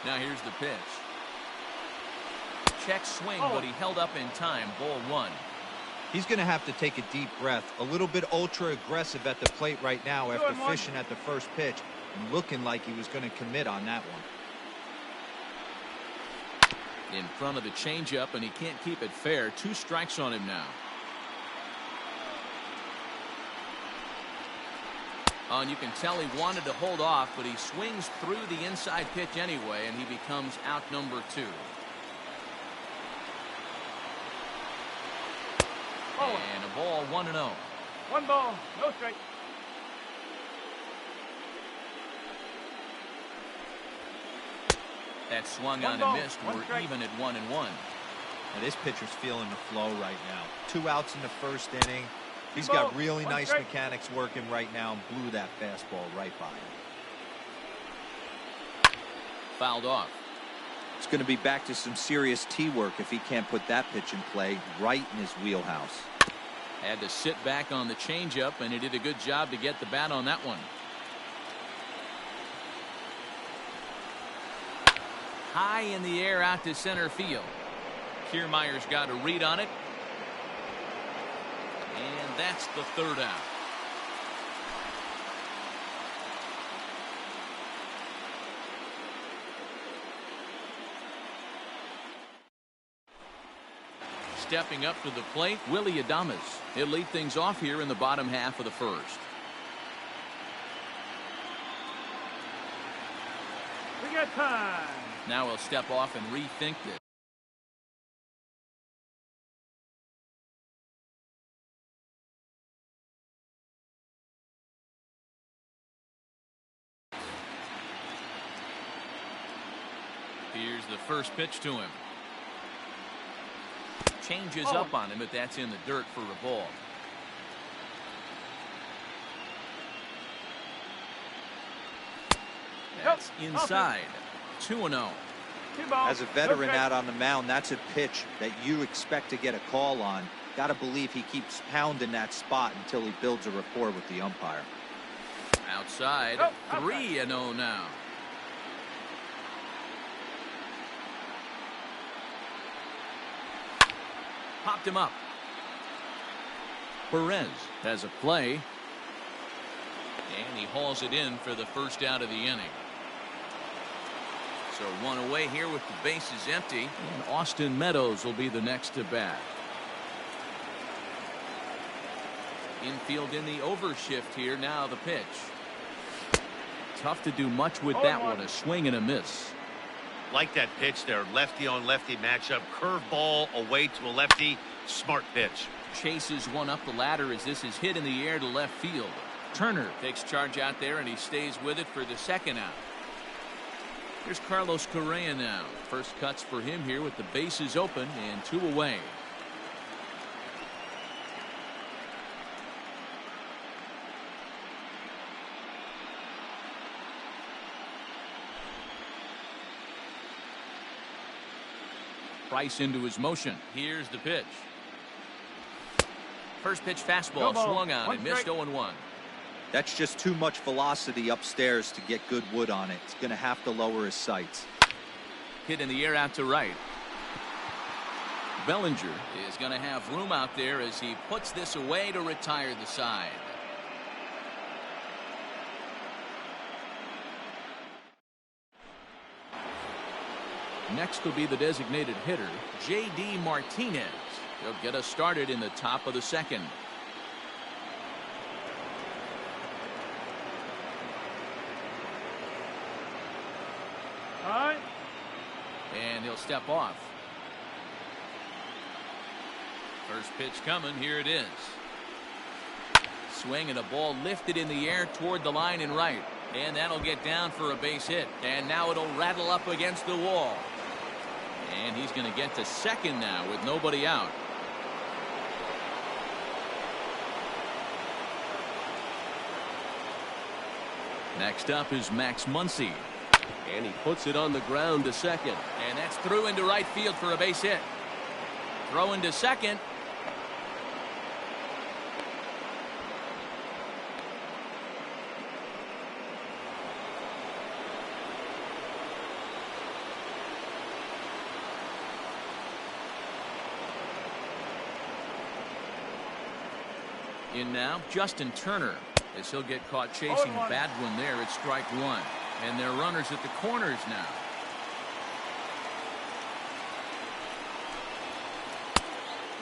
Now here's the pitch. Check swing, but he held up in time. Ball 1. He's going to have to take a deep breath. A little bit ultra aggressive at the plate right now after fishing at the first pitch and looking like he was going to commit on that one. In front of the changeup, and he can't keep it fair. 2 strikes on him now. Oh, and you can tell he wanted to hold off, but he swings through the inside pitch anyway, and he becomes out number 2. And a ball, 1-0. 1 ball, no strike. That swung on and missed. We're even at 1-1. Now this pitcher's feeling the flow right now. 2 outs in the first inning. He's got really nice mechanics working right now and blew that fastball right by him. Fouled off. It's going to be back to some serious tee work if he can't put that pitch in play right in his wheelhouse. Had to sit back on the changeup, and he did a good job to get the bat on that one. High in the air out to center field. Kiermaier's got a read on it. And that's the 3rd out. Stepping up to the plate, Willie Adames. He'll lead things off here in the bottom half of the first. We got time. Now he'll step off and rethink this. Here's the first pitch to him. Changes up on him, but that's in the dirt for a ball. That's inside. 2-0. As a veteran out on the mound, that's a pitch that you expect to get a call on. Got to believe he keeps pounding that spot until he builds a rapport with the umpire. Outside. 3-0 now. Popped him up. Perez has a play. And he hauls it in for the first out of the inning. So 1 away here with the bases empty. And Austin Meadows will be the next to bat. Infield in the overshift here. Now the pitch. Tough to do much with that one. A swing and a miss. Like that pitch there. Lefty on lefty matchup. Curveball away to a lefty. Smart pitch. Chases one up the ladder as this is hit in the air to left field. Turner takes charge out there, and he stays with it for the 2nd out. Here's Carlos Correa now. First cuts for him here with the bases open and 2 away. Price into his motion. Here's the pitch. First pitch fastball swung on and missed 0-1. That's just too much velocity upstairs to get good wood on it. He's going to have to lower his sights. Hit in the air out to right. Bellinger is going to have room out there as he puts this away to retire the side. Next will be the designated hitter, J.D. Martinez. He'll get us started in the top of the 2nd. All right. And he'll step off. First pitch coming. Here it is. Swing and a ball lifted in the air toward the line and right. And that'll get down for a base hit. And now it'll rattle up against the wall. And he's going to get to 2nd now with nobody out. Next up is Max Muncy. And he puts it on the ground to 2nd. And that's through into right field for a base hit. Throw into 2nd. In now, Justin Turner, as he'll get caught chasing a bad one there at strike one. And they're runners at the corners now.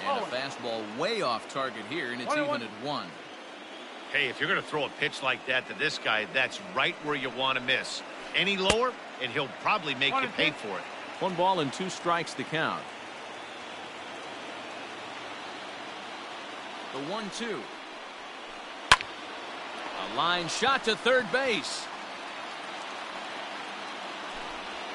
And a fastball way off target here, and it's even at 1. Hey, if you're going to throw a pitch like that to this guy, that's right where you want to miss. Any lower, and he'll probably make you pay for it. 1 ball and 2 strikes to count. The 1-2. A line shot to third base.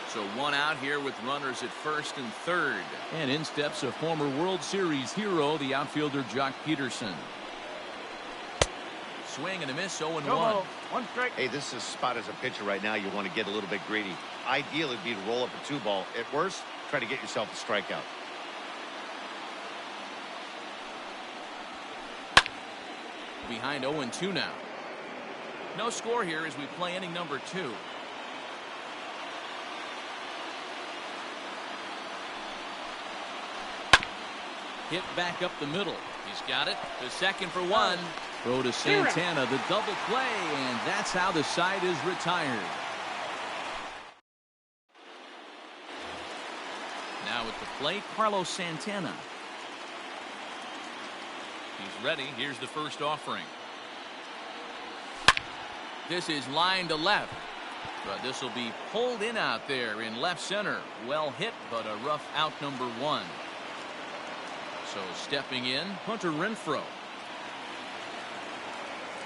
So 1 out here with runners at first and third. And in steps a former World Series hero, the outfielder Jock Peterson. Swing and a miss, 0-1. One strike. Hey, this is a spot as a pitcher right now. You want to get a little bit greedy. Ideal would be to roll up a 2-ball. At worst, try to get yourself a strikeout. Behind 0-2 now. No score here as we play inning number 2. Hit back up the middle. He's got it. The second for 1. Throw to Santana, the double play, and that's how the side is retired. Now at the plate, Carlos Santana. He's ready. Here's the first offering. This is line to left. But this will be pulled in out there in left center. Well hit, but a rough out number 1. So stepping in, Hunter Renfroe.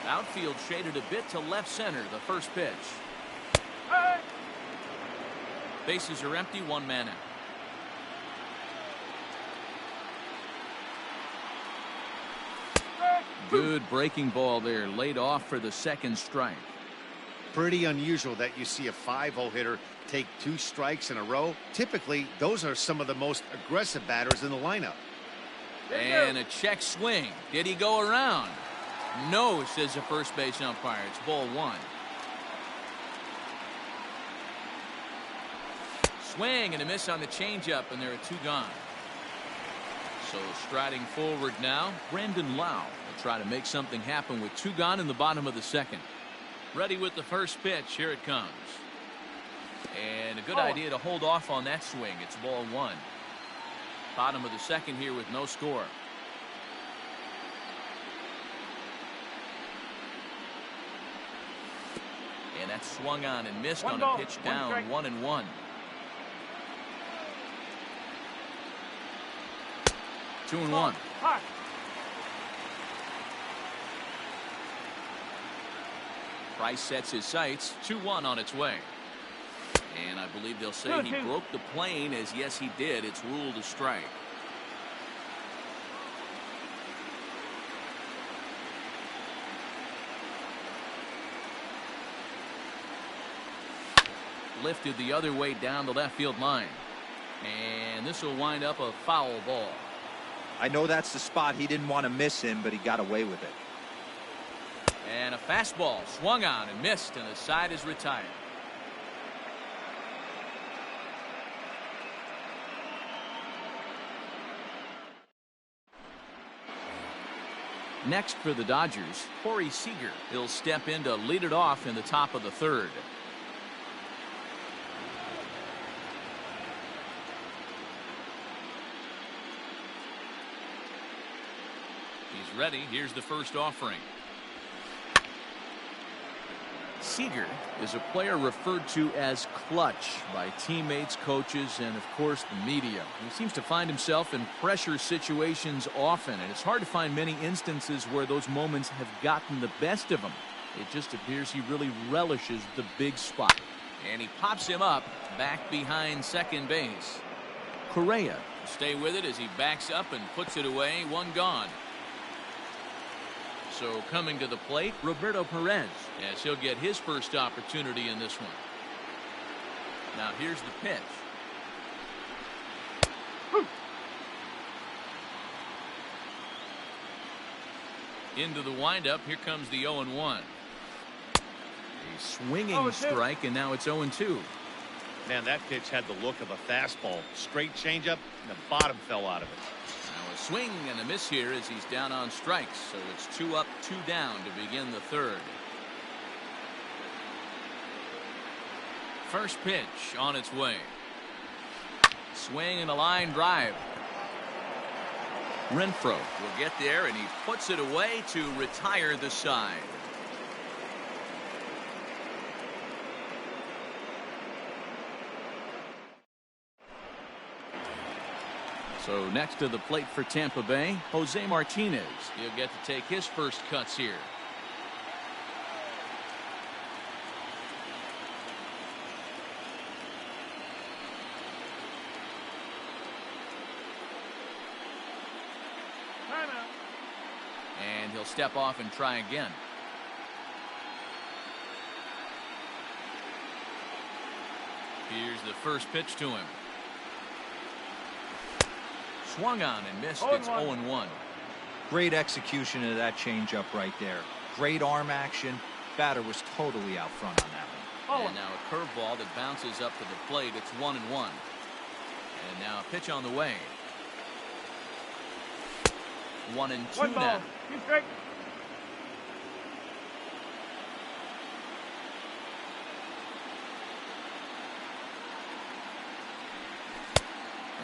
Outfield shaded a bit to left center, the first pitch. Bases are empty, 1 man out. Good breaking ball there, laid off for the second strike. Pretty unusual that you see a 5-0 hitter take 2 strikes in a row. Typically, those are some of the most aggressive batters in the lineup. And a check swing. Did he go around? No, says the first base umpire. It's ball 1. Swing and a miss on the changeup, and there are 2 gone. So striding forward now, Brandon Lau will try to make something happen with 2 gone in the bottom of the second. Ready with the first pitch. Here it comes. And a good idea to hold off on that swing. It's ball 1. Bottom of the second here with no score. And that's swung on and missed on a pitch down, 1-1. Two and 1. Price sets his sights. 2-1 on its way. And I believe they'll say he broke the plane, as yes he did. It's ruled a strike. Lifted the other way down the left field line. And this will wind up a foul ball. I know that's the spot he didn't want to miss in, but he got away with it. And a fastball swung on and missed, and the side is retired. Next for the Dodgers, Corey Seager. He'll step in to lead it off in the top of the third. He's ready. Here's the first offering. Seager is a player referred to as clutch by teammates, coaches, and of course the media. He seems to find himself in pressure situations often, and it's hard to find many instances where those moments have gotten the best of him. It just appears he really relishes the big spot. And he pops him up back behind second base. Correa will stay with it as he backs up and puts it away. 1 gone. So coming to the plate, Roberto Perez, as he'll get his first opportunity in this one. Now here's the pitch. Into the windup. Here comes the 0-1. A swinging strike, and now it's 0-2. Man, that pitch had the look of a fastball. Straight changeup, and the bottom fell out of it. Now a Swing and a miss here as he's down on strikes. So it's 2 up, 2 down to begin the third. First pitch on its way. Swing and a line drive. Renfroe will get there, and he puts it away to retire the side. So next to the plate for Tampa Bay, Jose Martinez. He'll get to take his first cuts here. And he'll step off and try again. Here's the first pitch to him. Swung on and missed. It's 0-1. Great execution of that changeup right there. Great arm action. Batter was totally out front on that one. And now a curveball that bounces up to the plate. It's 1-1. And now a pitch on the way. 1-2 now. 2 strikes.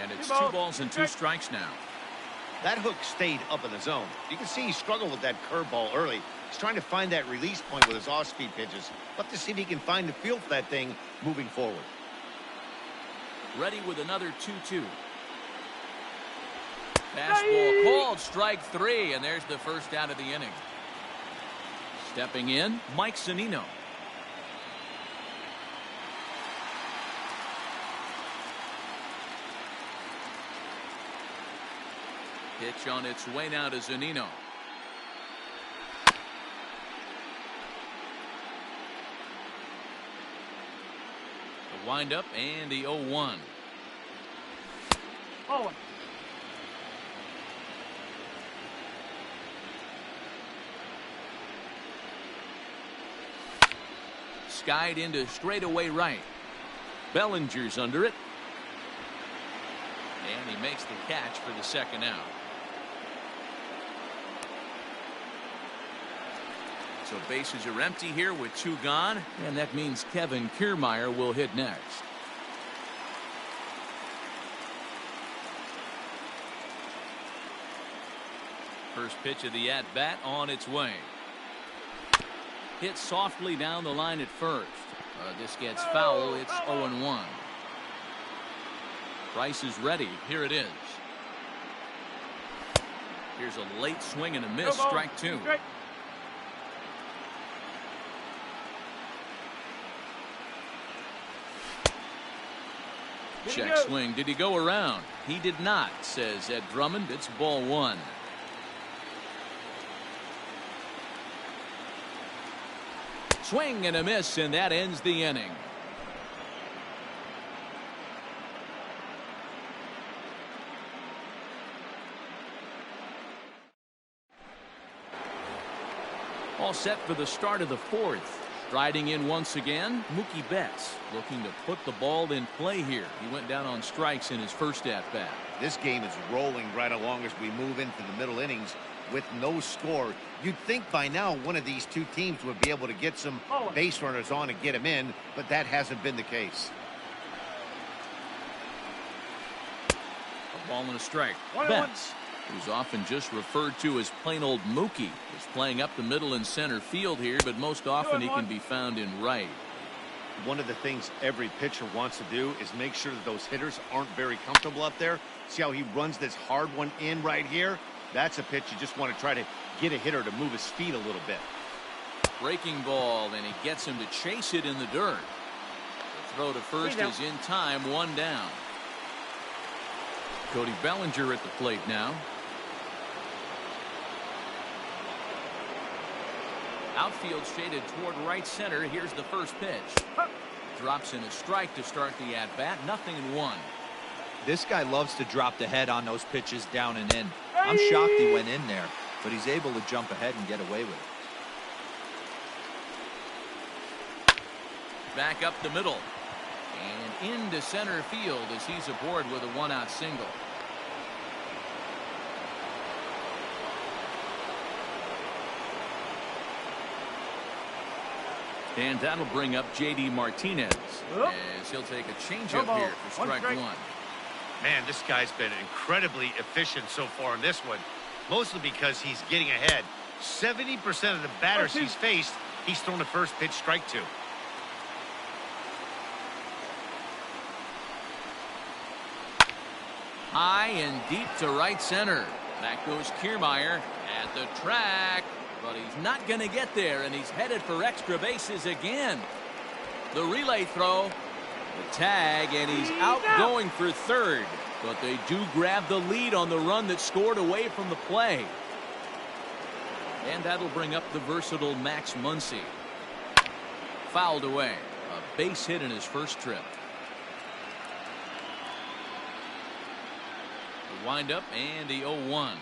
And it's 2 balls and 2 strikes now. That hook stayed up in the zone. You can see he struggled with that curveball early. He's trying to find that release point with his off-speed pitches. Love to see if he can find the feel for that thing moving forward. Ready with another 2-2. Fastball called, strike 3, and there's the first out of the inning. Stepping in, Mike Zunino. Pitch on its way now to Zunino. The windup and the 0-1. Oh. Skied into straightaway right. Bellinger's under it. And he makes the catch for the second out. So bases are empty here with 2 gone, and that means Kevin Kiermaier will hit next. First pitch of the at-bat on its way. Hit softly down the line at first. This gets foul. It's 0-1. Price is ready. Here it is. Here's a late swing and a miss. Strike 2. Check swing. Did he go around? He did not, says Ed Drummond. It's ball 1. Swing and a miss, and that ends the inning. All set for the start of the 4th. Striding in once again, Mookie Betts looking to put the ball in play here. He went down on strikes in his first at-bat. This game is rolling right along as we move into the middle innings with no score. You'd think by now one of these 2 teams would be able to get some base runners on and get them in, but that hasn't been the case. A ball and a strike. Betts, who's often just referred to as plain old Mookie, is playing up the middle and center field here, but most often he can be found in right. One of the things every pitcher wants to do is make sure that those hitters aren't very comfortable up there. See how he runs this hard one in right here? That's a pitch you just want to try to get a hitter to move his feet a little bit. Breaking ball, and he gets him to chase it in the dirt. The throw to first is in time, 1 down. Cody Bellinger at the plate now. Outfield shaded toward right center. Here's the first pitch. Drops in a strike to start the at-bat. 0-1. This guy loves to drop the head on those pitches down and in. I'm shocked he went in there, but he's able to jump ahead and get away with it. Back up the middle. And into center field as he's aboard with a 1-out single. And that'll bring up J.D. Martinez as he'll take a changeup here for strike one. Man, this guy's been incredibly efficient so far in this one, mostly because he's getting ahead. 70% of the batters he's faced, he's thrown the first pitch strike to. High and deep to right center. Back goes Kiermaier at the track, but he's not going to get there, and he's headed for extra bases again. The relay throw, the tag, and he's out going for third, but they do grab the lead on the run that scored away from the play. And that'll bring up the versatile Max Muncy. Fouled away. A base hit in his first trip. The windup and the 0-1.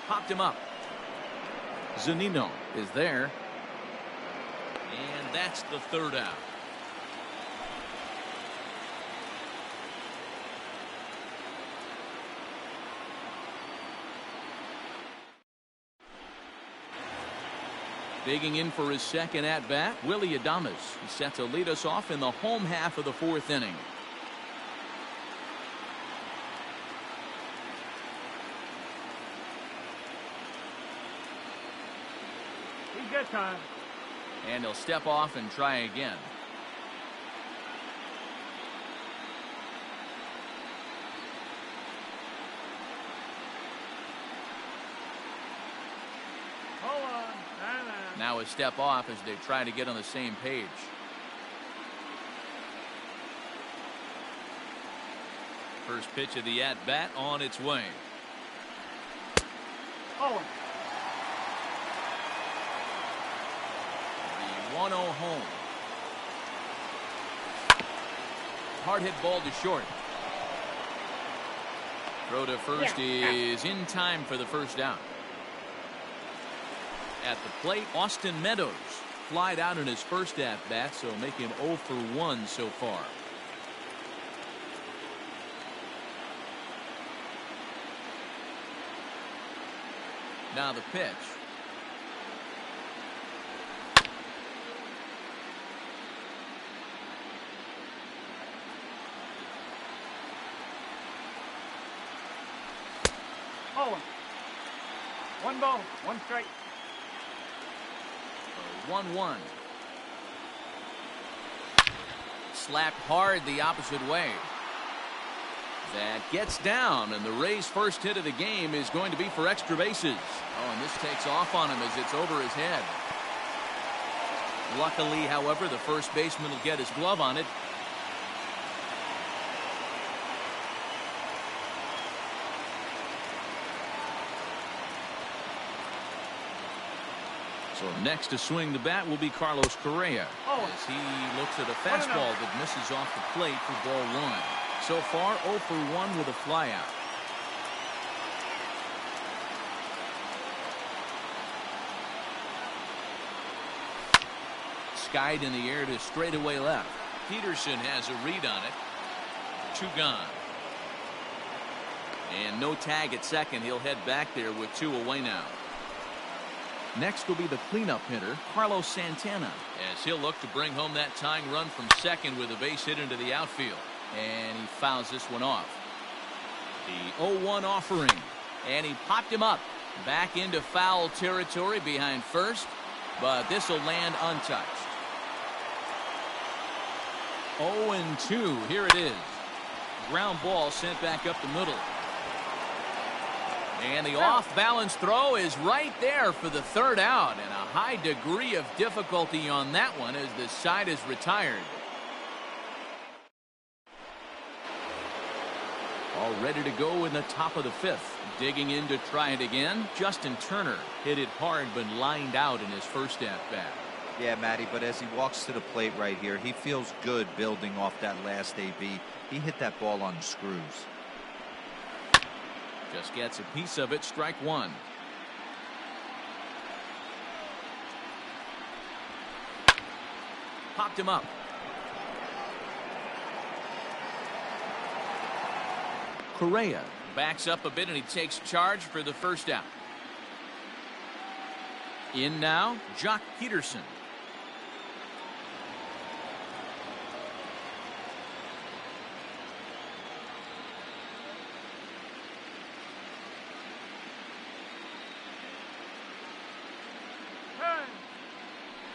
Popped him up. Zunino is there. And that's the third out. Digging in for his second at-bat, Willy Adames. He's set to lead us off in the home half of the fourth inning. He's got time. And he'll step off and try again. Now a step off as they try to get on the same page. First pitch of the at-bat on its way. Oh. The 1-0 home. Hard hit ball to short. Throw to first is in time for the first out. At the plate, Austin Meadows flied out in his first at-bat, so make him 0 for 1 so far. Now the pitch. Oh. 1 ball, 1 strike. 1-1. Slapped hard the opposite way. That gets down, and the Rays' first hit of the game is going to be for extra bases. Oh, and this takes off on him as it's over his head. Luckily, however, the first baseman will get his glove on it. So next to swing the bat will be Carlos Correa as he looks at a fastball that misses off the plate for ball 1. So far 0 for 1 with a flyout. Skied in the air to straightaway left. Peterson has a read on it. 2 gone. And no tag at second. He'll head back there with 2 away now. Next will be the cleanup hitter, Carlos Santana, as he'll look to bring home that tying run from second with a base hit into the outfield. And he fouls this one off. The 0-1 offering. And he popped him up. Back into foul territory behind first. But this will land untouched. 0-2. Here it is. Ground ball sent back up the middle. And the off-balance throw is right there for the third out, and a high degree of difficulty on that one as the side is retired. All ready to go in the top of the fifth. Digging in to try it again. Justin Turner hit it hard but lined out in his first at-bat. Yeah, Matty, but as he walks to the plate right here, he feels good building off that last AB. He hit that ball on the screws. Just gets a piece of it. Strike 1. Popped him up. Correa backs up a bit and he takes charge for the first out. In now, Jock Peterson.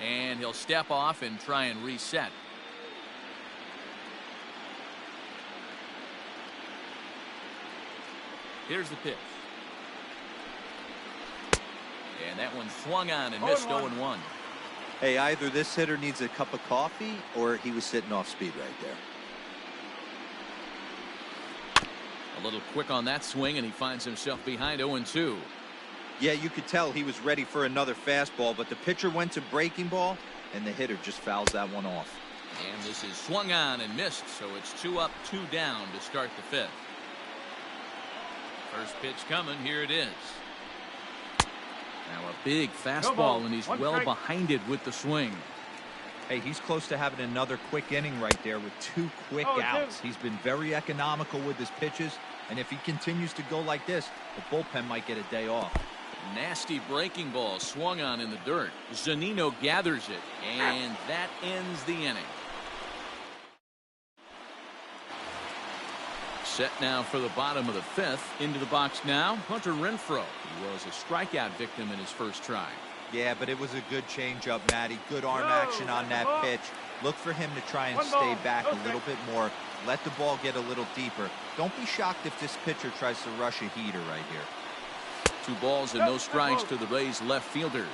And he'll step off and try and reset. Here's the pitch. And that one swung on and missed 0-1. Hey, either this hitter needs a cup of coffee or he was sitting off speed right there. A little quick on that swing, and he finds himself behind 0-2. Yeah, you could tell he was ready for another fastball, but the pitcher went to breaking ball, and the hitter just fouls that one off. And this is swung on and missed, so it's 2 up, 2 down to start the fifth. First pitch coming, here it is. Now a big fastball, and he's well behind it with the swing. Hey, he's close to having another quick inning right there with 2 quick outs. He's been very economical with his pitches, and if he continues to go like this, the bullpen might get a day off. Nasty breaking ball swung on in the dirt. Zunino gathers it, and that ends the inning. Set now for the bottom of the fifth. Into the box now, Hunter Renfroe. He was a strikeout victim in his first try. Yeah, but it was a good changeup, Matty. Good arm action on that pitch. Look for him to try and stay back a little bit more. Let the ball get a little deeper. Don't be shocked if this pitcher tries to rush a heater right here. 2 balls and no strikes to the Rays left fielder.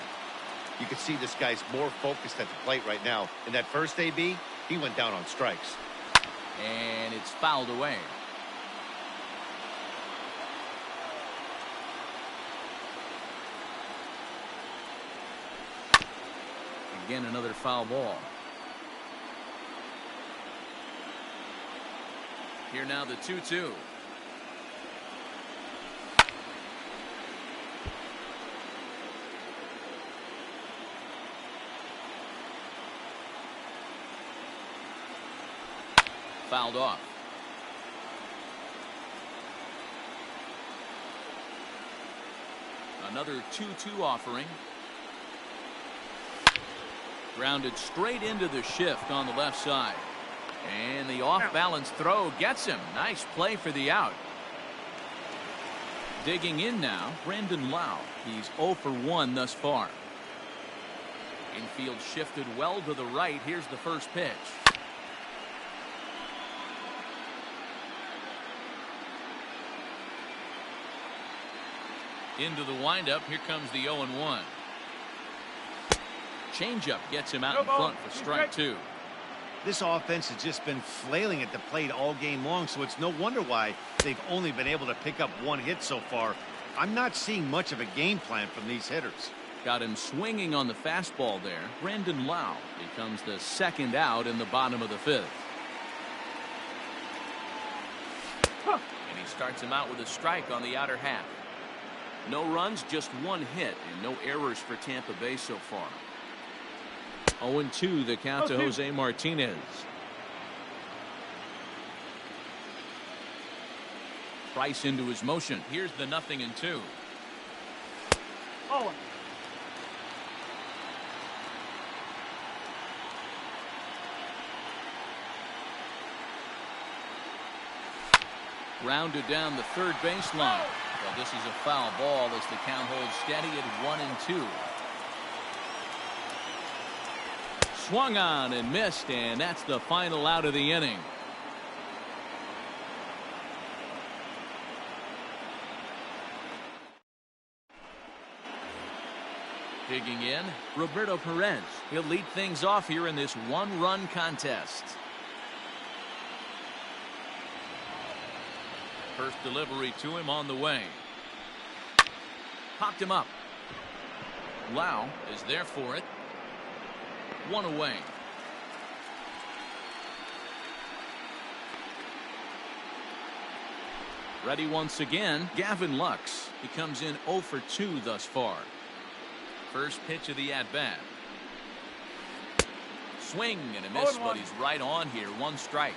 You can see this guy's more focused at the plate right now. In that first AB, he went down on strikes. And it's fouled away. Again, another foul ball. Here now the 2-2. Fouled off. Another 2-2 offering. Grounded straight into the shift on the left side. And the off-balance throw gets him. Nice play for the out. Digging in now, Brandon Lau. He's 0 for 1 thus far. Infield shifted well to the right. Here's the first pitch. Into the windup. Here comes the 0-1. Changeup gets him out in front for strike 2. This offense has just been flailing at the plate all game long, so it's no wonder why they've only been able to pick up 1 hit so far. I'm not seeing much of a game plan from these hitters. Got him swinging on the fastball there. Brandon Lau becomes the second out in the bottom of the fifth. And he starts him out with a strike on the outer half. No runs, just 1 hit, and no errors for Tampa Bay so far. 0-2 the count to Jose Martinez. Price into his motion. Here's the 0-2. Oh. Rounded down the third baseline. Well, this is a foul ball as the count holds steady at 1-2. Swung on and missed, and that's the final out of the inning. Digging in, Roberto Perez. He'll lead things off here in this 1-run contest. First delivery to him on the way. Popped him up. Lau is there for it. 1 away. Ready once again, Gavin Lux. He comes in 0 for 2 thus far. First pitch of the at-bat. Swing and a miss, but he's right on here. 1 strike.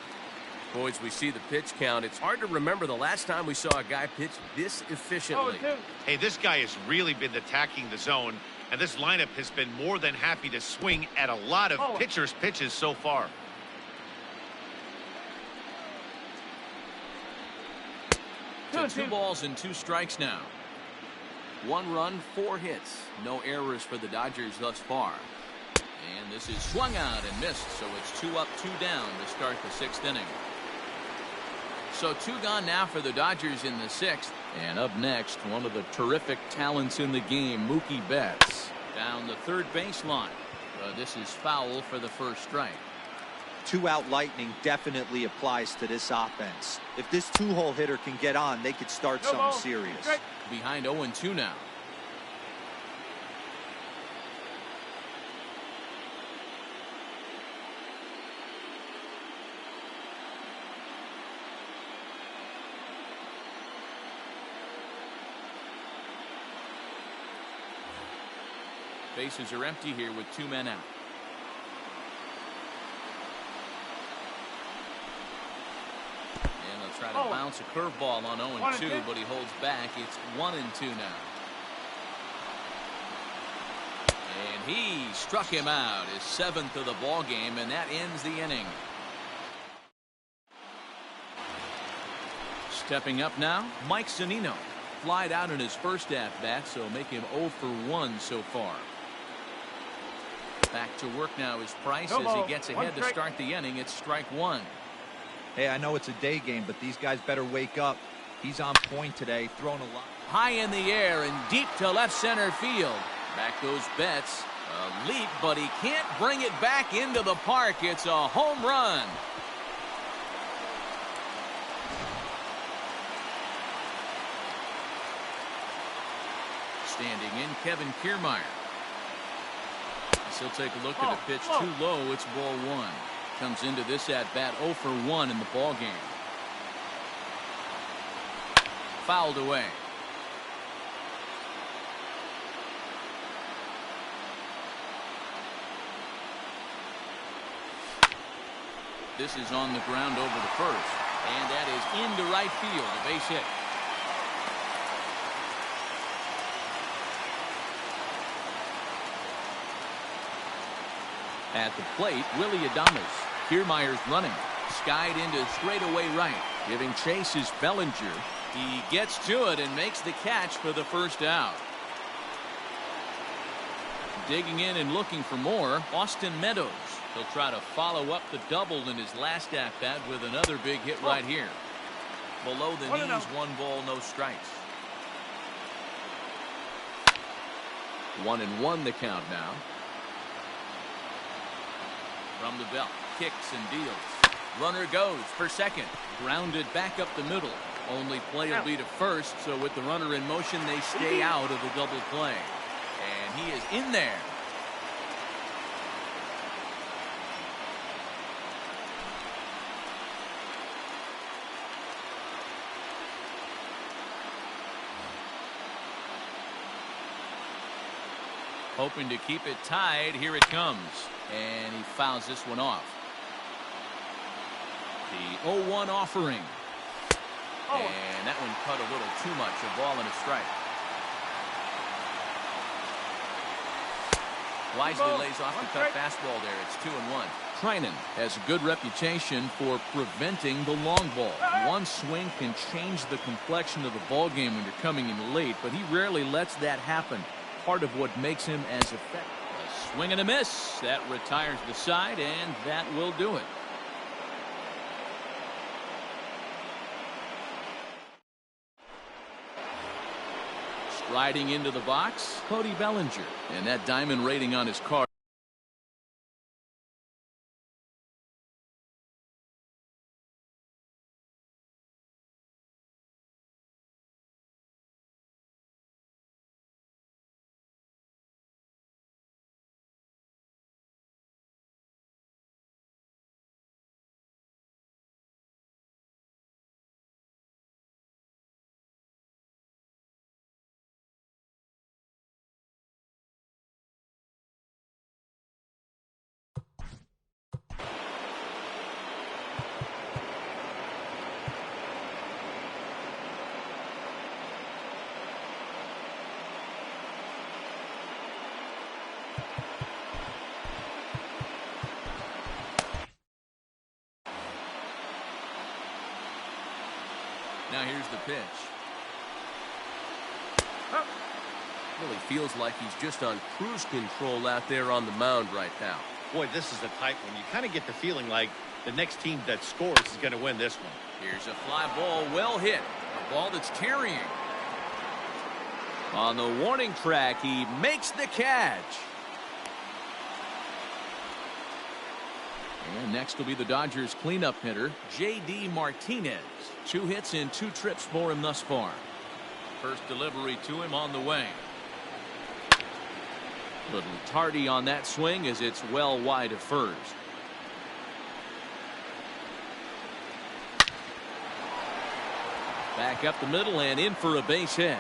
Boys, we see the pitch count. It's hard to remember the last time we saw a guy pitch this efficiently. Hey, this guy has really been attacking the zone, and this lineup has been more than happy to swing at a lot of pitchers' pitches so far. To 2 balls and 2 strikes now. 1 run, 4 hits. No errors for the Dodgers thus far. And this is swung out and missed, so it's 2 up, 2 down to start the 6th inning. So 2 gone now for the Dodgers in the 6th. And up next, one of the terrific talents in the game, Mookie Betts. Down the third baseline. This is foul for the first strike. 2-out lightning definitely applies to this offense. If this 2-hole hitter can get on, they could start something serious. Behind 0-2 now. Bases are empty here with 2 men out. And they'll try to bounce a curveball on 0-2, but he holds back. It's 1-2 now. And he struck him out, his 7th of the ball game, and that ends the inning. Stepping up now, Mike Zunino. Flied out in his first at-bat, so make him 0 for 1 so far. Back to work now is Price as he gets ahead to start the inning. It's strike 1. Hey, I know it's a day game, but these guys better wake up. He's on point today, throwing a lot. High in the air and deep to left center field. Back goes Betts. A leap, but he can't bring it back into the park. It's a home run. Standing in, Kevin Kiermaier. He'll take a look at a pitch too low. It's ball 1. Comes into this at bat 0 for 1 in the ball game. Fouled away. This is on the ground over the first, and that is into right field, a base hit. At the plate, Willie Adames. Kiermaier's running. Skied into straightaway right. Giving chase is Bellinger. He gets to it and makes the catch for the first out. Digging in and looking for more, Austin Meadows. He'll try to follow up the double in his last at-bat with another big hit right here. Below the knees, 1 ball, no strikes. 1-1 the count now. From the belt, kicks and deals. Runner goes for second. Grounded back up the middle. Only play will be to first, so with the runner in motion, they stay out of the double play. And he is in there. Hoping to keep it tied. Here it comes. And he fouls this one off. The 0-1 offering. And that one cut a little too much. A ball and a strike. Wisely lays off the cut fastball there. It's 2-1. Trinan has a good reputation for preventing the long ball. One swing can change the complexion of the ball game when you're coming in late, but he rarely lets that happen. Part of what makes him as effective. A swing and a miss. That retires the side, and that will do it. Striding into the box, Cody Bellinger. And that diamond rating on his card. Now here's the pitch. Really feels like he's just on cruise control out there on the mound right now. Boy, this is a tight one. You kind of get the feeling like the next team that scores is going to win this one. Here's a fly ball, well hit. A ball that's carrying. On the warning track, he makes the catch. And next will be the Dodgers cleanup hitter, J.D. Martinez. 2 hits in 2 trips for him thus far. First delivery to him on the way. Little tardy on that swing as it's well wide of first. Back up the middle and in for a base hit.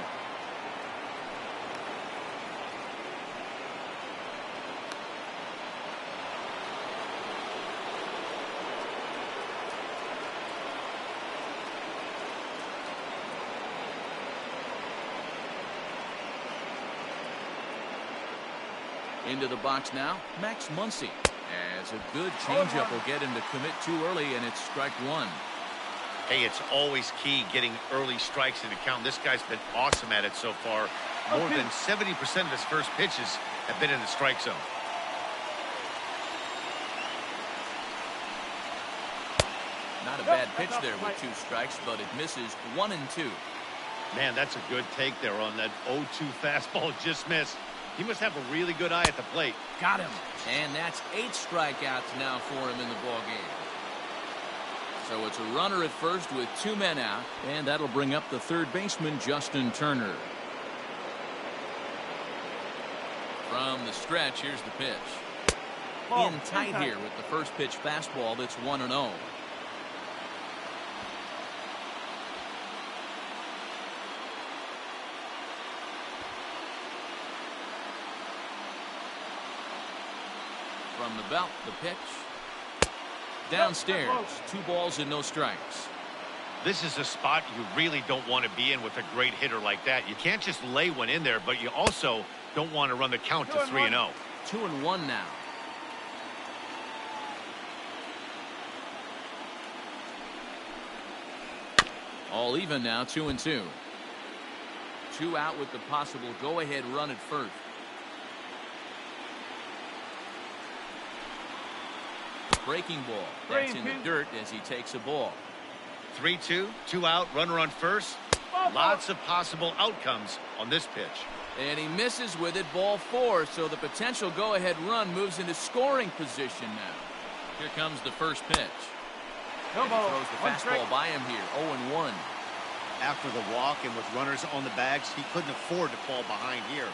Into the box now, Max Muncy. As a good changeup will get him to commit too early, and it's strike 1. Hey, it's always key getting early strikes into count. This guy's been awesome at it so far. More than 70% of his first pitches have been in the strike zone. Not a bad pitch there with 2 strikes, but it misses 1 and 2. Man, that's a good take there on that 0-2 fastball. Just missed. He must have a really good eye at the plate. Got him. And that's 8 strikeouts now for him in the ballgame. So it's a runner at first with 2 men out, and that'll bring up the third baseman, Justin Turner. From the stretch, here's the pitch. In tight here with the first pitch fastball that's 1-0. From the belt, the pitch. Downstairs, 2 balls and no strikes. This is a spot you really don't want to be in with a great hitter like that. You can't just lay one in there, but you also don't want to run the count to 3-0. 2-1 now. All even now, 2-2. 2 out with the possible go-ahead run at first. Breaking ball. That's in the dirt as he takes a ball. 3-2, 2 out, runner on first. Lots of possible outcomes on this pitch. And he misses with it, ball 4, so the potential go-ahead run moves into scoring position now. Here comes the first pitch. And he throws the fastball by him here, 0-1. After the walk and with runners on the bags, he couldn't afford to fall behind here.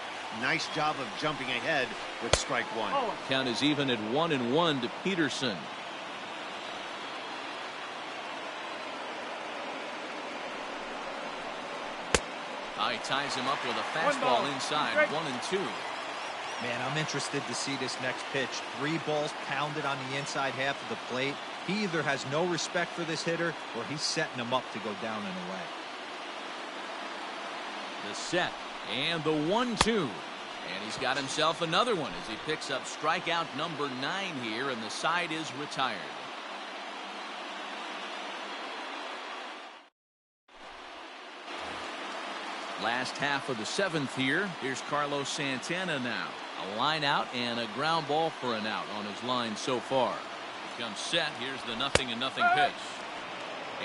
Nice job of jumping ahead with strike 1. Count is even at 1-1 to Peterson. He ties him up with a fastball inside, 1-2. Man, I'm interested to see this next pitch. 3 balls pounded on the inside half of the plate. He either has no respect for this hitter or he's setting him up to go down and away. The set and the 1-2. And he's got himself another one as he picks up strikeout number 9 here, and the side is retired. Last half of the 7th here. Here's Carlos Santana now. A line out and a ground ball for an out on his line so far. He comes set. Here's the 0-0 pitch.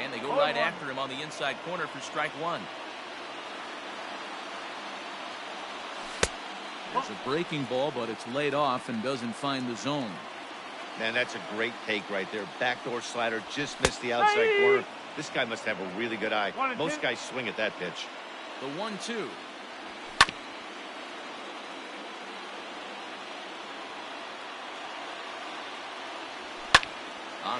And they go right after him on the inside corner for strike 1. There's a breaking ball, but it's laid off and doesn't find the zone. Man, that's a great take right there. Backdoor slider, just missed the outside corner. This guy must have a really good eye. Most guys swing at that pitch. The 1-2.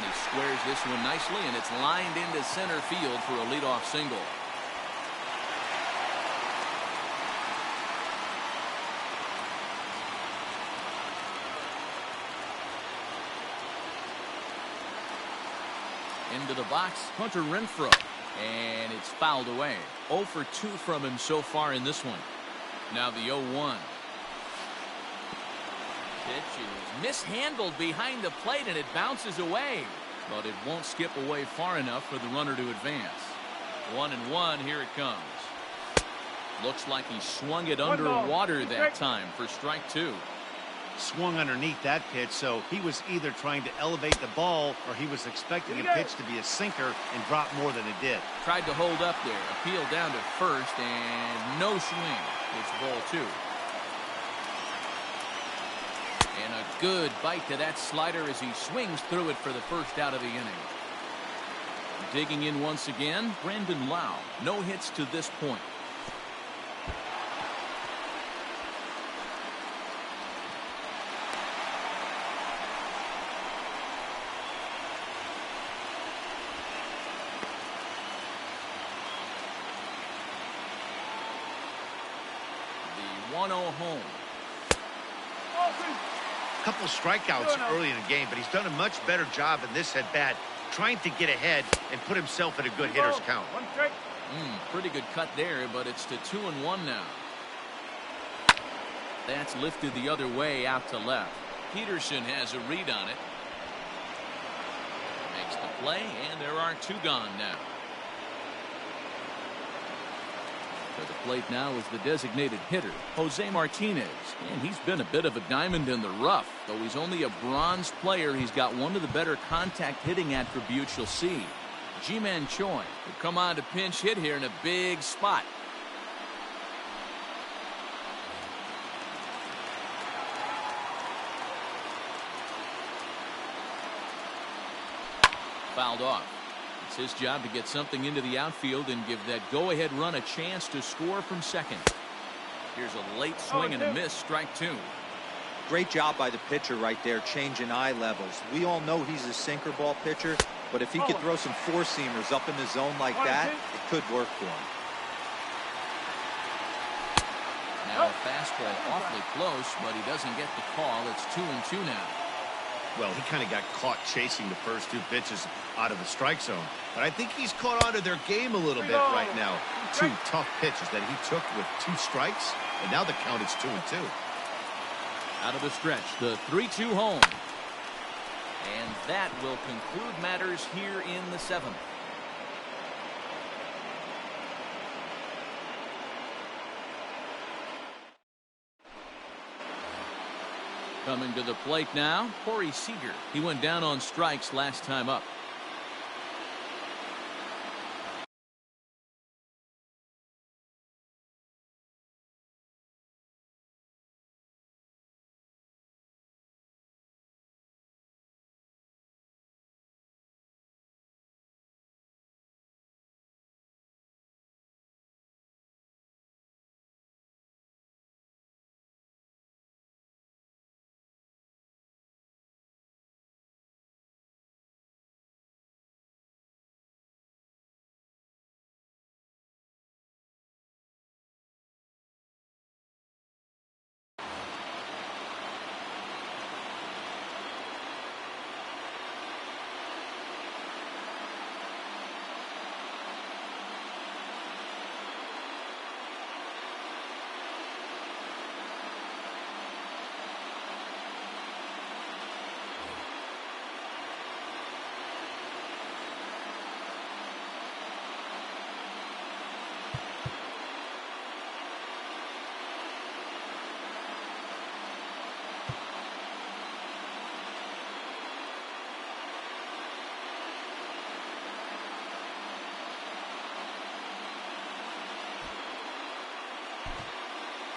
He squares this one nicely, and it's lined into center field for a leadoff single. Into the box, Hunter Renfroe, and it's fouled away. 0 for 2 from him so far in this one. Now the 0-1. Pitch is mishandled behind the plate, and it bounces away, but it won't skip away far enough for the runner to advance. 1-1. Here it comes. Looks like he swung it underwater that time for strike 2. Swung underneath that pitch, so he was either trying to elevate the ball or he was expecting the pitch to be a sinker and drop more than it did. Tried to hold up there. Appeal down to first, and no swing. It's ball 2. And a good bite to that slider as he swings through it for the first out of the inning. Digging in once again, Brandon Lau. No hits to this point. The 1-0 home. Couple strikeouts early in the game, but he's done a much better job in this at-bat trying to get ahead and put himself in a good hitter's count. Pretty good cut there, but it's to 2-1 now. That's lifted the other way out to left. Peterson has a read on it. Makes the play, and there are 2 gone now. To the plate now is the designated hitter, Jose Martinez. And he's been a bit of a diamond in the rough. Though he's only a bronze player, he's got one of the better contact hitting attributes you'll see. Ji-Man Choi will come on to pinch hit here in a big spot. Fouled off. It's his job to get something into the outfield and give that go-ahead run a chance to score from second. Here's a late swing and a miss, strike 2. Great job by the pitcher right there, changing eye levels. We all know he's a sinker ball pitcher, but if he could throw some four-seamers up in the zone like that, it could work for him. Now a fastball awfully close, but he doesn't get the call. It's 2-2 now. Well, he kind of got caught chasing the first 2 pitches out of the strike zone. But I think he's caught onto their game a little bit right now. 2 tough pitches that he took with 2 strikes, and now the count is 2-2. Out of the stretch, the 3-2 home. And that will conclude matters here in the 7th. Coming to the plate now, Corey Seager. He went down on strikes last time up.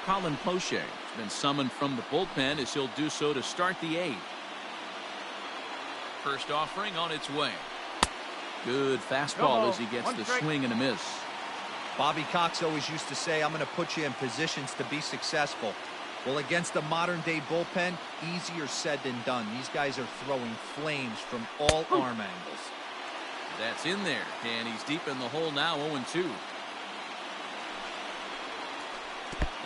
Colin Poche has been summoned from the bullpen as he'll do so to start the 8th. First offering on its way. Good fastball as he gets the swing and a miss. Bobby Cox always used to say, I'm going to put you in positions to be successful. Well, against a modern-day bullpen, easier said than done. These guys are throwing flames from all arm angles. That's in there, and he's deep in the hole now, 0-2.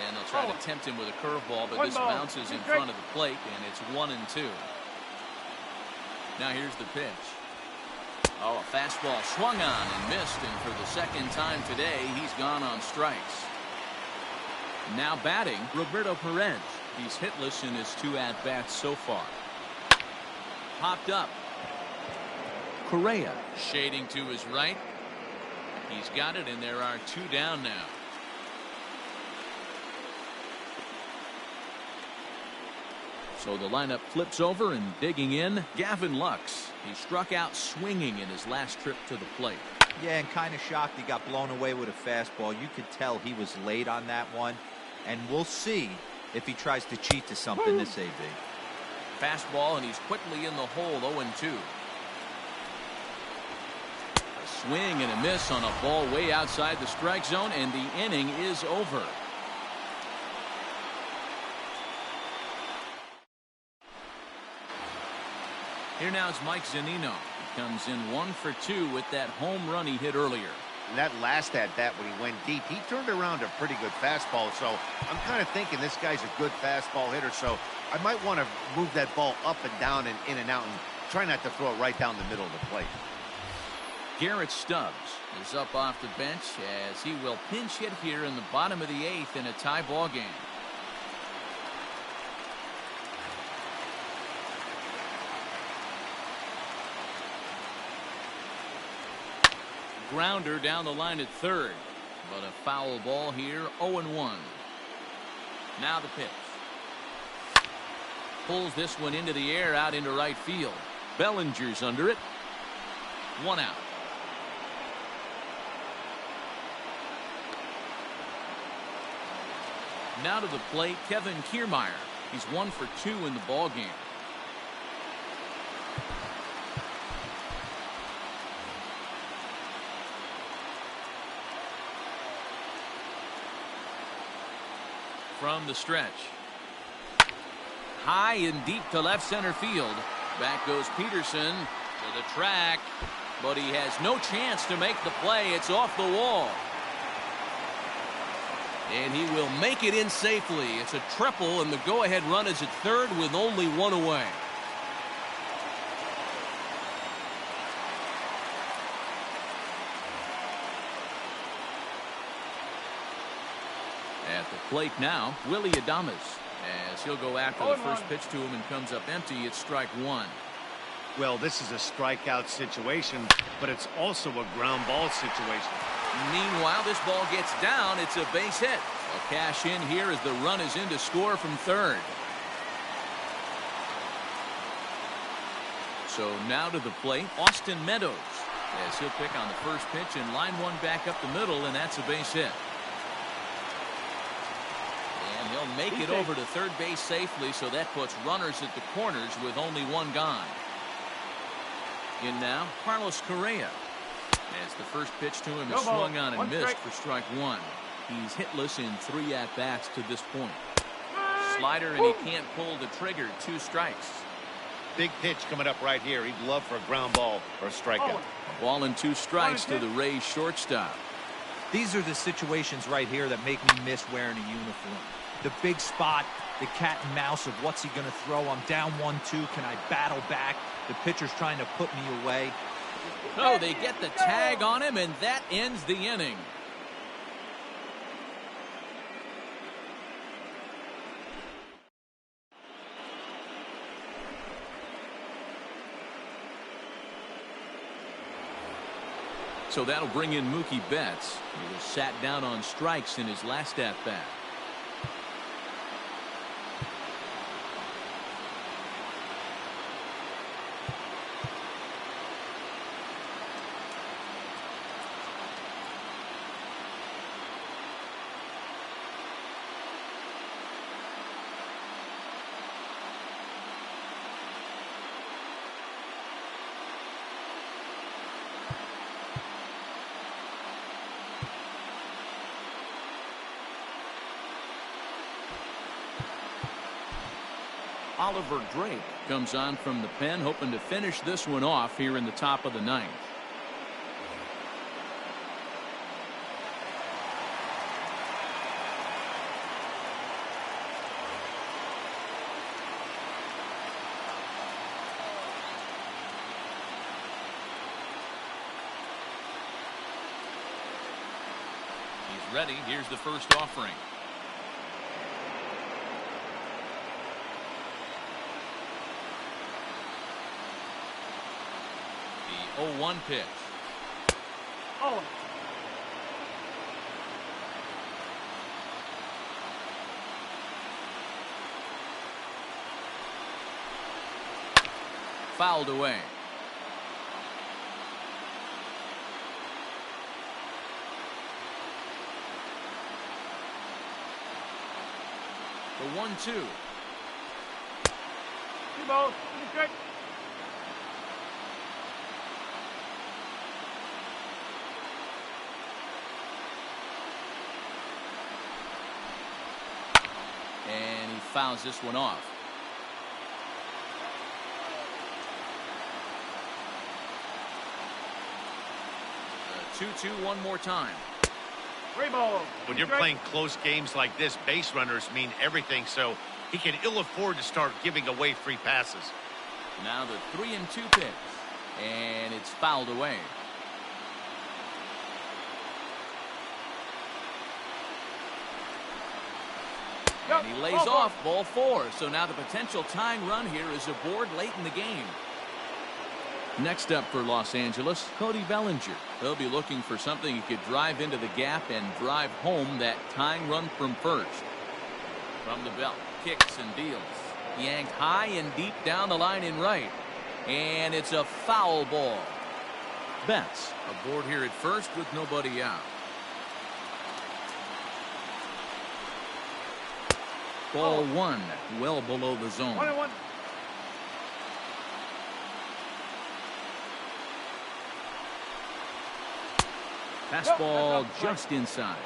And they'll try to tempt him with a curveball, but this bounces in front of the plate, and it's 1-2. Now here's the pitch. Oh, a fastball swung on and missed, and for the second time today, he's gone on strikes. Now batting, Roberto Perez. He's hitless in his 2 at-bats so far. Popped up. Correa shading to his right. He's got it, and there are 2 down now. So the lineup flips over, and digging in, Gavin Lux. He struck out swinging in his last trip to the plate. Yeah, and kind of shocked he got blown away with a fastball. You could tell he was late on that one, and we'll see if he tries to cheat to something this AB. Fastball, and he's quickly in the hole, 0-2. A swing and a miss on a ball way outside the strike zone, and the inning is over. Here now is Mike Zunino. He comes in 1 for 2 with that home run he hit earlier. And that last at bat when he went deep, he turned around a pretty good fastball. So I'm kind of thinking this guy's a good fastball hitter. So I might want to move that ball up and down and in and out and try not to throw it right down the middle of the plate. Garrett Stubbs is up off the bench as he will pinch hit here in the bottom of the 8th in a tie ball game. Grounder down the line at third, but a foul ball here, 0-1. Now the pitch. Pulls this one into the air out into right field. Bellinger's under it. 1 out. Now to the plate, Kevin Kiermaier. He's 1 for 2 in the ball game. From the stretch. High and deep to left center field. Back goes Peterson to the track, but he has no chance to make the play. It's off the wall. And he will make it in safely. It's a triple, and the go-ahead run is at third with only 1 away. At the plate now, Willie Adames, as he'll go after the first pitch to him and comes up empty. It's strike 1. Well, this is a strikeout situation, but it's also a ground ball situation. Meanwhile, this ball gets down. It's a base hit. A cash in here as the run is in to score from third. So now to the plate, Austin Meadows, as he'll pick on the first pitch and line one back up the middle, and that's a base hit. And he'll make it over to third base safely, so that puts runners at the corners with only 1 gone. In now, Carlos Correa. As the first pitch to him is swung on and missed for strike 1. He's hitless in 3 at-bats to this point. Slider, and he can't pull the trigger. 2 strikes. Big pitch coming up right here. He'd love for a ground ball or a strikeout. A ball and 2 strikes to the Rays shortstop. These are the situations right here that make me miss wearing a uniform. The big spot, the cat and mouse of what's he going to throw. I'm down 1-2. Can I battle back? The pitcher's trying to put me away. Oh, they get the tag on him, and that ends the inning. So that'll bring in Mookie Betts. He was sat down on strikes in his last at-bat. Oliver Drake comes on from the pen, hoping to finish this one off here in the top of the 9th. He's ready. Here's the first offering. The 0-1 pitch. fouled away. The 1-2. 2 balls. Strike. And he fouls this one off. 2-2 one more time. 3 balls. When you're playing close games like this, base runners mean everything, so he can ill afford to start giving away free passes. Now the 3-2 pitch. And it's fouled away. And he lays off ball 4. So now the potential tying run here is aboard late in the game. Next up for Los Angeles, Cody Bellinger. He'll be looking for something he could drive into the gap and drive home that tying run from first. From the belt, kicks and deals. Yanked high and deep down the line in right. And it's a foul ball. Betts aboard here at first with nobody out. Ball 1, well below the zone. 1-1. Fastball just inside.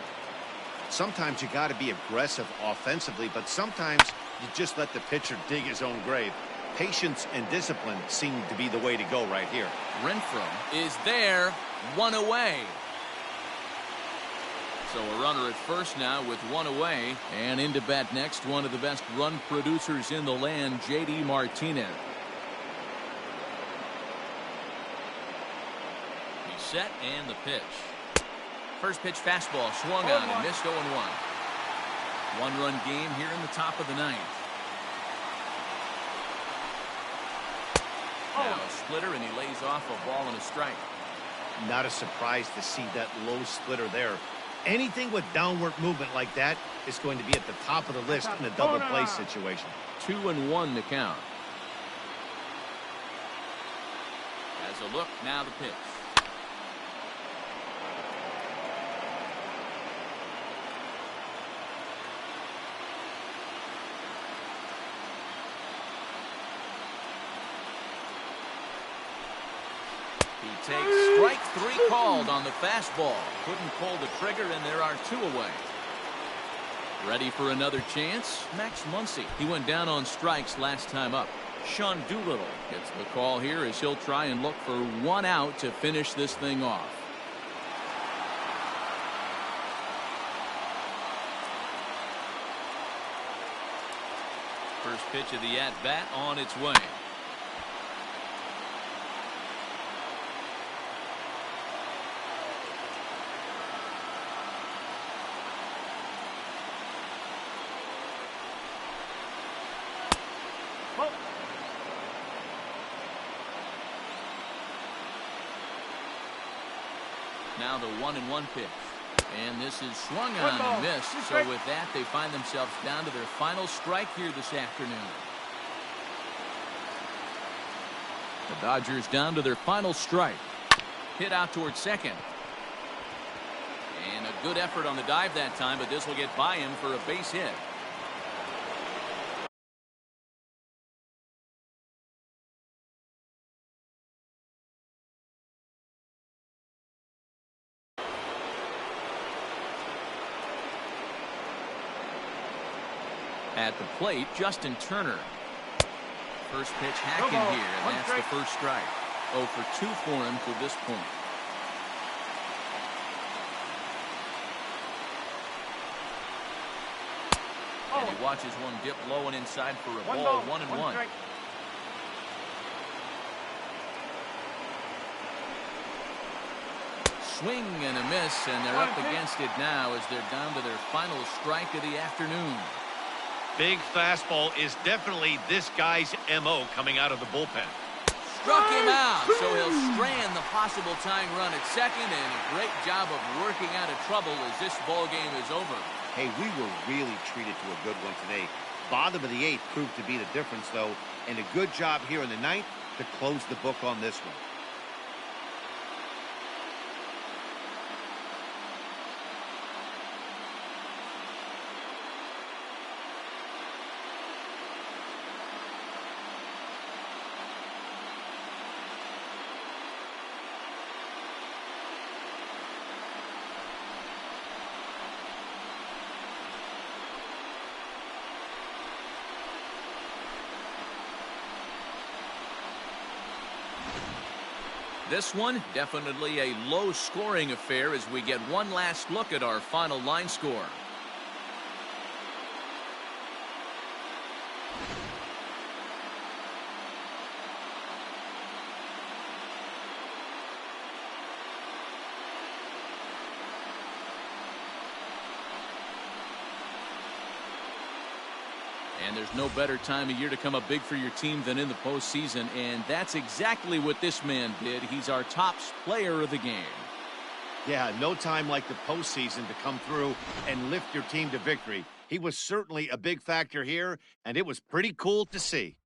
Sometimes you got to be aggressive offensively, but sometimes you just let the pitcher dig his own grave. Patience and discipline seem to be the way to go right here. Renfroe is there, 1 away. So a runner at first now with 1 away. And into bat next, one of the best run producers in the land, J.D. Martinez. He's set and the pitch. First pitch fastball swung on and missed 0-1. 1-run game here in the top of the 9th. Now a splitter and he lays off a ball and a strike. Not a surprise to see that low splitter there. Anything with downward movement like that is going to be at the top of the list in a double play situation. 2-1 to count. As a look, now the pitch. He takes strike 3 called on the fastball. Couldn't pull the trigger, and there are 2 away. Ready for another chance? Max Muncy. He went down on strikes last time up. Sean Doolittle gets the call here as he'll try and look for 1 out to finish this thing off. First pitch of the at-bat on its way. Now the 1-1 pitch. And this is swung on and missed. So with that, they find themselves down to their final strike here this afternoon. The Dodgers down to their final strike. Hit out towards second. And a good effort on the dive that time, but this will get by him for a base hit. At the plate, Justin Turner. First pitch hacking here, and that's the first strike. 0 for 2 for him to this point. And he watches one dip low and inside for a ball. 1-1. Swing and a miss, and they're up against it now as they're down to their final strike of the afternoon. Big fastball is definitely this guy's MO coming out of the bullpen. Struck him out, so he'll strand the possible tying run at second, and a great job of working out of trouble as this ball game is over. Hey, we were really treated to a good one today. Bottom of the 8th proved to be the difference, though, and a good job here in the 9th to close the book on this one. This one, definitely a low-scoring affair as we get one last look at our final line score. And there's no better time of year to come up big for your team than in the postseason, and that's exactly what this man did. He's our top player of the game. Yeah, no time like the postseason to come through and lift your team to victory. He was certainly a big factor here, and it was pretty cool to see.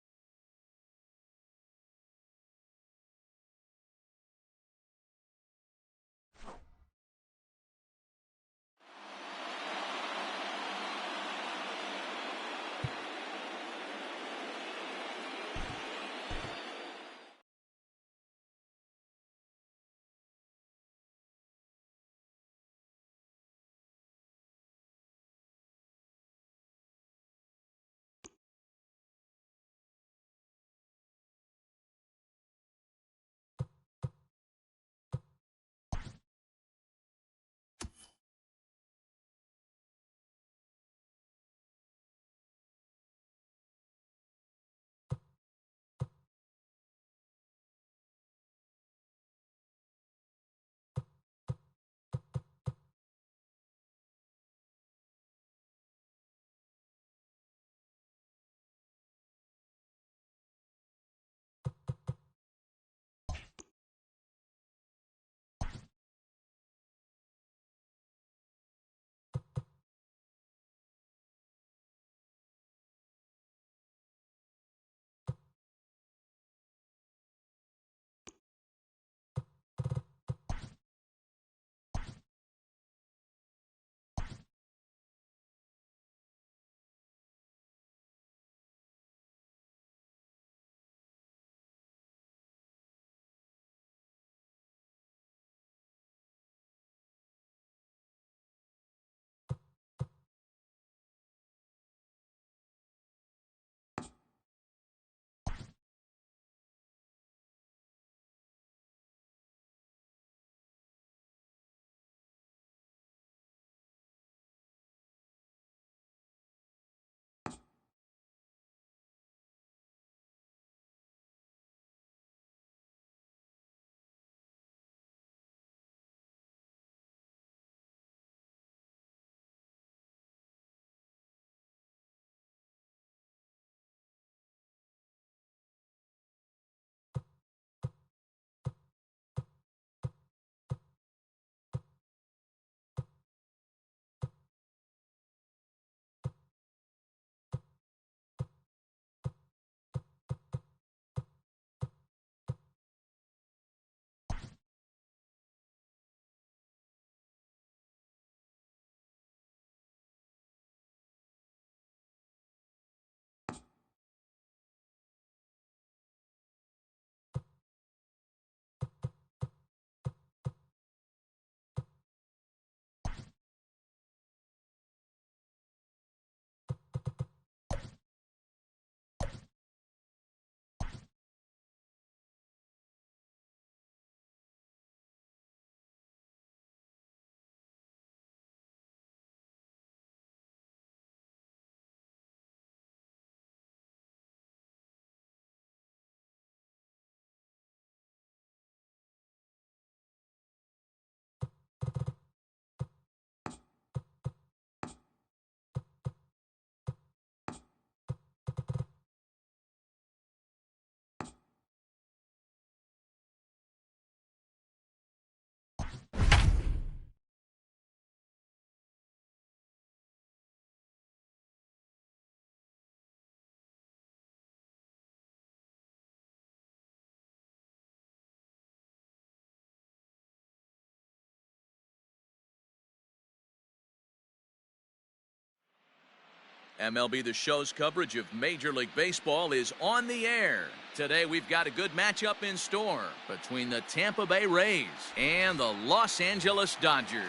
MLB The Show's coverage of Major League Baseball is on the air. Today we've got a good matchup in store between the Tampa Bay Rays and the Los Angeles Dodgers.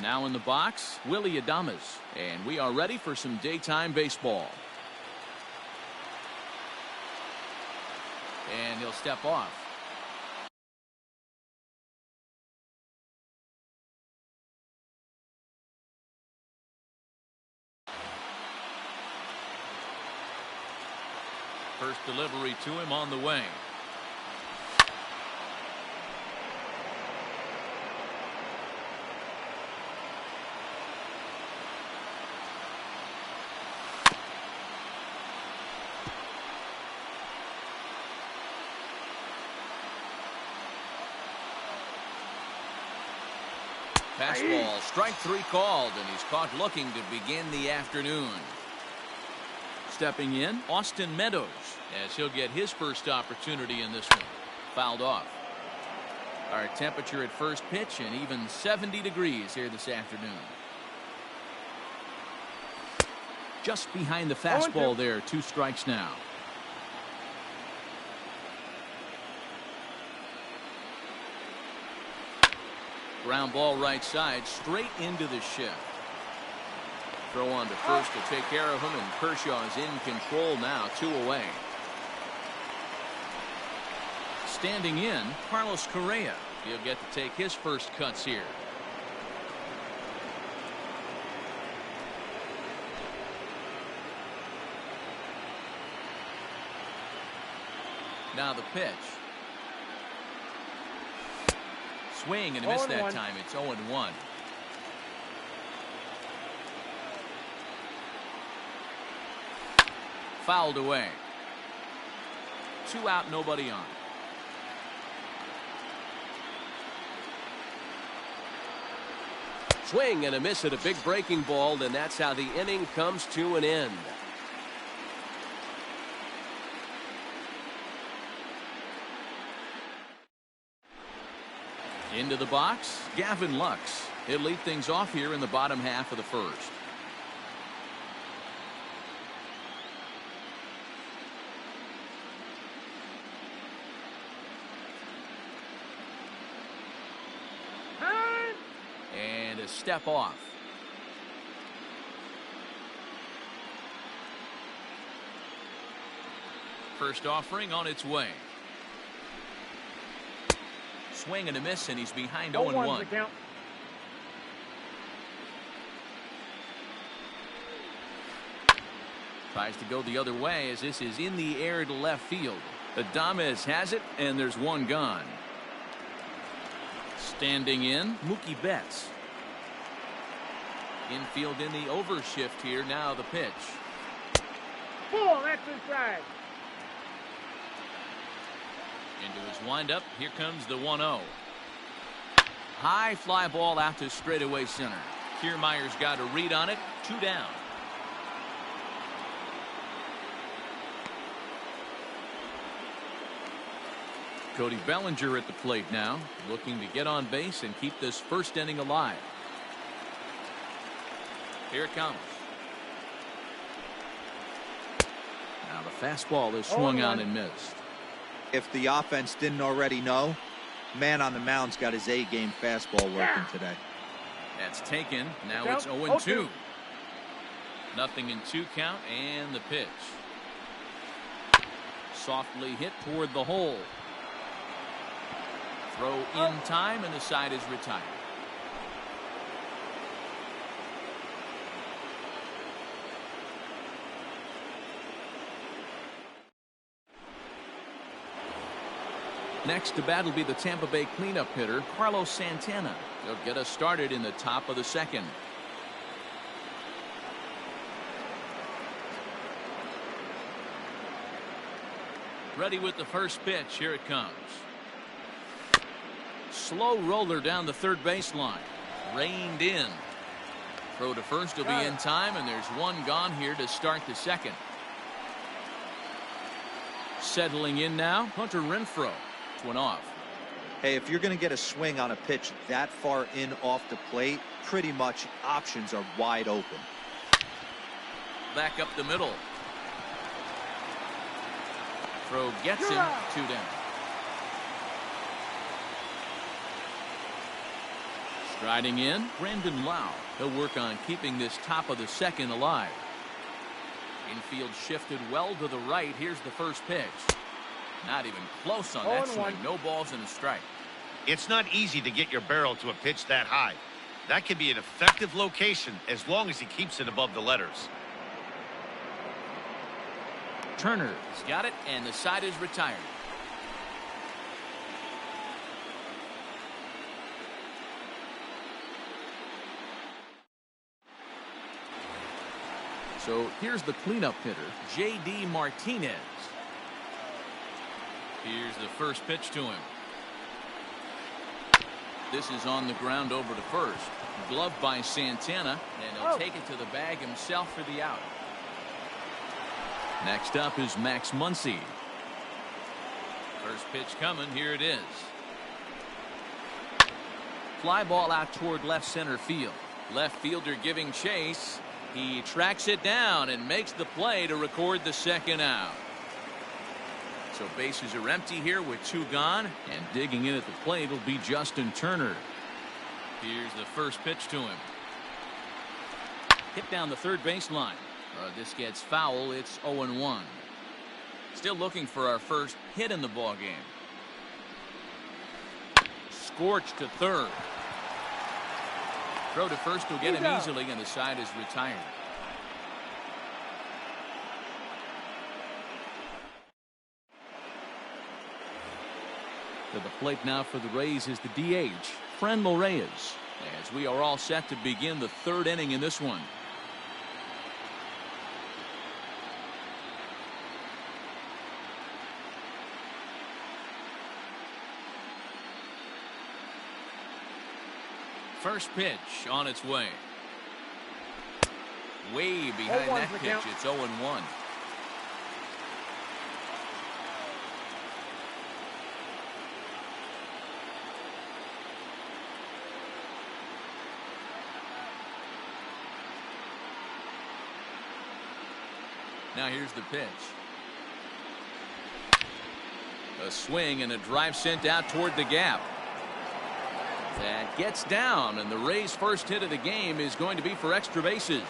Now in the box, Willy Adames, and we are ready for some daytime baseball. And he'll step off. First delivery to him on the way. Fastball, strike three called, and he's caught looking to begin the afternoon. Stepping in, Austin Meadows, as he'll get his first opportunity in this one. Fouled off. Our temperature at first pitch, and even 70 degrees here this afternoon. Just behind the fastball there, 2 strikes now. Ground ball right side, straight into the shift. Throw on to first to take care of him, and Kershaw is in control now, 2 away. Standing in, Carlos Correa. He'll get to take his first cuts here. Now the pitch. Swing and a miss that time. It's 0-1. Fouled away. 2 out, nobody on. Swing and a miss at a big breaking ball, and that's how the inning comes to an end. Into the box, Gavin Lux. He'll lead things off here in the bottom half of the first. And a step off. First offering on its way. Swing and a miss, and he's behind 0-1. Tries to go the other way as this is in the air to left field. Adames has it, and there's 1 gone. Standing in, Mookie Betts. Infield in the overshift here. Now the pitch. Ball, that's inside. Into his windup. Here comes the 1-0. High fly ball out to straightaway center. Kiermaier's got a read on it. 2 down. Cody Bellinger at the plate now, looking to get on base and keep this first inning alive. Here it comes. Now the fastball is swung on and missed. If the offense didn't already know, man on the mound's got his A-game fastball working today. That's taken. Now it's 0-2. Nothing in 2 count, and the pitch. Softly hit toward the hole. Throw in time, and the side is retired. Next to bat will be the Tampa Bay cleanup hitter, Carlos Santana. He'll get us started in the top of the second. Ready with the first pitch. Here it comes. Slow roller down the third baseline. Reined in. Throw to first will be in time, and there's 1 gone here to start the second. Settling in now, Hunter Renfroe. 1 off. Hey, if you're going to get a swing on a pitch that far in off the plate, pretty much options are wide open. back up the middle. Throw gets him. 2 down. Striding in, Brandon Lau. He'll work on keeping this top of the second alive. Infield shifted well to the right. Here's the first pitch. Not even close on that swing. No balls and a strike. It's not easy to get your barrel to a pitch that high. That can be an effective location as long as he keeps it above the letters. Turner's got it, and the side is retired. So here's the cleanup hitter, J.D. Martinez. Here's the first pitch to him. This is on the ground over to first. Gloved by Santana, and he'll take it to the bag himself for the out. Next up is Max Muncy. First pitch coming. Here it is. Fly ball out toward left center field. Left fielder giving chase. He tracks it down and makes the play to record the second out. So bases are empty here with 2 gone, and digging in at the plate will be Justin Turner. Here's the first pitch to him. Hit down the third baseline. This gets foul. It's 0-1. Still looking for our first hit in the ball game. Scorched to third. Throw to first will get him easily, and the side is retired. To the plate now for the Rays is the DH, Franmil Reyes, as we are all set to begin the 3rd inning in this one. First pitch on its way. Way behind that pitch. It's 0-1. Now here's the pitch. A swing and a drive sent out toward the gap. That gets down, and the Rays' first hit of the game is going to be for extra bases.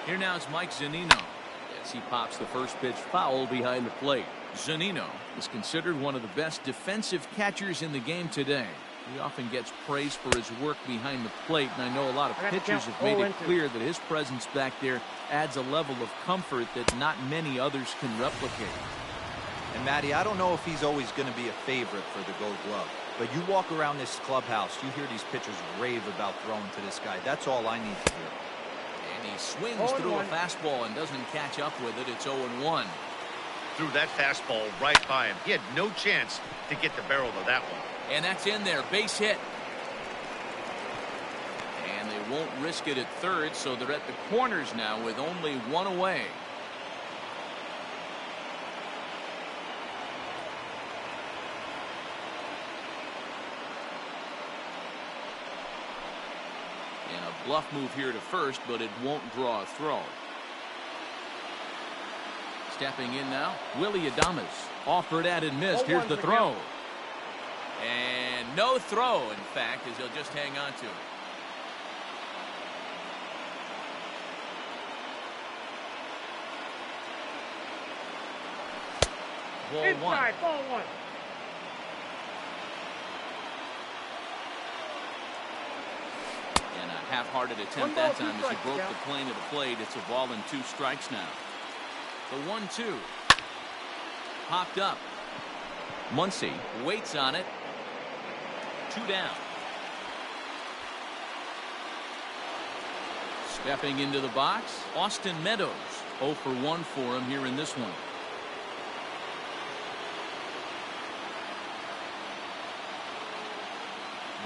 Here now is Mike Zunino as he pops the first pitch foul behind the plate. Zunino is considered one of the best defensive catchers in the game today. He often gets praised for his work behind the plate, and I know a lot of pitchers have made it clear that his presence back there adds a level of comfort that not many others can replicate. And Matty, I don't know if he's always going to be a favorite for the Gold Glove, but you walk around this clubhouse, you hear these pitchers rave about throwing to this guy. That's all I need to hear. And he swings through a fastball and doesn't catch up with it. It's 0-1. Threw that fastball right by him. He had no chance to get the barrel of that one. And that's in there. Base hit. And they won't risk it at third, so they're at the corners now with only one away. And a bluff move here to first, but it won't draw a throw. Stepping in now, Willie Adames. Offered at and missed. Here's the throw. And no throw, in fact, as he'll just hang on to it. Ball Inside, one. ball one. And a half-hearted attempt that time as he broke the plane of the plate. It's a ball and 2 strikes now. The 1-2. Popped up. Muncy waits on it. 2 down. Stepping into the box, Austin Meadows. 0 for 1 for him here in this one.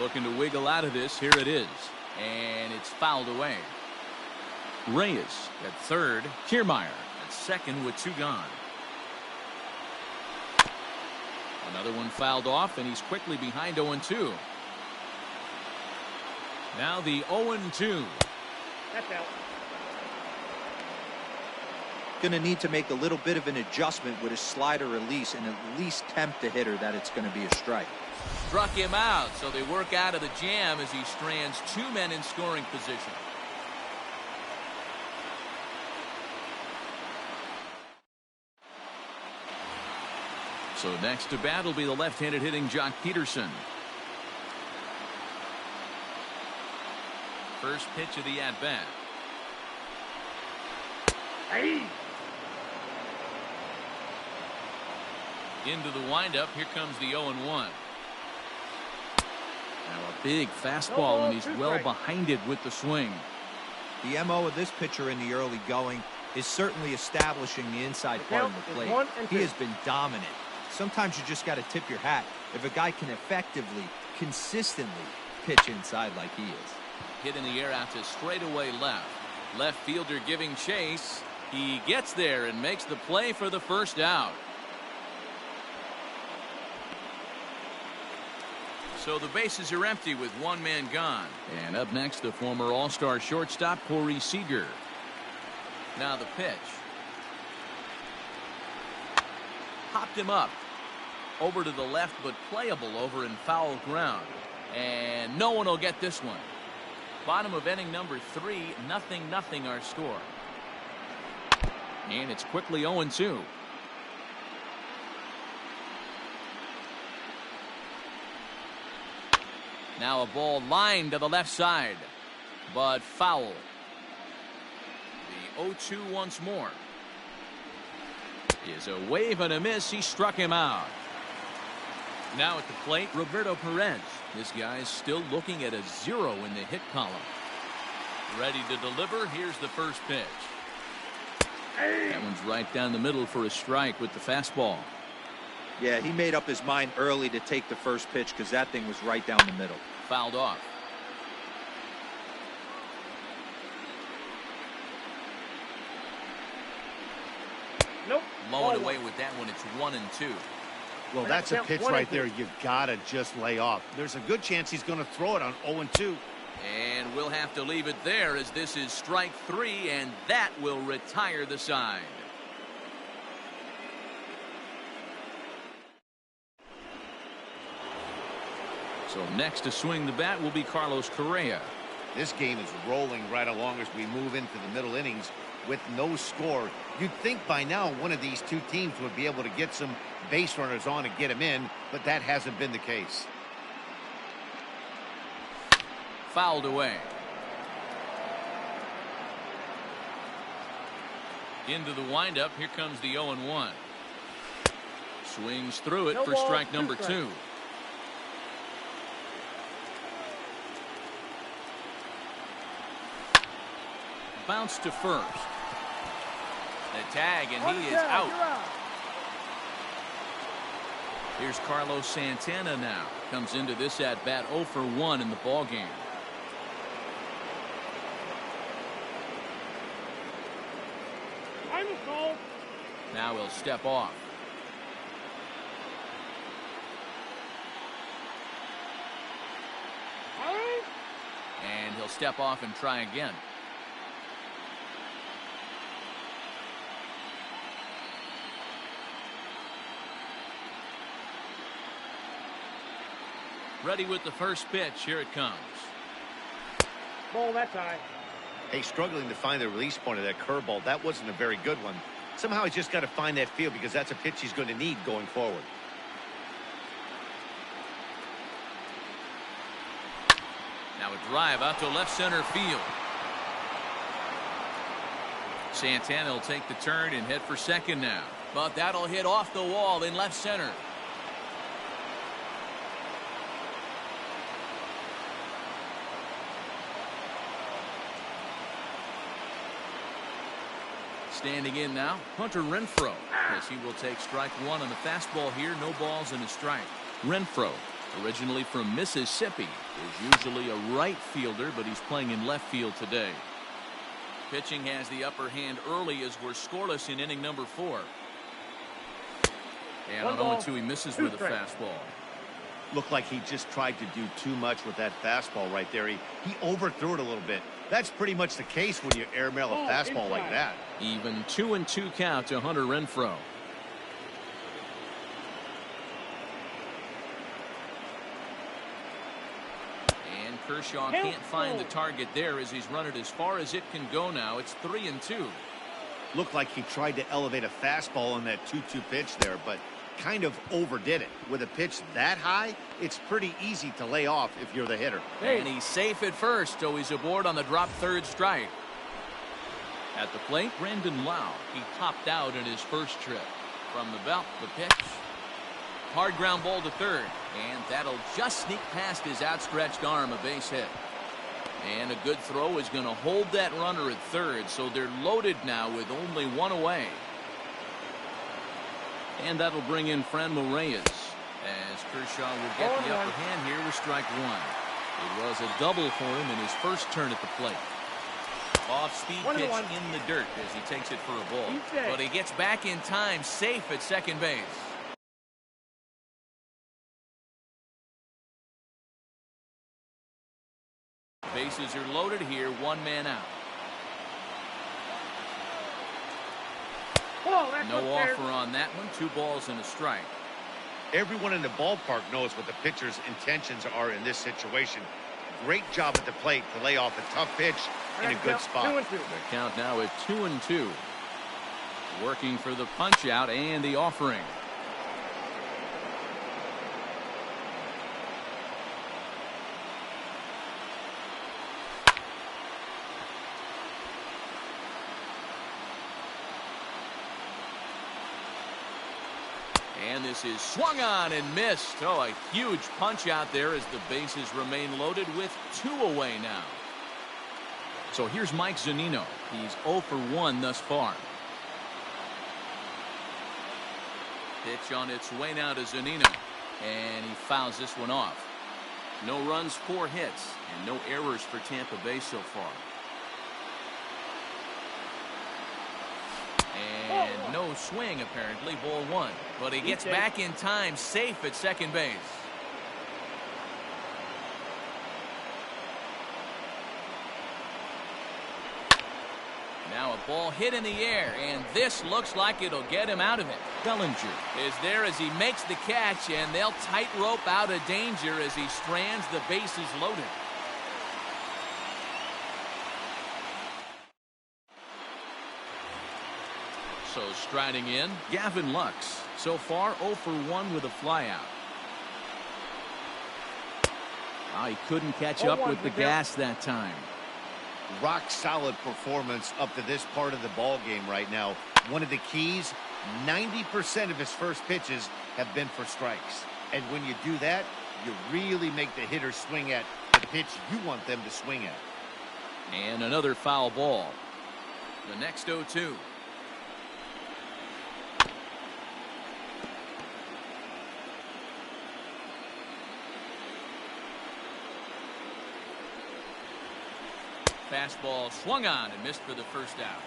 Looking to wiggle out of this. Here it is. And it's fouled away. Reyes at third. Kiermaier at second with 2 gone. Another one fouled off, and he's quickly behind 0-2. Now the 0-2. That's out. Going to need to make a little bit of an adjustment with his slider release and at least tempt the hitter that it's going to be a strike. Struck him out, so they work out of the jam as he strands 2 men in scoring position. So next to bat will be the left-handed hitting Jock Peterson. First pitch of the at-bat. Hey. Into the windup. Here comes the 0-1. Now a big fastball, and he's well behind it with the swing. The MO of this pitcher in the early going is certainly establishing the inside part of the plate. He has been dominant. Sometimes you just got to tip your hat if a guy can effectively, consistently pitch inside like he is. Hit in the air out to straightaway left. Left fielder giving chase. He gets there and makes the play for the first out. So the bases are empty with 1 man gone. And up next, the former All-Star shortstop, Corey Seager. Now the pitch. Popped him up. Over to the left, but playable over in foul ground. And no one will get this one. Bottom of inning number 3, 0-0 our score. And it's quickly 0-2. Now a ball lined to the left side, but foul. The 0-2 once more. Is a wave and a miss. He struck him out. Now at the plate, Roberto Perez. This guy's still looking at a 0 in the hit column. Ready to deliver. Here's the first pitch. That one's right down the middle for a strike with the fastball. Yeah, he made up his mind early to take the first pitch because that thing was right down the middle. Fouled off. Nope. Low and away with that one. It's 1-2. Well, that's a pitch right there you've got to just lay off. There's a good chance he's going to throw it on 0-2. And we'll have to leave it there as this is strike 3, and that will retire the side. So next to swing the bat will be Carlos Correa. This game is rolling right along as we move into the middle innings with no score. You'd think by now one of these two teams would be able to get some base runners on and get them in, but that hasn't been the case. Fouled away. Into the windup. Here comes the 0-1. Swings through it for strike number 2. Bounce to first. The tag, and he is out. Here's Carlos Santana now. Comes into this at bat 0 for 1 in the ball game. Now he'll step off. And he'll step off and try again. Ready with the first pitch. Here it comes. Ball that time. Hey, struggling to find the release point of that curveball. That wasn't a very good one. Somehow he's just got to find that feel because that's a pitch he's going to need going forward. Now a drive out to left center field. Santana will take the turn and head for second now. But that'll hit off the wall in left center. Standing in now, Hunter Renfroe, as he will take strike one on the fastball here. No balls and a strike. Renfroe, originally from Mississippi, is usually a right fielder, but he's playing in left field today. Pitching has the upper hand early as we're scoreless in inning number 4. And on 0-2, he misses with a fastball. Looked like he just tried to do too much with that fastball right there. He overthrew it a little bit. That's pretty much the case when you airmail a fastball like that. Even 2-2 count to Hunter Renfroe. And Kershaw can't find the target there as he's run it as far as it can go now. It's 3-2. Looked like he tried to elevate a fastball on that 2-2 pitch there, but kind of overdid it. With a pitch that high, it's pretty easy to lay off if you're the hitter. And he's safe at first, so he's aboard on the drop third strike. At the plate, Brandon Lau. He popped out in his first trip. From the belt, the pitch. Hard ground ball to third, and that'll just sneak past his outstretched arm, a base hit. And a good throw is going to hold that runner at third, so they're loaded now with only one away. And that'll bring in Franmil Reyes, as Kershaw will get the upper hand here with strike one. It was a double for him in his first turn at the plate. Off-speed pitch in the dirt as he takes it for a ball. But he gets back in time, safe at second base. Bases are loaded here, one man out. No offer on that one. 2 balls and a strike. Everyone in the ballpark knows what the pitcher's intentions are in this situation. Great job at the plate to lay off a tough pitch in a good spot. 2-2. The count now at 2-2. Working for the punch out and the offering. And this is swung on and missed. Oh, a huge punch out there as the bases remain loaded with 2 away now. So here's Mike Zunino. He's 0 for 1 thus far. Pitch on its way now to Zunino. And he fouls this one off. No runs, 4 hits, and no errors for Tampa Bay so far. And no swing, apparently, ball 1. But he gets back in time, safe at second base. Now a ball hit in the air, and this looks like it'll get him out of it. Bellinger is there as he makes the catch, and they'll tightrope out of danger as he strands the bases loaded. So striding in, Gavin Lux. So far 0 for 1 with a flyout. He couldn't catch up with the gas that time. Rock solid performance up to this part of the ball game right now. One of the keys, 90% of his first pitches have been for strikes. And when you do that, you really make the hitter swing at the pitch you want them to swing at. And another foul ball. The next 0-2. Fastball swung on and missed for the first out.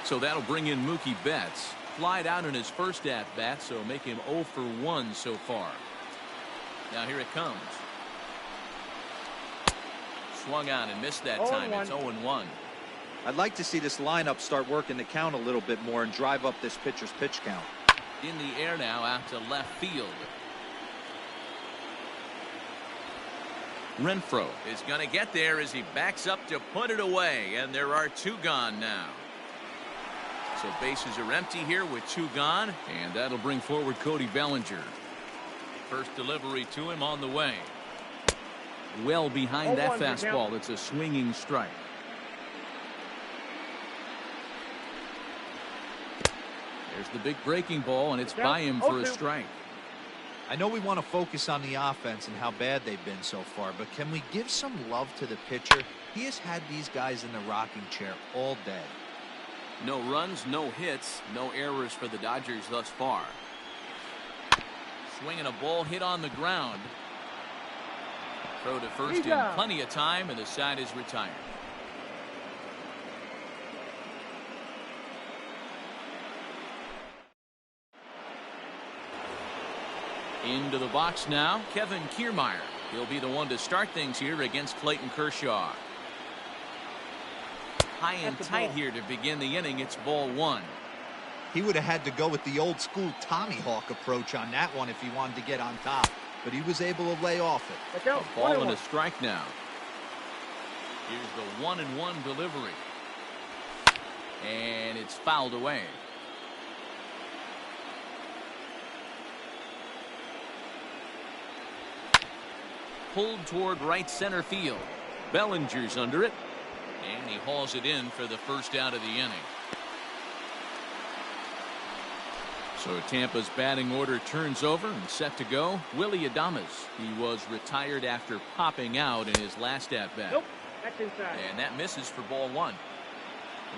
So that'll bring in Mookie Betts. Flied out in his first at-bat, so make him 0 for 1 so far. Now here it comes. Swung on and missed that time. It's 0-1. I'd like to see this lineup start working the count a little bit more and drive up this pitcher's pitch count. In the air now out to left field. Renfro is going to get there as he backs up to put it away, and there are 2 gone now. So bases are empty here with 2 gone, and that'll bring forward Cody Bellinger. First delivery to him on the way. Well behind that fastball. It's a swinging strike. There's the big breaking ball, and it's by him for a strike. I know we want to focus on the offense and how bad they've been so far, but can we give some love to the pitcher? He has had these guys in the rocking chair all day. No runs, no hits, no errors for the Dodgers thus far. Swinging a ball hit on the ground. Throw to first in plenty of time, and the side is retired. Into the box now, Kevin Kiermaier. He'll be the one to start things here against Clayton Kershaw. High and tight here to begin the inning. It's ball 1. He would have had to go with the old school Tommy Hawk approach on that one if he wanted to get on top, but he was able to lay off it. A ball and a strike now. Here's the 1-1 delivery, and it's fouled away. Pulled toward right center field. Bellinger's under it, and he hauls it in for the first out of the inning. So Tampa's batting order turns over and set to go. Willy Adames. He was retired after popping out in his last at bat. Nope, that's inside. And that misses for ball 1.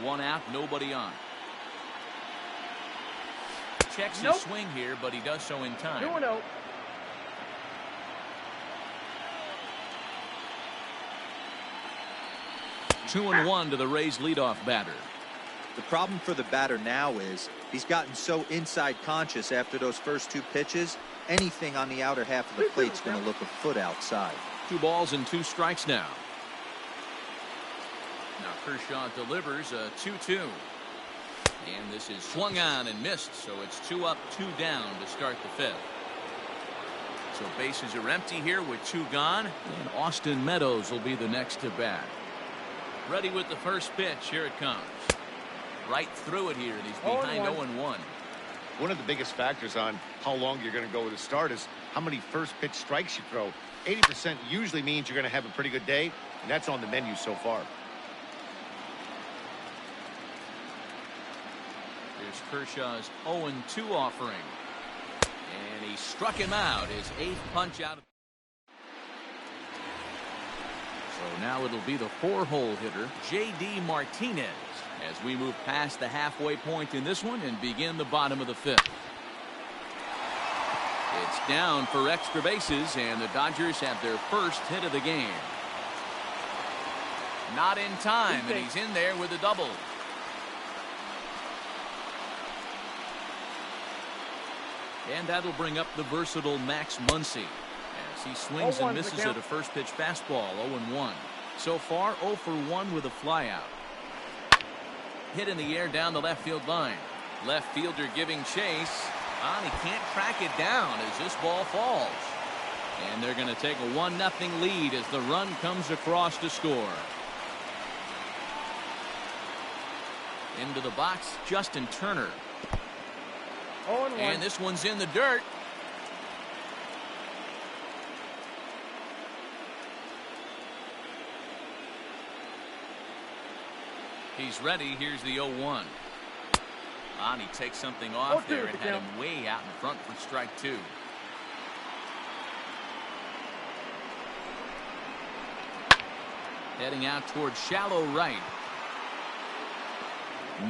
1 out, nobody on. Checks his swing here, but he does so in time. 2-0. 2-1 to the Rays leadoff batter. The problem for the batter now is he's gotten so inside conscious after those first 2 pitches. Anything on the outer half of the plate's going to look a foot outside. 2 balls and 2 strikes now. Now Kershaw delivers a 2-2. And this is swung on and missed, so it's 2 up, 2 down to start the 5th. So bases are empty here with 2 gone, and Austin Meadows will be the next to bat. Ready with the first pitch. Here it comes. Right through it here, and he's behind 0-1. One of the biggest factors on how long you're going to go with a start is how many first pitch strikes you throw. 80% usually means you're going to have a pretty good day, and that's on the menu so far. Here's Kershaw's 0-2 offering. And he struck him out. His 8th punch out. So now it'll be the 4-hole hitter, J.D. Martinez, as we move past the halfway point in this one and begin the bottom of the 5th. It's down for extra bases, and the Dodgers have their first hit of the game. Not in time, and he's in there with a double. And that'll bring up the versatile Max Muncy as he swings and misses at a first pitch fastball. 0-1. So far 0 for 1 with a flyout. Hit in the air down the left field line. Left fielder giving chase. He can't track it down as this ball falls. And they're going to take a 1-0 lead as the run comes across to score. Into the box, Justin Turner. And this one's in the dirt. He's ready. Here's the 0-1. And he takes something off there and had him way out in front for strike 2. Heading out towards shallow right.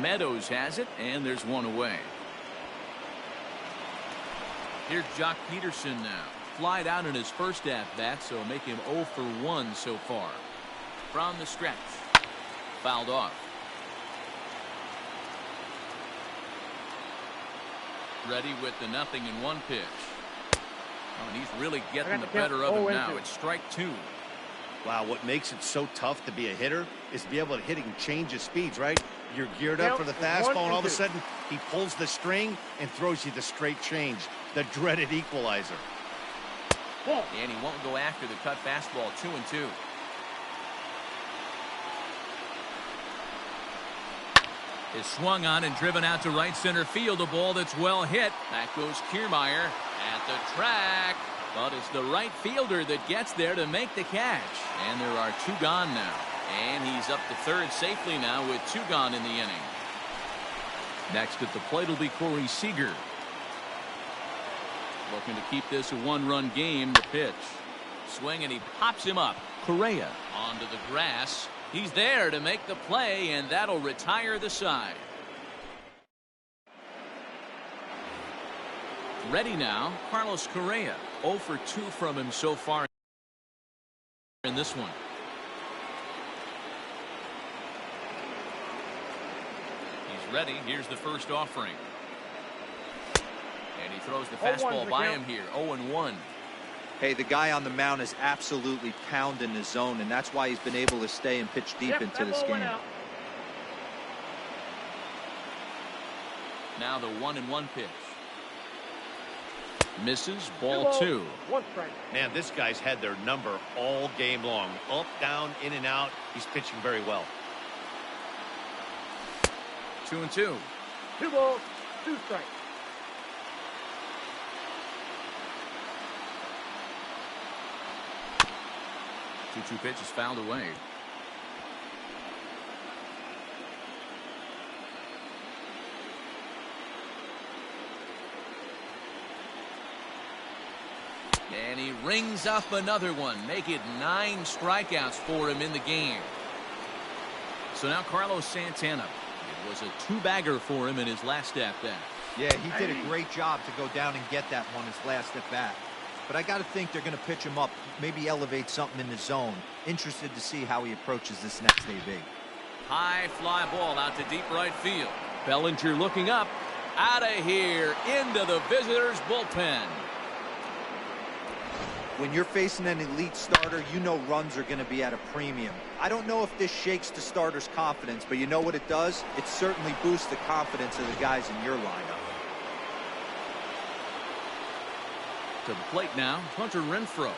Meadows has it, and there's one away. Here's Jock Peterson now. Flied out in his first at-bat, so make him 0 for 1 so far. From the stretch. Fouled off. Ready with the 0-1 pitch. And he's really getting the better of him now. It's strike 2. Wow, what makes it so tough to be a hitter is to be able to hit and change his speeds, right? You're geared up for the fastball, and all of a sudden he pulls the string and throws you the straight change, the dreaded equalizer. And he won't go after the cut fastball. 2-2. Is swung on and driven out to right center field. A ball that's well hit. That goes Kiermaier at the track. But it's the right fielder that gets there to make the catch. And there are 2 gone now. And he's up to third safely now with 2 gone in the inning. Next at the plate will be Corey Seager. Looking to keep this a 1-run game. The pitch. Swing and he pops him up. Correa onto the grass. He's there to make the play, and that'll retire the side. Ready now, Carlos Correa. 0 for 2 from him so far in this one. He's ready. Here's the first offering. And he throws the fastball by him here. 0-1. Hey, the guy on the mound is absolutely pounding the zone, and that's why he's been able to stay and pitch deep into this game. Now the 1-1 pitch. Misses. Ball 2. Man, this guy's had their number all game long. Up, down, in and out. He's pitching very well. 2-2. 2 balls, 2 strikes. 2-2 pitch is fouled away. And he rings up another one. Make it 9 strikeouts for him in the game. So now Carlos Santana. It was a 2-bagger for him in his last at-bat. Yeah, he did a great job to go down and get that one his last at-bat. But I got to think they're going to pitch him up, maybe elevate something in the zone. Interested to see how he approaches this next AB. High fly ball out to deep right field. Bellinger looking up. Out of here into the visitors' bullpen. When you're facing an elite starter, you know runs are going to be at a premium. I don't know if this shakes the starter's confidence, but you know what it does? It certainly boosts the confidence of the guys in your lineup. To the plate now, Hunter Renfroe.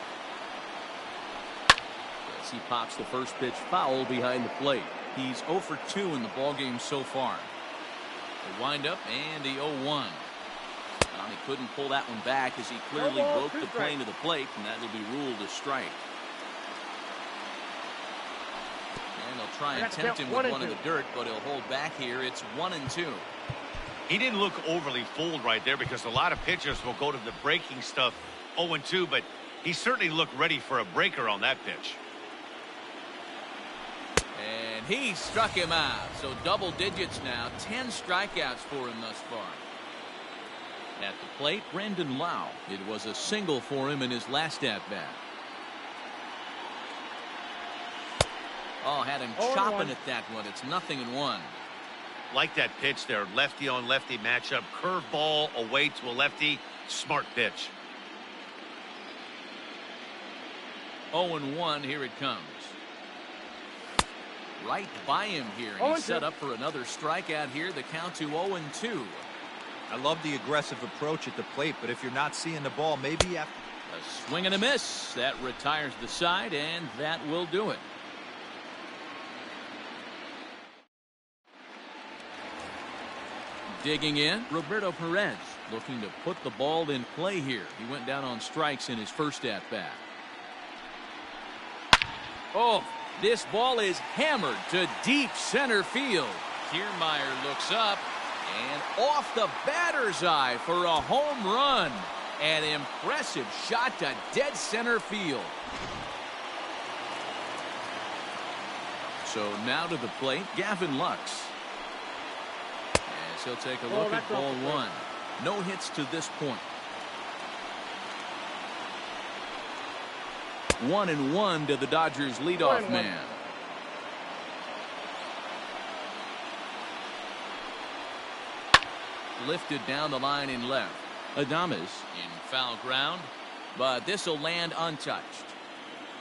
As he pops the first pitch foul behind the plate. He's 0 for 2 in the ballgame so far. The windup and the 0-1. He couldn't pull that one back as he clearly broke the plane to the plate, and that will be ruled a strike. And they'll try and tempt him with one in the dirt, but he'll hold back here. It's 1-2. He didn't look overly fooled right there because a lot of pitchers will go to the breaking stuff 0-2, but he certainly looked ready for a breaker on that pitch. And he struck him out. So double digits now. 10 strikeouts for him thus far. At the plate, Brandon Lau. It was a single for him in his last at-bat. Oh, had him chopping at that one. It's 0-1. Like that pitch there, lefty on lefty matchup, curveball away to a lefty, smart pitch. 0-1, here it comes. Right by him here, and he's set up for another strikeout here. The count to 0-2. I love the aggressive approach at the plate, but if you're not seeing the ball, maybe after a swing and a miss. That retires the side, and that will do it. Digging in, Roberto Perez looking to put the ball in play here. He went down on strikes in his first at-bat. Oh, this ball is hammered to deep center field. Kiermaier looks up and off the batter's eye for a home run. An impressive shot to dead center field. So now to the plate, Gavin Lux. As he'll take a look at ball 1. No hits to this point. 1-1 to the Dodgers leadoff man. Lifted down the line in left. Adames in foul ground, but this will land untouched.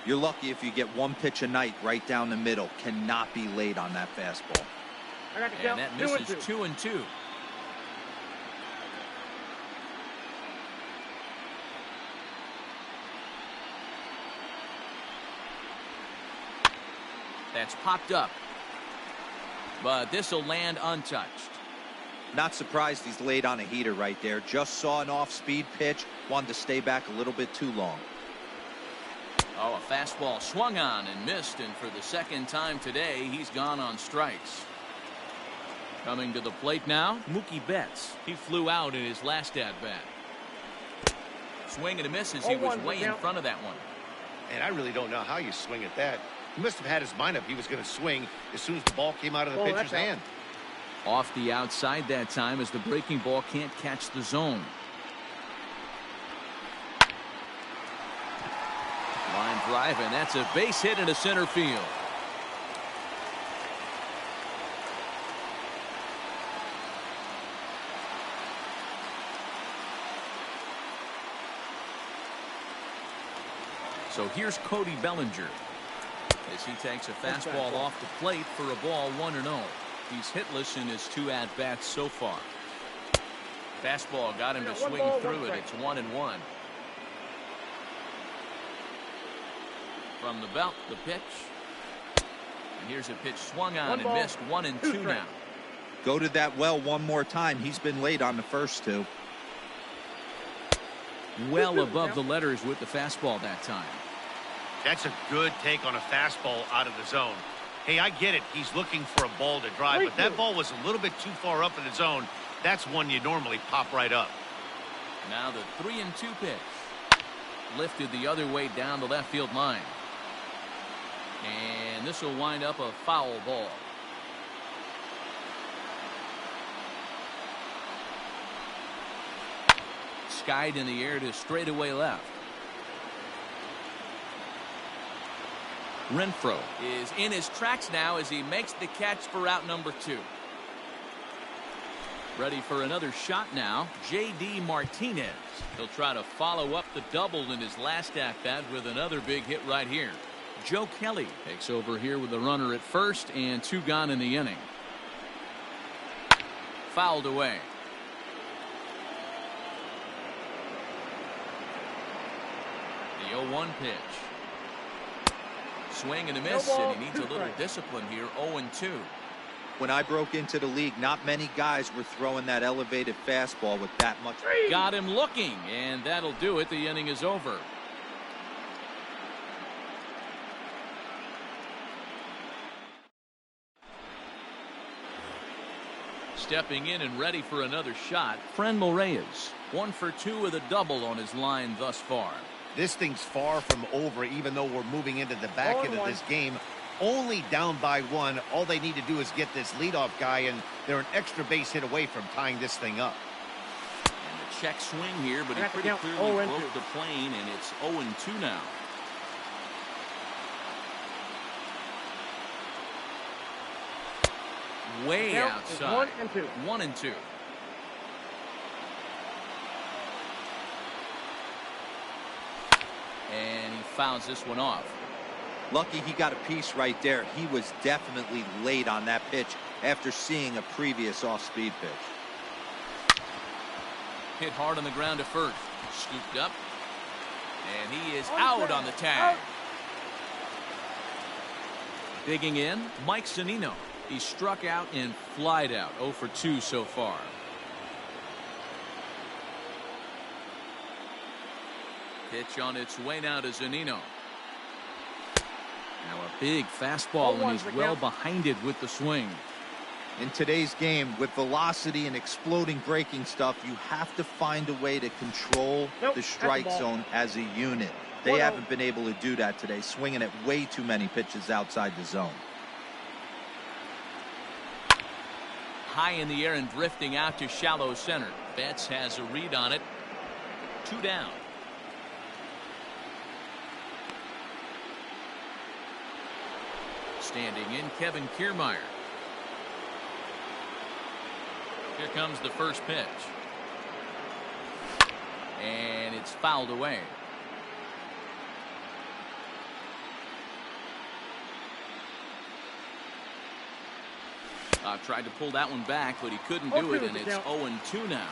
You're lucky if you get one pitch a night right down the middle. Cannot be late on that fastball. And that misses 2-2. That's popped up. But this will land untouched. Not surprised he's laid on a heater right there. Just saw an off-speed pitch. Wanted to stay back a little bit too long. Oh, a fastball swung on and missed, and for the second time today, he's gone on strikes. Coming to the plate now, Mookie Betts. He flew out in his last at-bat. Swing and a miss as he was way in front of that one. And I really don't know how you swing at that. He must have had his mind up he was going to swing as soon as the ball came out of the pitcher's hand. Off the outside that time as the breaking ball can't catch the zone. Line drive, and that's a base hit into center field. So here's Cody Bellinger as he takes a fastball off the plate for a ball 1-0. He's hitless in his 2 at-bats so far. Fastball got him to swing through it. It's 1-1. From the belt, the pitch. And here's a pitch swung on and missed. 1-2 now. Go to that well one more time. He's been late on the first 2. Well above the letters with the fastball that time. That's a good take on a fastball out of the zone. Hey, I get it. He's looking for a ball to drive, but that ball was a little bit too far up in the zone. That's one you normally pop right up. Now the 3-2 pitch. Lifted the other way down the left field line. And this will wind up a foul ball. Skied in the air to straightaway left. Renfroe is in his tracks now as he makes the catch for out number 2. Ready for another shot now, J.D. Martinez. He'll try to follow up the double in his last at-bat with another big hit right here. Joe Kelly takes over here with the runner at first and 2 gone in the inning. Fouled away. The 0-1 pitch. Swing and a miss, and he needs a little discipline here. 0-2. When I broke into the league, not many guys were throwing that elevated fastball with that much. Got him looking, and that'll do it. The inning is over. Stepping in and ready for another shot, Franmil Reyes. 1 for 2 with a double on his line thus far. This thing's far from over, even though we're moving into the back end of this game. Only down by 1. All they need to do is get this leadoff guy, and they're an extra base hit away from tying this thing up. And the check swing here, but he pretty clearly broke the plane, and it's 0-2 now. Way outside. 1-2. And he fouls this one off. Lucky he got a piece right there. He was definitely late on that pitch after seeing a previous off-speed pitch. Hit hard on the ground to first. Scooped up. And he is out on the tag. Digging in, Mike Zunino. He struck out and flied out. 0 for 2 so far. Pitch on its way now to Zunino. Now a big fastball, and he's well behind it with the swing. In today's game, with velocity and exploding breaking stuff, you have to find a way to control the strike zone as a unit. They haven't been able to do that today, swinging at way too many pitches outside the zone. High in the air and drifting out to shallow center. Betts has a read on it. 2 down. Standing in, Kevin Kiermaier. Here comes the first pitch. And it's fouled away. Tried to pull that one back, but he couldn't do it, and it's 0-2 now.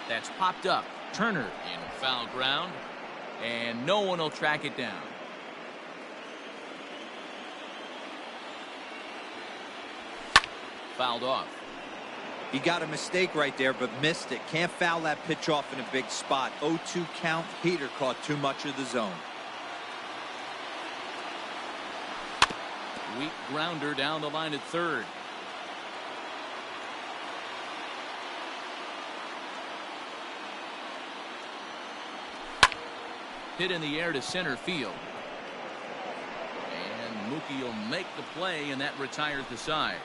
That's popped up. Turner in foul ground. and no one will track it down. Fouled off. He got a mistake right there, but missed it. Can't foul that pitch off in a big spot. 0-2 count. Heater caught too much of the zone. Weak grounder down the line at third. Hit in the air to center field. And Mookie will make the play, and that retires the side.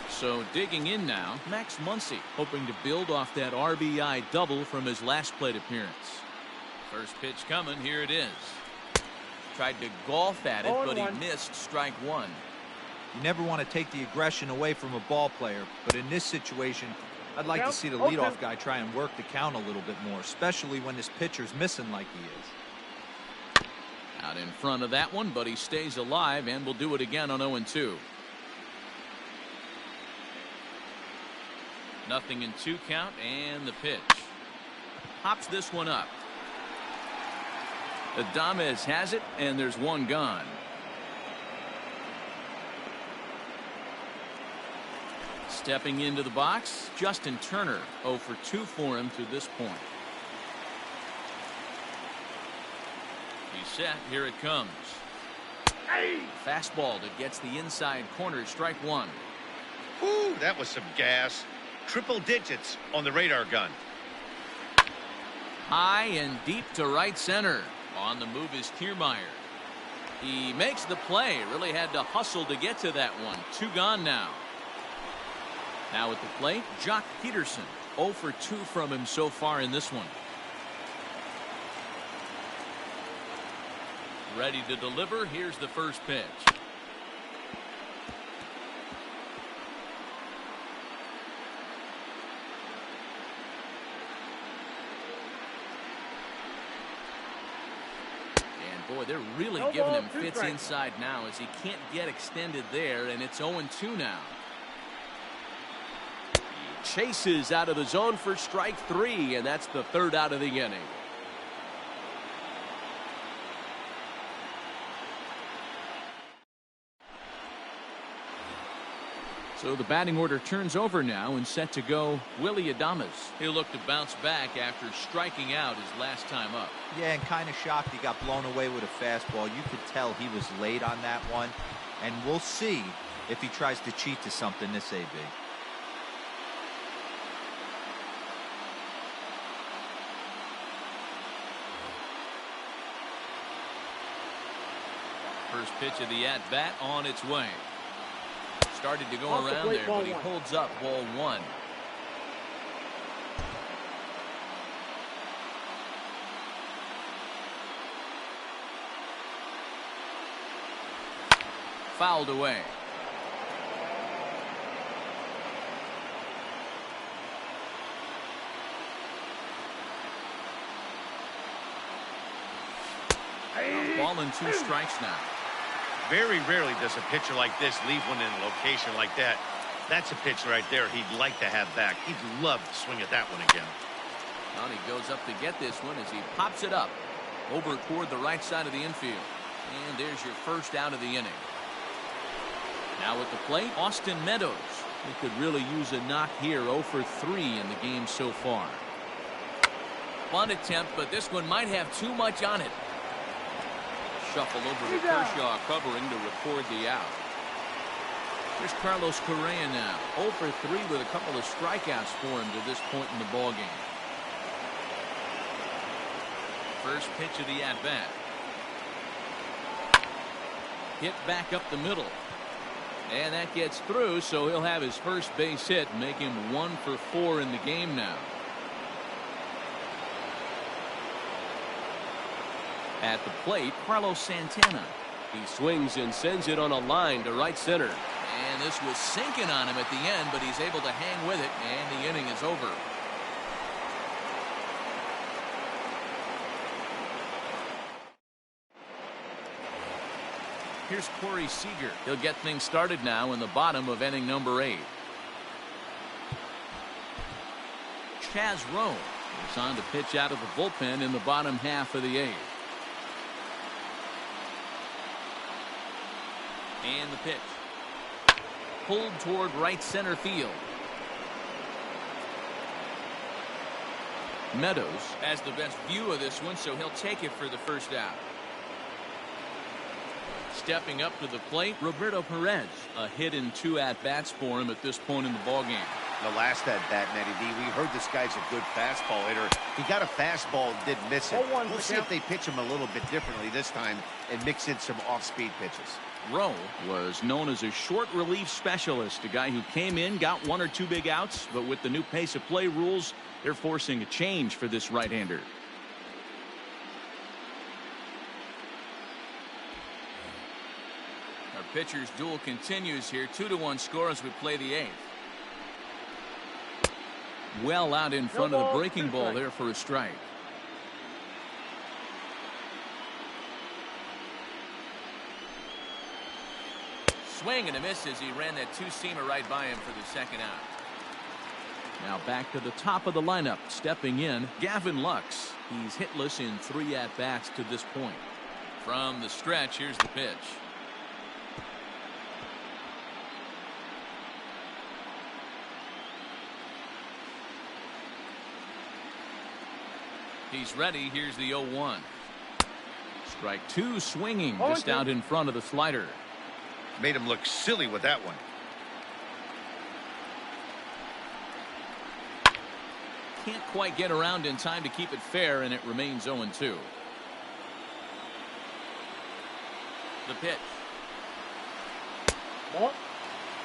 So digging in now, Max Muncy, hoping to build off that RBI double from his last plate appearance. First pitch coming, here it is. Tried to golf at it, but he missed strike one. You never want to take the aggression away from a ball player, but in this situation, I'd like to see the leadoff guy try and work the count a little bit more, especially when this pitcher's missing like he is. Out in front of that one, but he stays alive and will do it again on 0-2. Nothing in 2 count, and the pitch. Pops this one up. Adames has it, and there's one gone. Stepping into the box, Justin Turner, 0 for 2 for him to this point. He's set, here it comes. Fastball that gets the inside corner, strike one. Woo, that was some gas. Triple digits on the radar gun. High and deep to right center. On the move is Kiermaier. He makes the play. Really had to hustle to get to that one. 2 gone now. Now at the plate, Jock Peterson. 0 for 2 from him so far in this one. Ready to deliver. Here's the first pitch. Boy, they're really giving him fits inside now as he can't get extended there, and it's 0-2 now. He chases out of the zone for strike 3, and that's the 3rd out of the inning. So the batting order turns over now and set to go Willy Adames. He'll look to bounce back after striking out his last time up. Yeah, and kind of shocked he got blown away with a fastball. You could tell he was late on that one. And we'll see if he tries to cheat to something this AB. First pitch of the at-bat on its way. Started to go around there, but he holds up ball 1. Fouled away. Ball and 2 strikes now. Very rarely does a pitcher like this leave one in a location like that. That's a pitch right there he'd like to have back. He'd love to swing at that one again. Well, he goes up to get this one as he pops it up over toward the right side of the infield. And there's your first out of the inning. Now at the plate, Austin Meadows. He could really use a knock here. 0 for 3 in the game so far. Bunt attempt, but this one might have too much on it. Shuffle over to Kershaw covering to record the out. Here's Carlos Correa now. 0 for 3 with a couple of strikeouts for him to this point in the ballgame. First pitch of the at-bat. Hit back up the middle. And that gets through, so he'll have his first base hit, make him 1 for 4 in the game now. At the plate, Carlos Santana. He swings and sends it on a line to right center. And this was sinking on him at the end, but he's able to hang with it, and the inning is over. Here's Corey Seager. He'll get things started now in the bottom of inning number 8. Chaz Rowe is on to pitch out of the bullpen in the bottom half of the 8th. And the pitch. Pulled toward right center field. Meadows has the best view of this one, so he'll take it for the first out. Stepping up to the plate, Roberto Perez. A hit in 2 at-bats for him at this point in the ballgame. The last at-bat, Matty D, we heard this guy's a good fastball hitter. He got a fastball and didn't miss it. We'll see if they pitch him a little bit differently this time and mix in some off-speed pitches. Rowe was known as a short relief specialist, a guy who came in, got 1 or 2 big outs, but with the new pace of play rules, they're forcing a change for this right-hander. Our pitcher's duel continues here. 2-1 score as we play the 8th. Well out in front of the breaking ball there for a strike. Swing and a miss as he ran that 2-seamer right by him for the second out. Now back to the top of the lineup. Stepping in, Gavin Lux. He's hitless in 3 at-bats to this point. From the stretch, here's the pitch. He's ready. Here's the 0-1. Strike 2, swinging just out in front of the slider. Made him look silly with that one. Can't quite get around in time to keep it fair, and it remains 0-2. The pitch.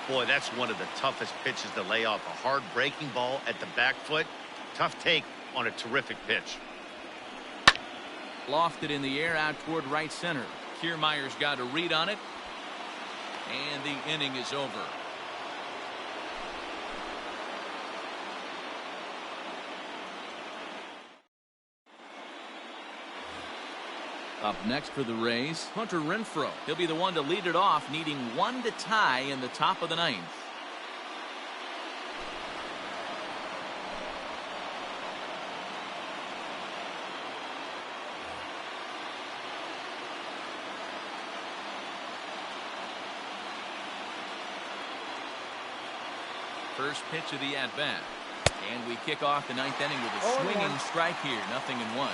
Boy, that's one of the toughest pitches to lay off. A hard breaking ball at the back foot. Tough take on a terrific pitch. Lofted in the air out toward right center. Kiermaier's got a read on it. And the inning is over. Up next for the Rays, Hunter Renfroe. He'll be the one to lead it off, needing 1 to tie in the top of the 9th. First pitch of the at-bat. And we kick off the 9th inning with a swinging strike here. 0-1.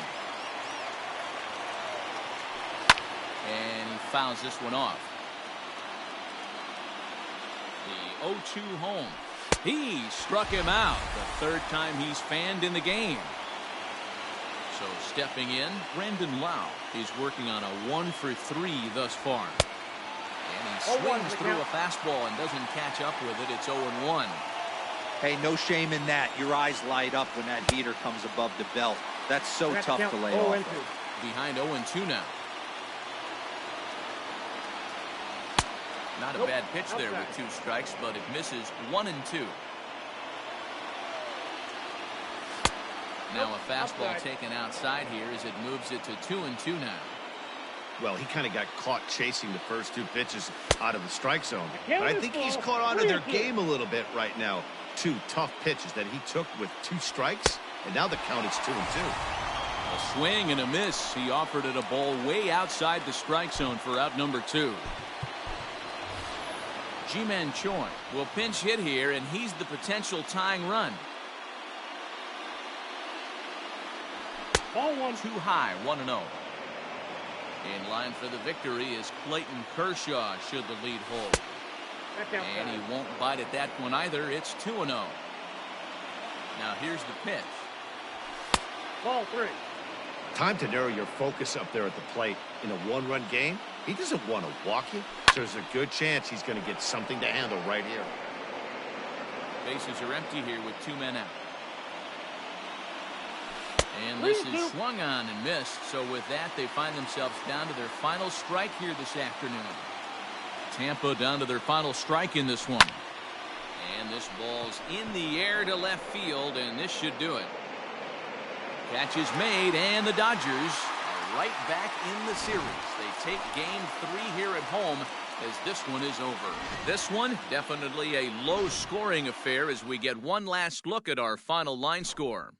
And he fouls this one off. The 0-2 home. He struck him out. The 3rd time he's fanned in the game. So stepping in, Brandon Lau. He's working on a 1-for-3 thus far. And he swings through a fastball and doesn't catch up with it. It's 0-1. Hey, no shame in that. Your eyes light up when that heater comes above the belt. That's so tough to lay off of. Behind 0-2 now. Not a bad pitch there with 2 strikes, but it misses 1-2. Now a fastball taken outside here as it moves it to 2-2 now. Well, he kind of got caught chasing the first 2 pitches out of the strike zone. But I think he's caught on to their game a little bit right now. 2 tough pitches that he took with 2 strikes, and now the count is 2-2. A swing and a miss. He offered it a ball way outside the strike zone for out number 2. Ji-Man Choi will pinch hit here, and he's the potential tying run. Ball 1 too high, 1-0. In line for the victory is Clayton Kershaw should the lead hold. And he won't bite at that one either. It's 2-0. Now here's the pitch. Ball 3. Time to narrow your focus up there at the plate. In a 1-run game, he doesn't want to walk you. So there's a good chance he's going to get something to handle right here. Bases are empty here with 2 men out. And this is swung on and missed. So with that, they find themselves down to their final strike here this afternoon. Tampa down to their final strike in this one. And this ball's in the air to left field, and this should do it. Catch is made, and the Dodgers are right back in the series. They take game 3 here at home as this one is over. This one, definitely a low-scoring affair as we get one last look at our final line score.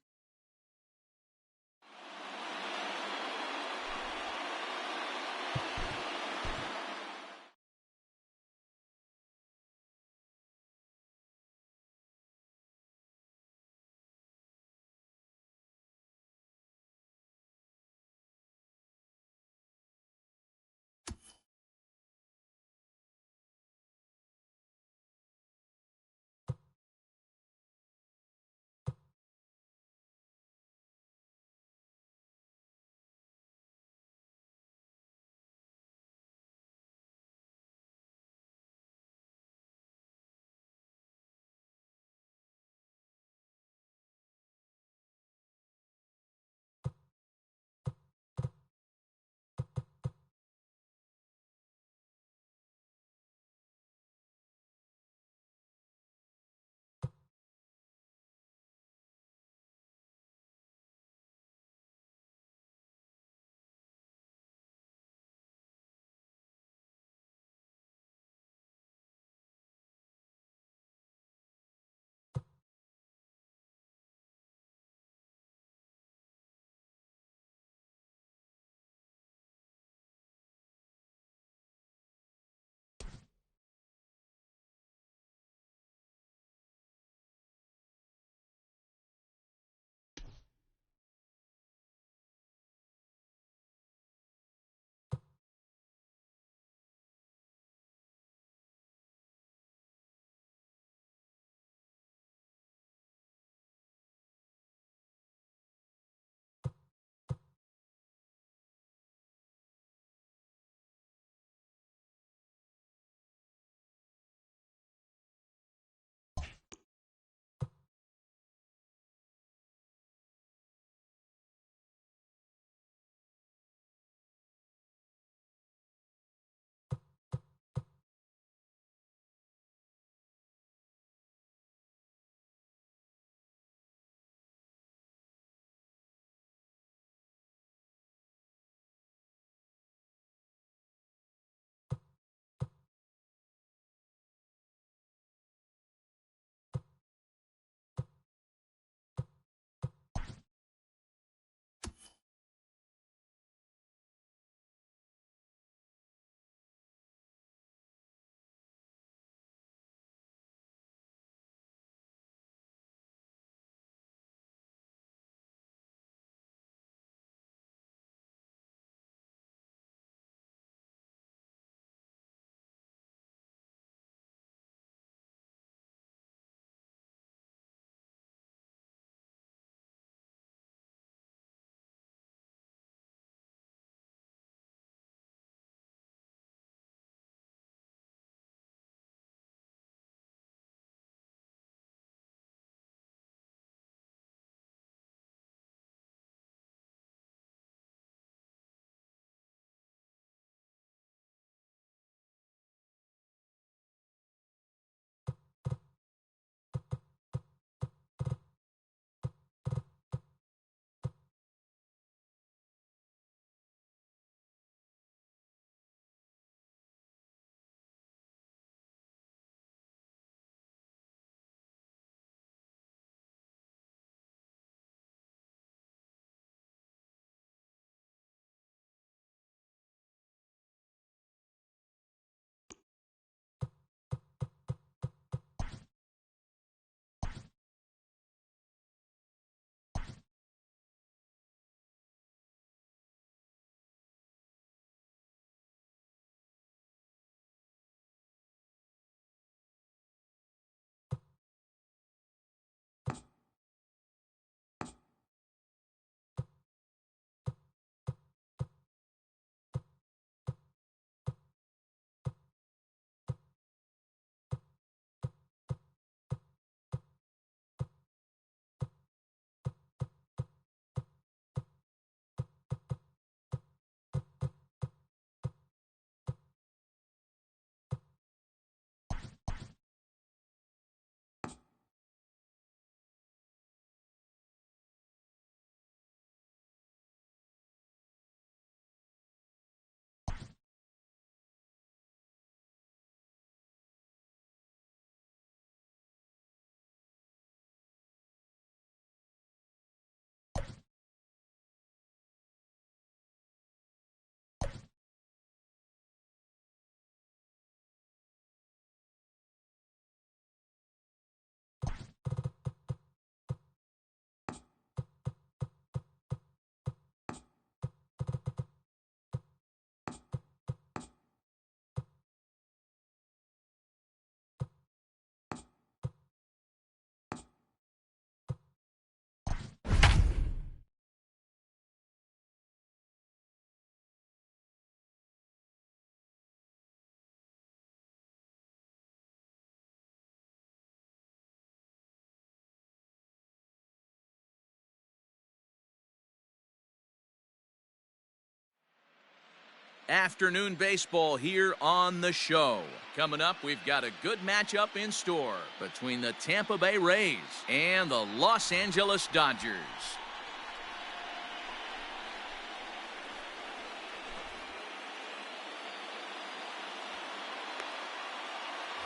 Afternoon baseball here on the show. Coming up, we've got a good matchup in store between the Tampa Bay Rays and the Los Angeles Dodgers.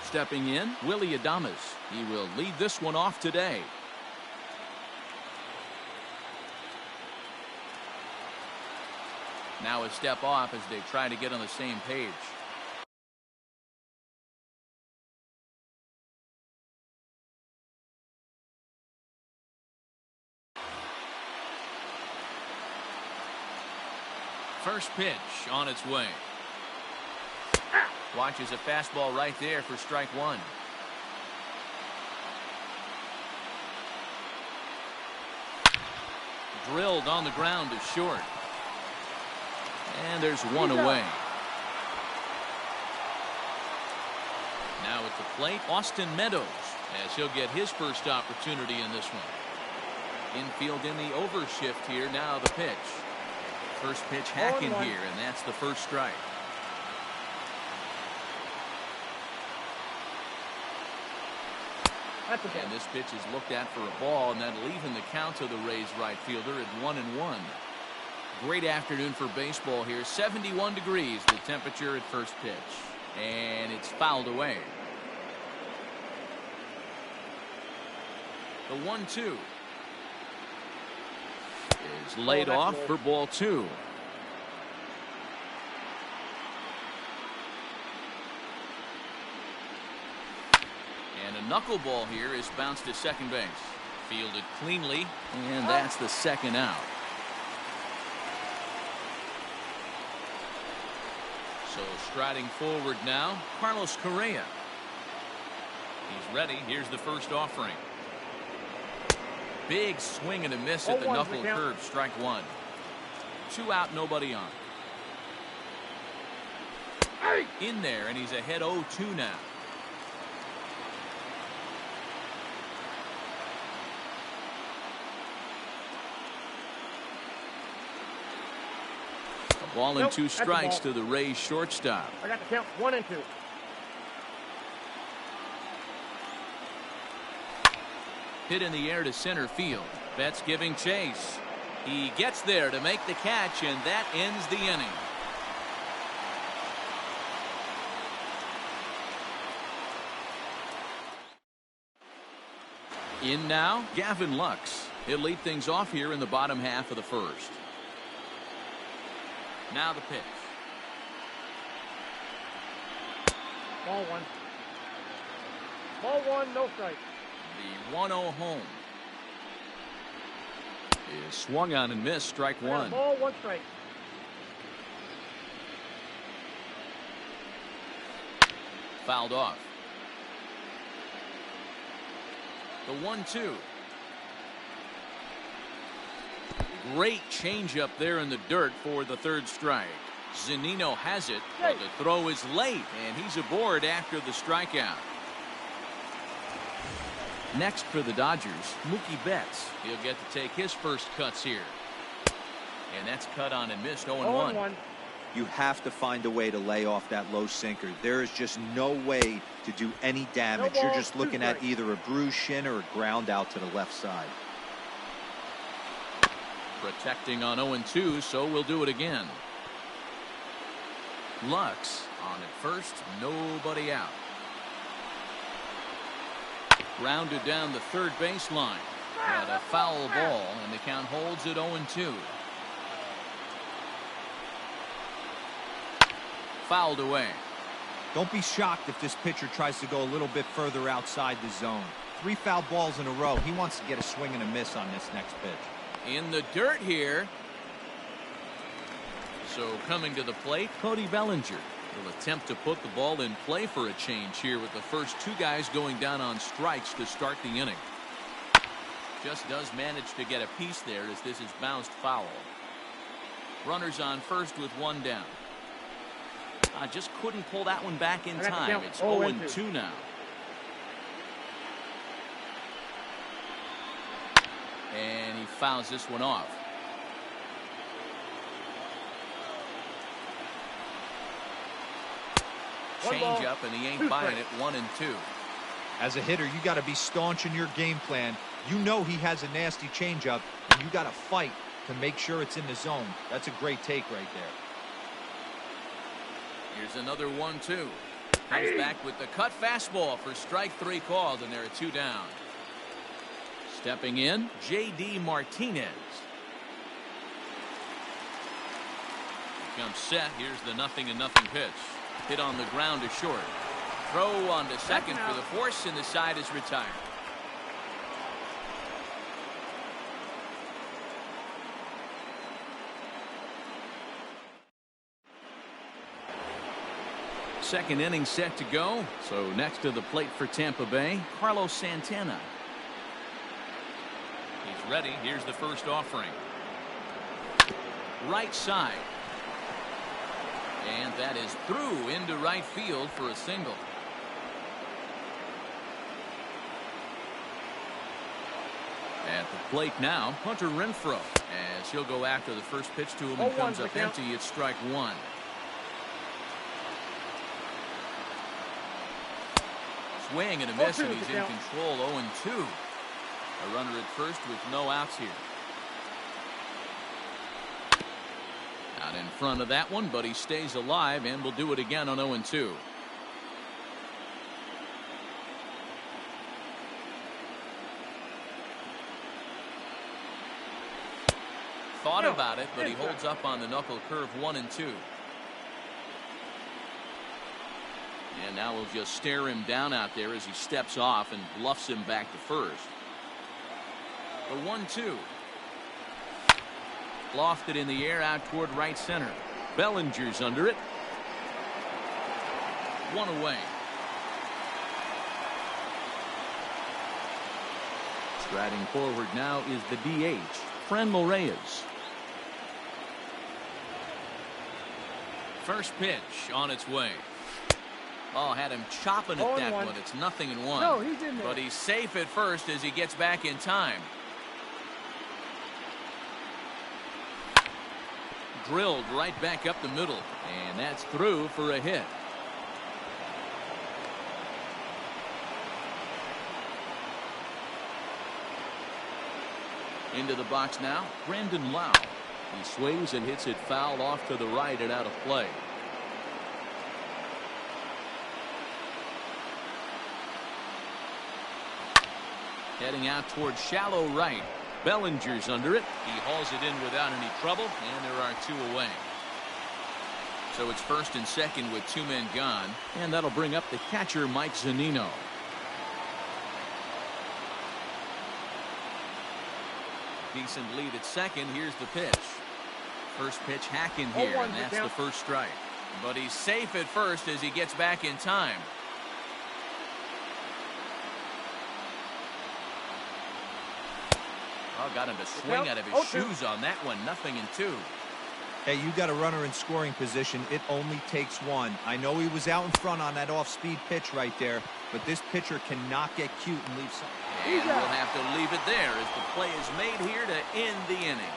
Stepping in, Willie Adames. He will lead this one off today. Now a step off as they try to get on the same page. First pitch on its way. Watches a fastball right there for strike one. Drilled on the ground to short. And there's one away. Now at the plate, Austin Meadows, as he'll get his first opportunity in this one. Infield in the overshift here. Now the pitch. First pitch hacking here, and that's the first strike. And this pitch is looked at for a ball, and that'll even the count to the Rays right fielder at 1-1. Great afternoon for baseball here. 71 degrees the temperature at first pitch. And it's fouled away. The 1-2 is laid off for ball two. And a knuckleball here is bounced to second base. Fielded cleanly, and that's the second out. So striding forward now, Carlos Correa. He's ready. Here's the first offering. Big swing and a miss at the knuckle curve. Strike one. 2 out, nobody on. In there, and he's ahead 0-2 now. Ball and 2 strikes to the Rays shortstop. I got the count 1-2. Hit in the air to center field. Betts giving chase. He gets there to make the catch, and that ends the inning. In now, Gavin Lux. He'll lead things off here in the bottom half of the first. Now the pitch. Ball one. Ball one, no strike. The 1-0 home is swung on and missed. Strike one. Ball, 1 strike. Fouled off. The 1-2. Great changeup there in the dirt for the third strike. Zunino has it, but the throw is late, and he's aboard after the strikeout. Next for the Dodgers, Mookie Betts. He'll get to take his first cuts here. And that's cut on and missed. 0-1. You have to find a way to lay off that low sinker. There is just no way to do any damage. You're just looking at either a bruised shin or a ground out to the left side. Protecting on 0-2, so we'll do it again. Lux on at first, nobody out. Rounded down the third baseline. Had a foul ball, and the count holds at 0-2. Fouled away. Don't be shocked if this pitcher tries to go a little bit further outside the zone. 3 foul balls in a row. He wants to get a swing and a miss on this next pitch. In the dirt here. So coming to the plate, Cody Bellinger will attempt to put the ball in play for a change here with the first 2 guys going down on strikes to start the inning. Just does manage to get a piece there as this is bounced foul. Runners on first with 1 down. I just couldn't pull that one back in time. It's 0-2 now. And he fouls this one off. changeup, and he ain't buying it. 1-2. As a hitter, you got to be staunch in your game plan. You know he has a nasty changeup, and you got to fight to make sure it's in the zone. That's a great take right there. Here's another 1-2. Comes back with the cut fastball for strike 3 called, and there are 2 down. Stepping in, J.D. Martinez. He comes set. Here's the 0-0 pitch. Hit on the ground to short. Throw on to second for the force, and the side is retired. Second inning set to go. So next to the plate for Tampa Bay, Carlos Santana. He's ready. Here's the first offering. Right side. And that is through into right field for a single. At the plate now, Hunter Renfroe. As he'll go after the first pitch to him and comes up empty. It's strike 1. Swing and a miss, and he's in control. 0-2. A runner at first with no outs here. Out in front of that one, but he stays alive and will do it again on 0-2. Thought about it, but he holds up on the knuckle curve. 1-2. And now we'll just stare him down out there as he steps off and bluffs him back to first. The 1-2. Lofted in the air out toward right center. Bellinger's under it. 1 away. Striding forward now is the DH, Franmil Reyes. First pitch on its way. Oh, had him chopping at that one. It's 0-1. No, he's in there. But he's safe at first as he gets back in time. Drilled right back up the middle, and that's through for a hit. Into the box now, Brandon Lau. He swings and hits it foul off to the right and out of play. Heading out towards shallow right. Bellinger's under it. He hauls it in without any trouble, and there are 2 away. So it's first and second with 2 men gone, and that'll bring up the catcher, Mike Zunino. Decent lead at second. Here's the pitch. First pitch hacking here, and that's the first strike. But he's safe at first as he gets back in time. Oh, got him to swing out of his shoes on that one. 0-2. Hey, you got a runner in scoring position. It only takes 1. I know he was out in front on that off-speed pitch right there, but this pitcher cannot get cute and leave something. And we'll have to leave it there as the play is made here to end the inning.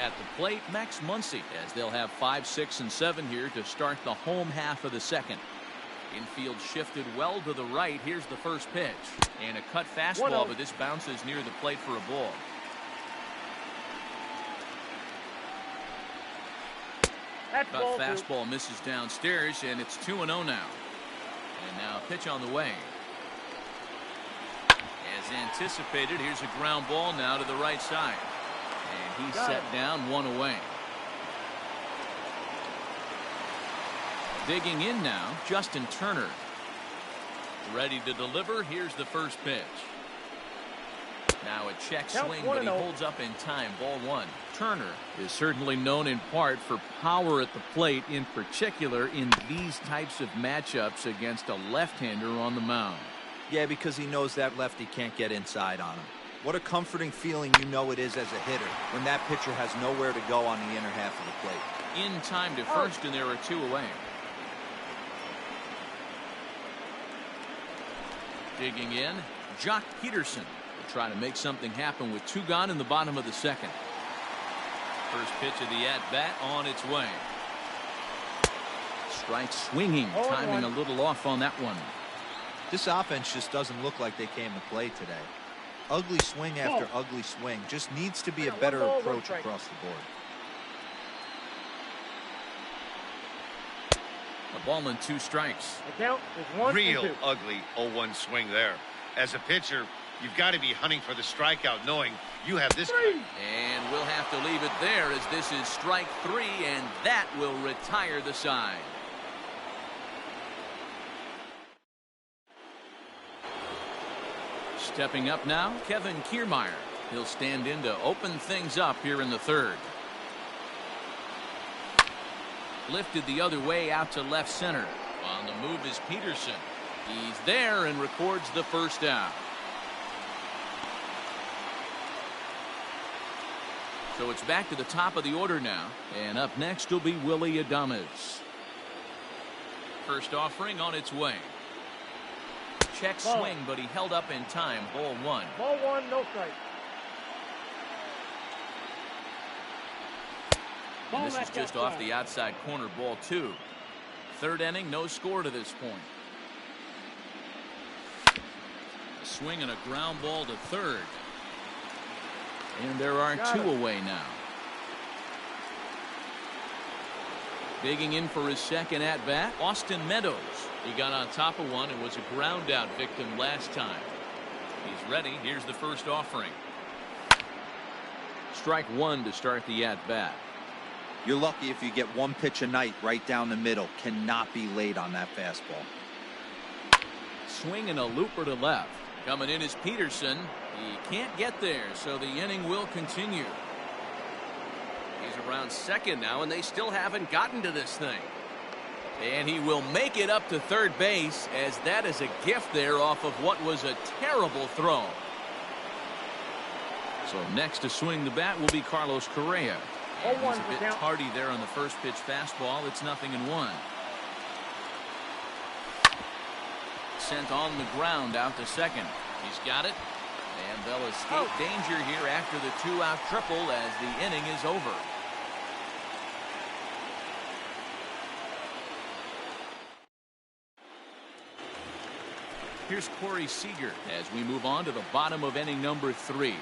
At the plate, Max Muncy, as they'll have 5, 6, and 7 here to start the home half of the second. Infield shifted well to the right. Here's the first pitch. And a cut fastball, but this bounces near the plate for a ball. Cut fastball misses downstairs, and it's 2-0 now. And now a pitch on the way. As anticipated, here's a ground ball now to the right side. And he's set down, 1 away. Digging in now, Justin Turner. Ready to deliver. Here's the first pitch. Now a check swing, but he holds up in time. Ball 1. Turner is certainly known in part for power at the plate, in particular in these types of matchups against a left-hander on the mound. Yeah, because he knows that lefty can't get inside on him. What a comforting feeling you know it is as a hitter when that pitcher has nowhere to go on the inner half of the plate. In time to first, and there are 2 away. Digging in, Jock Peterson. try to make something happen with 2 gone in the bottom of the second. First pitch of the at-bat on its way. Strike swinging, timing a little off on that one. This offense just doesn't look like they came to play today. Ugly swing after ugly swing. Just needs to be a better approach across the board. A ball and 2 strikes. The count is 1 Real and 2. ugly 0-1 swing there. As a pitcher, you've got to be hunting for the strikeout, knowing you have this. And we'll have to leave it there as this is strike 3, and that will retire the side. Stepping up now, Kevin Kiermaier. He'll stand in to open things up here in the third. Lifted the other way out to left center. On the move is Peterson. He's there and records the first out. So it's back to the top of the order now. And up next will be Willy Adames. First offering on its way. Check swing, but he held up in time. Ball 1. Ball 1, no strike. And this is just off the outside corner. Ball 2. Third inning, no score to this point. A swing and a ground ball to third. And there are 2 away now. Digging in for his second at-bat, Austin Meadows. He got on top of one and was a ground out victim last time. He's ready. Here's the first offering. Strike 1 to start the at-bat. You're lucky if you get 1 pitch a night right down the middle. Cannot be late on that fastball. Swing and a looper to left. Coming in is Peterson. He can't get there, so the inning will continue. He's around second now, and they still haven't gotten to this thing. And he will make it up to third base, as that is a gift there off of what was a terrible throw. So next to swing the bat will be Carlos Correa. And he's a bit tardy there on the first pitch fastball. It's 0-1. Sent on the ground out to second. He's got it. And they'll escape danger here after the 2-out triple as the inning is over. Here's Corey Seager as we move on to the bottom of inning number 3.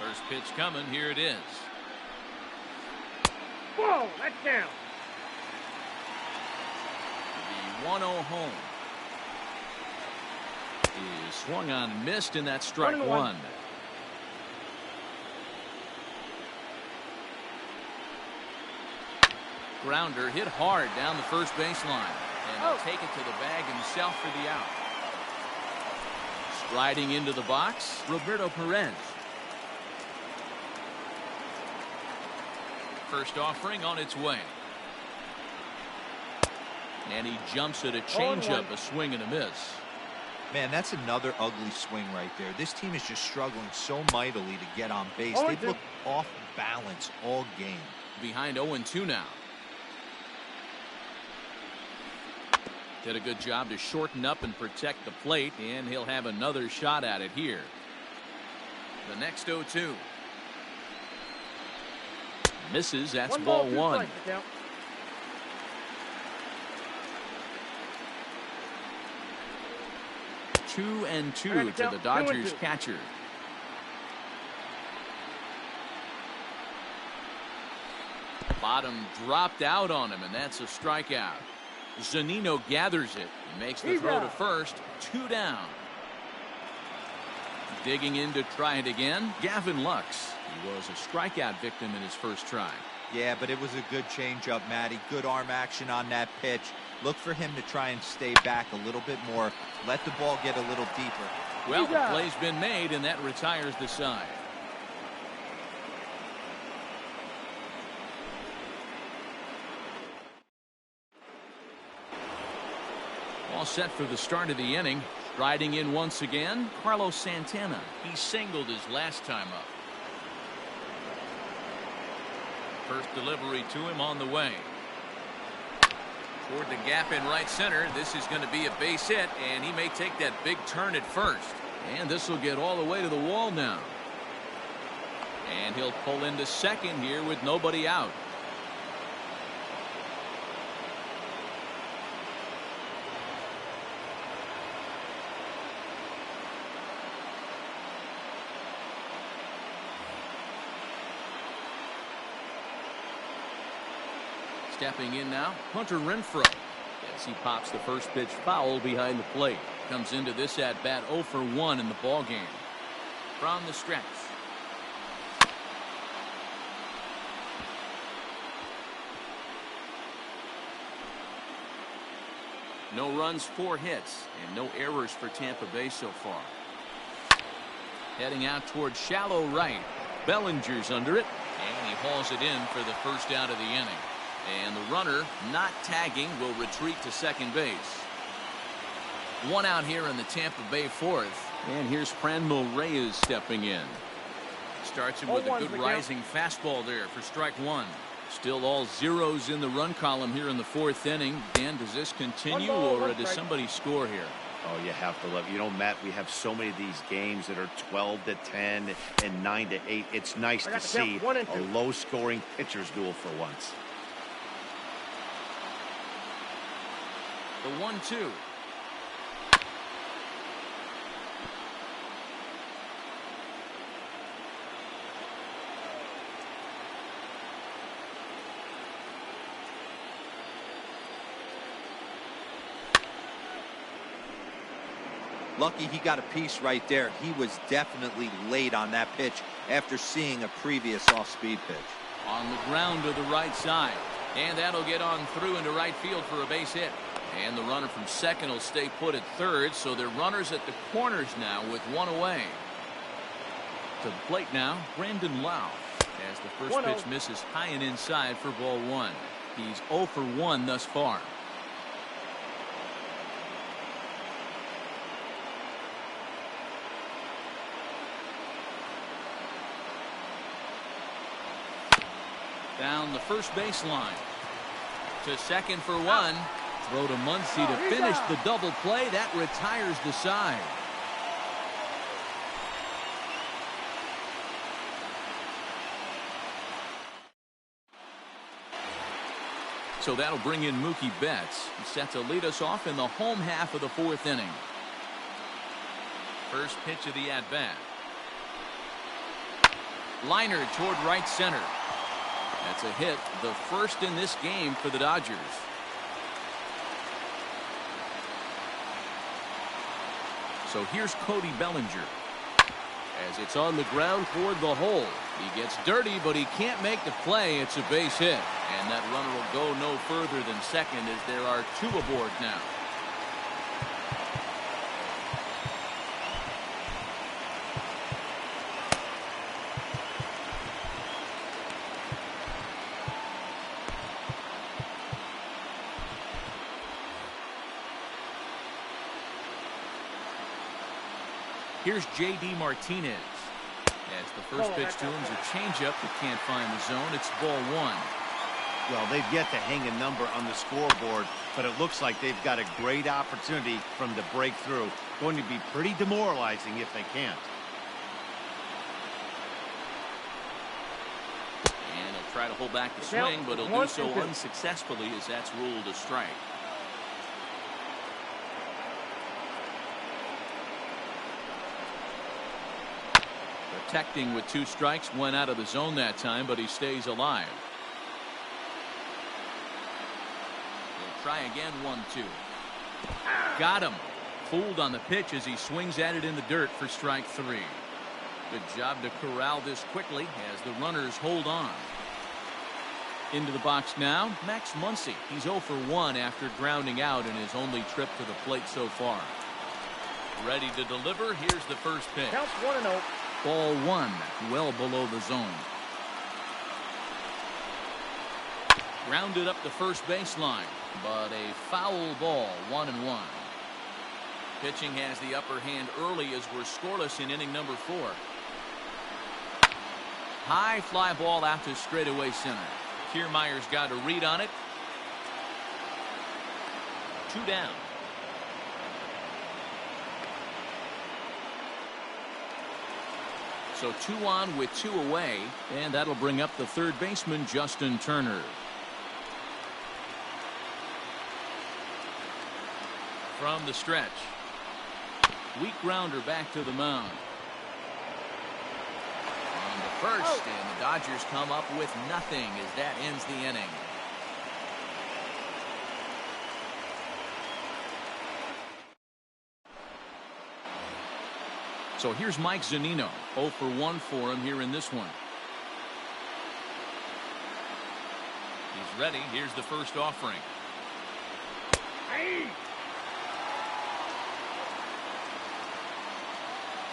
First pitch coming. Here it is. Whoa, that's down. The 1-0 home is swung on and missed, and that's strike 1. Grounder hit hard down the first baseline, and he'll take it to the bag himself for the out. Striding into the box, Roberto Perez. First offering on its way. And he jumps at a changeup, a swing and a miss. Man, that's another ugly swing right there. This team is just struggling so mightily to get on base. They've looked off balance all game. Behind 0-2 now. Did a good job to shorten up and protect the plate, and he'll have another shot at it here. The next 0-2. Misses. That's ball 1. 2-2 to the Dodgers catcher. Bottom dropped out on him, and that's a strikeout. Zunino gathers it. He makes the throw to first. 2 down. Digging in to try it again, Gavin Lux. He was a strikeout victim in his first try. Yeah, but it was a good changeup, Matty. Good arm action on that pitch. Look for him to try and stay back a little bit more. Let the ball get a little deeper. Well, the play's been made, and that retires the side. All set for the start of the inning. Riding in once again, Carlos Santana. He singled his last time up. First delivery to him on the way. Toward the gap in right center. This is going to be a base hit, and he may take that big turn at first. And this will get all the way to the wall now. And he'll pull into second here with nobody out. Stepping in now, Hunter Renfroe. As he pops the first pitch foul behind the plate. Comes into this at-bat 0 for 1 in the ball game. From the stretch. No runs, 4 hits, and no errors for Tampa Bay so far. Heading out toward shallow right. Bellinger's under it, and he hauls it in for the first out of the inning. And the runner, not tagging, will retreat to second base. 1 out here in the Tampa Bay fourth. And here's Franmil Reyes stepping in. Starts him with a good rising fastball there for strike 1. Still all zeros in the run column here in the fourth inning. Dan, does this continue or does somebody score here? Oh, you have to love it. You know, Matt, we have so many of these games that are 12-10 and 9-8. It's nice to see a low-scoring pitcher's duel for once. The 1-2. Lucky he got a piece right there. He was definitely late on that pitch after seeing a previous off-speed pitch. On the ground to the right side. And that'll get on through into right field for a base hit. And the runner from second will stay put at third, so they're runners at the corners now with 1 away. To the plate now, Brandon Lau. As the first pitch misses high and inside for ball 1. He's 0 for 1 thus far. Down the first baseline. To second for 1. Throw to Muncy to finish the double play. That retires the side. So that'll bring in Mookie Betts. He's set to lead us off in the home half of the fourth inning. First pitch of the at-bat. Liner toward right center. That's a hit, the first in this game for the Dodgers. So here's Cody Bellinger. As it's on the ground toward the hole. He gets dirty, but he can't make the play. It's a base hit. And that runner will go no further than second as there are 2 aboard now. Here's J.D. Martinez. As the first pitch to him is a changeup that can't find the zone. It's ball 1. Well, they've yet to hang a number on the scoreboard, but it looks like they've got a great opportunity from the breakthrough. Going to be pretty demoralizing if they can't. And he'll try to hold back the swing, but he'll do so unsuccessfully as that's ruled a strike. Protecting with 2 strikes, went out of the zone that time, but he stays alive. He'll try again, 1-2. Got him. Fooled on the pitch as he swings at it in the dirt for strike 3. Good job to corral this quickly as the runners hold on. Into the box now, Max Muncy. He's 0 for 1 after grounding out in his only trip to the plate so far. Ready to deliver. Here's the first pitch. Counts 1-0. Ball 1, well below the zone. Grounded up the first baseline, but a foul ball, 1-1. Pitching has the upper hand early as we're scoreless in inning number 4. High fly ball out to straightaway center. Kiermaier's got a read on it. 2 down. So 2 on with 2 away, and that'll bring up the third baseman, Justin Turner. From the stretch. Weak grounder back to the mound. On the first, and the Dodgers come up with nothing as that ends the inning. So here's Mike Zunino. 0 for 1 for him here in this one. He's ready. Here's the first offering. Hey.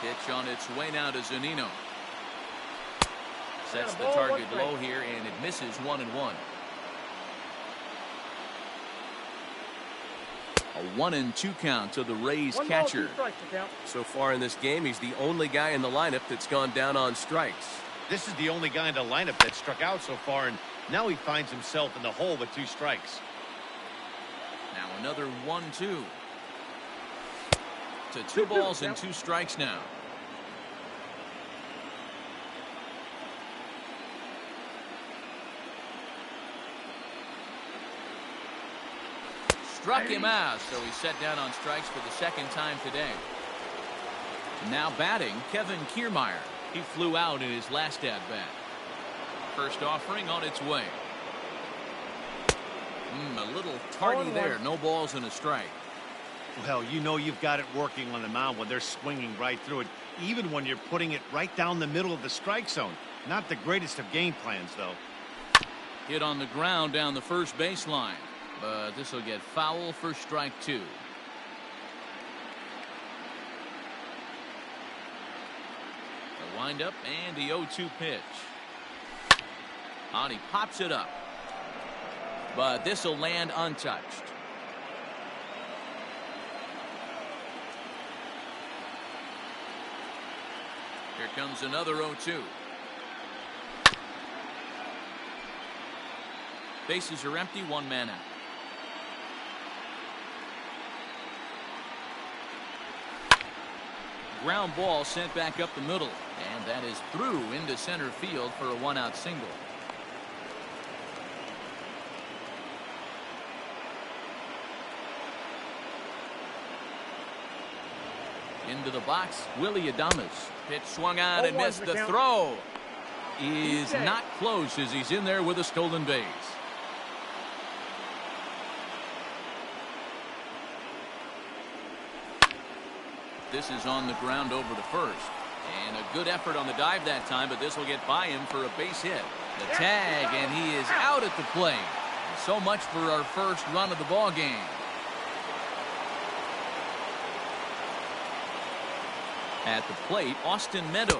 Pitch on its way now to Zunino. Sets the target low here, and it misses 1-1. A 1-2 count to the Rays catcher. So far in this game, he's the only guy in the lineup that's gone down on strikes. This is the only guy in the lineup that struck out so far, and now he finds himself in the hole with 2 strikes. Now another 1-2. To 2 balls and 2 strikes now. Struck him out, so he's set down on strikes for the 2nd time today. Now batting, Kevin Kiermaier. He flew out in his last at-bat. First offering on its way. A little tardy there. No balls and a strike. Well, you know you've got it working on the mound when they're swinging right through it, even when you're putting it right down the middle of the strike zone. Not the greatest of game plans, though. Hit on the ground down the first baseline. But this will get foul for strike 2. The windup and the 0-2 pitch. And he pops it up. But this will land untouched. Here comes another 0-2. Bases are empty, 1 man out. Ground ball sent back up the middle, and that is through into center field for a 1-out single. Into the box, Willie Adames. Pitch swung on and missed. The throw is not close as he's in there with a stolen base. This is on the ground over to first. And a good effort on the dive that time, but this will get by him for a base hit. The tag, and he is out at the plate. So much for our first run of the ball game. At the plate, Austin Meadows.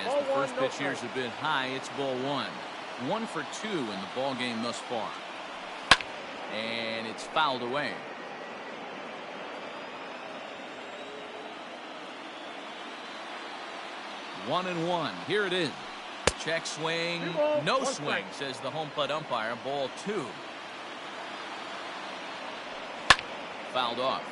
As the first pitch here is a bit high, it's ball 1. 1 for 2 in the ball game thus far. And it's fouled away. One and 1. Here it is. Check swing. No swing, says the home plate umpire. Ball 2. Fouled off.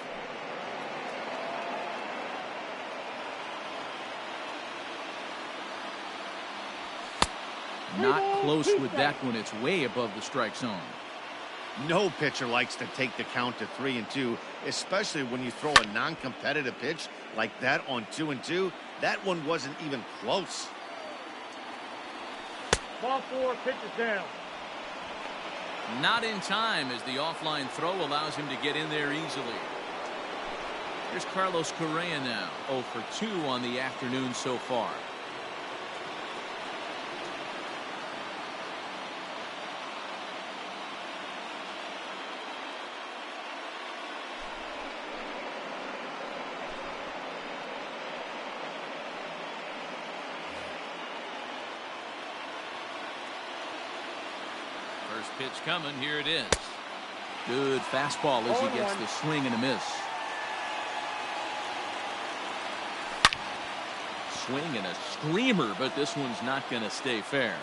Not close with that one. It's way above the strike zone. No pitcher likes to take the count to 3-2, especially when you throw a non-competitive pitch like that on 2-2. That one wasn't even close. Ball 4, pitch is down. Not in time as the offline throw allows him to get in there easily. Here's Carlos Correa now. 0 for 2 on the afternoon so far. First pitch coming. Here it is. Good fastball as he gets the swing and a miss. Swing and a screamer, but this one's not going to stay fair.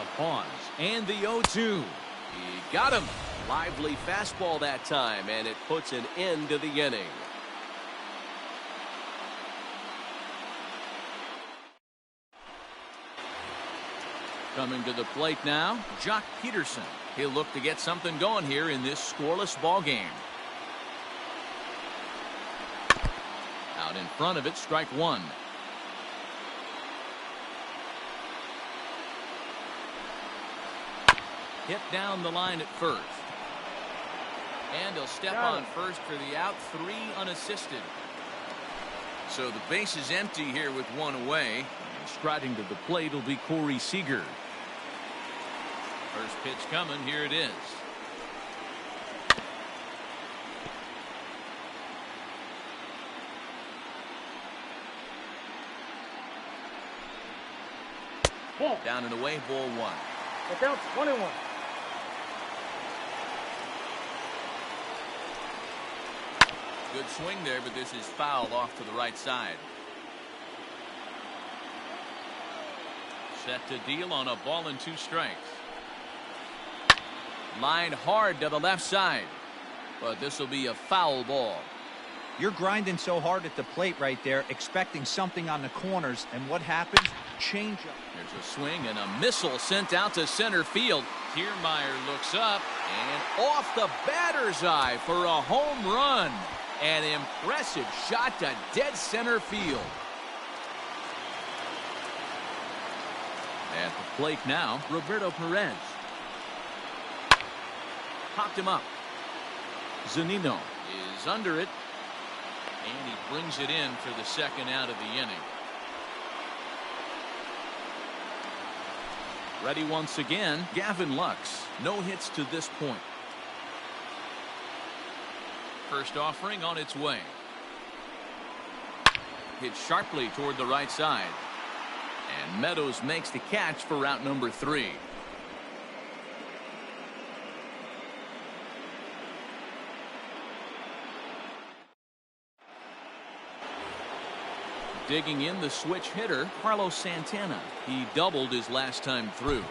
A pause and the 0-2. He got him. Lively fastball that time, and it puts an end to the inning. Coming to the plate now, Jock Peterson. He'll look to get something going here in this scoreless ball game. Out in front of it, strike one. Hit down the line at first. And he'll step on first for the out, 3 unassisted. So the base is empty here with 1 away. And striding to the plate will be Corey Seager. First pitch coming, here it is. Down and away, ball 1. The count's 1-1. Good swing there, but this is fouled off to the right side. Set to deal on a ball and 2 strikes. Line hard to the left side, but this will be a foul ball. You're grinding so hard at the plate right there, expecting something on the corners, and what happens? Change up. There's a swing and a missile sent out to center field. Kiermaier looks up and off the batter's eye for a home run. An impressive shot to dead center field. At the plate now, Roberto Perez. Popped him up. Zunino is under it. And he brings it in for the second out of the inning. Ready once again, Gavin Lux. No hits to this point. First offering on its way. Hit sharply toward the right side. And Meadows makes the catch for route number 3. Digging in the switch hitter, Carlos Santana. He doubled his last time through.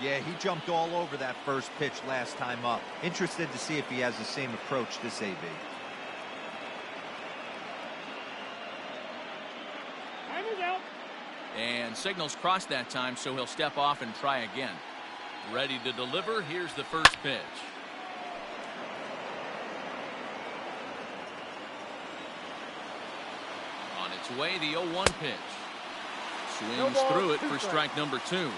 Yeah, he jumped all over that first pitch last time up. Interested to see if he has the same approach this AB. Time is out. And signals crossed that time, so he'll step off and try again. Ready to deliver. Here's the first pitch. On its way, the 0-1 pitch. Swings through it for strike number 2.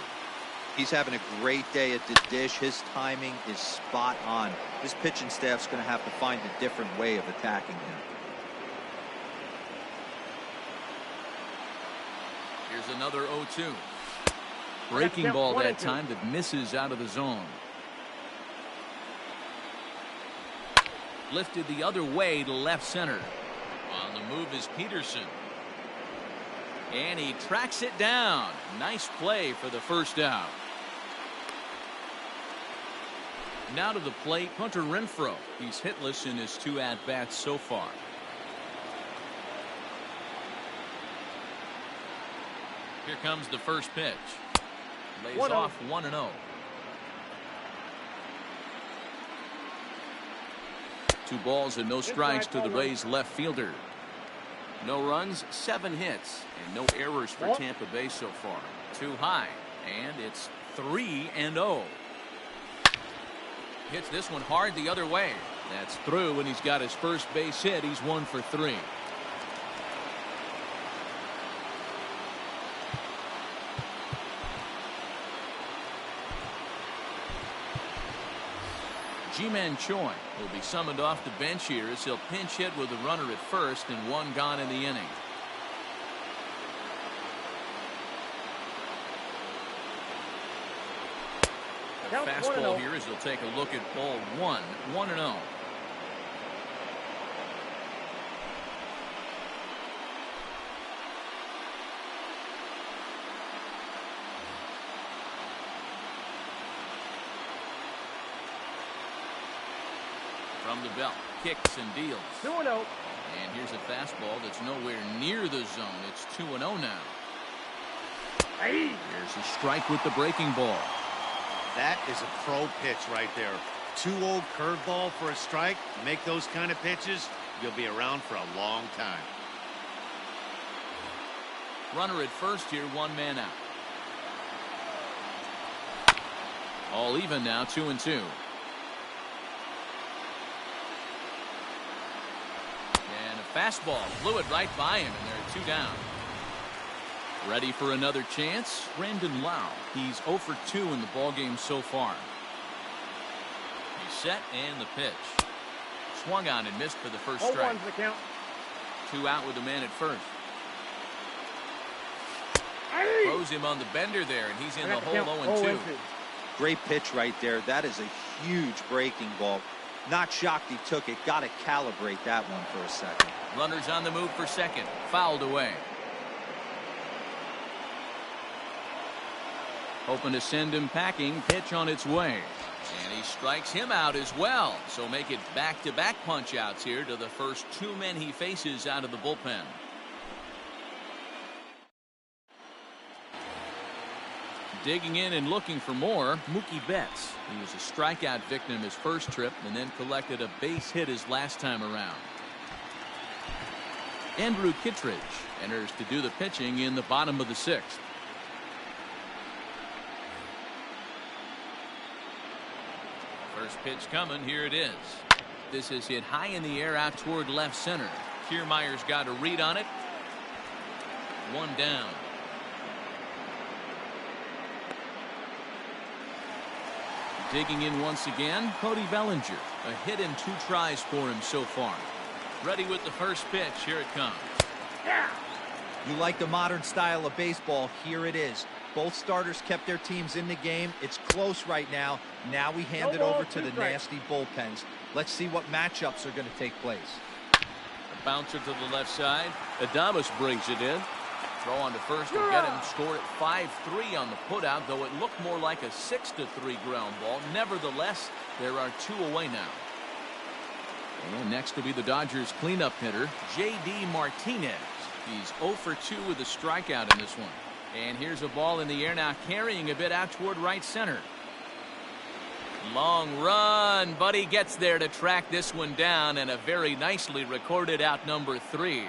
He's having a great day at the dish. His timing is spot on. This pitching staff's going to have to find a different way of attacking him. Here's another 0-2. Breaking ball that time that misses out of the zone. Lifted the other way to left center. On the move is Peterson. And he tracks it down. Nice play for the first out. Now to the plate, Hunter Renfroe. He's hitless in his 2 at-bats so far. Here comes the first pitch. Lays off 1-0. 2 balls and no strikes to the Rays left fielder. No runs, 7 hits, and no errors for Tampa Bay so far. Too high, and it's 3-0. Hits this one hard the other way. That's through, and he's got his first base hit. He's 1 for 3. Ji-Man Choi will be summoned off the bench here as he'll pinch hit with a runner at first and 1 gone in the inning. A fastball here as he'll take a look at ball 1, 1-0. From the belt, kicks and deals. 2-0. And here's a fastball that's nowhere near the zone. It's 2-0 now. Hey. There's a strike with the breaking ball. That is a pro pitch right there. Too old curveball for a strike. Make those kind of pitches, you'll be around for a long time. Runner at first here, 1 man out. All even now, 2-2. And a fastball blew it right by him, and they're 2 down. Ready for another chance, Brandon Lau. He's 0 for 2 in the ballgame so far. He's set, and the pitch. Swung on and missed for the first strike. 0-1's the count. 2 out with a man at first. Throws him on the bender there, and he's in the hole 0-2. Great pitch right there. That is a huge breaking ball. Not shocked he took it. Got to calibrate that one for a second. Runners on the move for second. Fouled away. Hoping to send him packing. Pitch on its way. And he strikes him out as well. So make it back-to-back punch-outs here to the first 2 men he faces out of the bullpen. Digging in and looking for more, Mookie Betts. He was a strikeout victim his first trip and then collected a base hit his last time around. Andrew Kittredge enters to do the pitching in the bottom of the 6th. First pitch coming. Here it is. This is hit high in the air out toward left center. Kiermaier's got a read on it. 1 down. Digging in once again, Cody Bellinger. A hit in 2 tries for him so far. Ready with the first pitch. Here it comes. You like the modern style of baseball. Here it is. Both starters kept their teams in the game. It's close right now. Now we hand it over to the nasty bullpens. Let's see what matchups are going to take place. A bouncer to the left side. Adames brings it in. Throw on to first will get him. Score at 5-3 on the putout, though it looked more like a 6-3 ground ball. Nevertheless, there are 2 away now. And next will be the Dodgers cleanup hitter, J.D. Martinez. He's 0 for 2 with a strikeout in this one. And here's a ball in the air now, carrying a bit out toward right center. Long run, but he gets there to track this one down, and a very nicely recorded out number 3.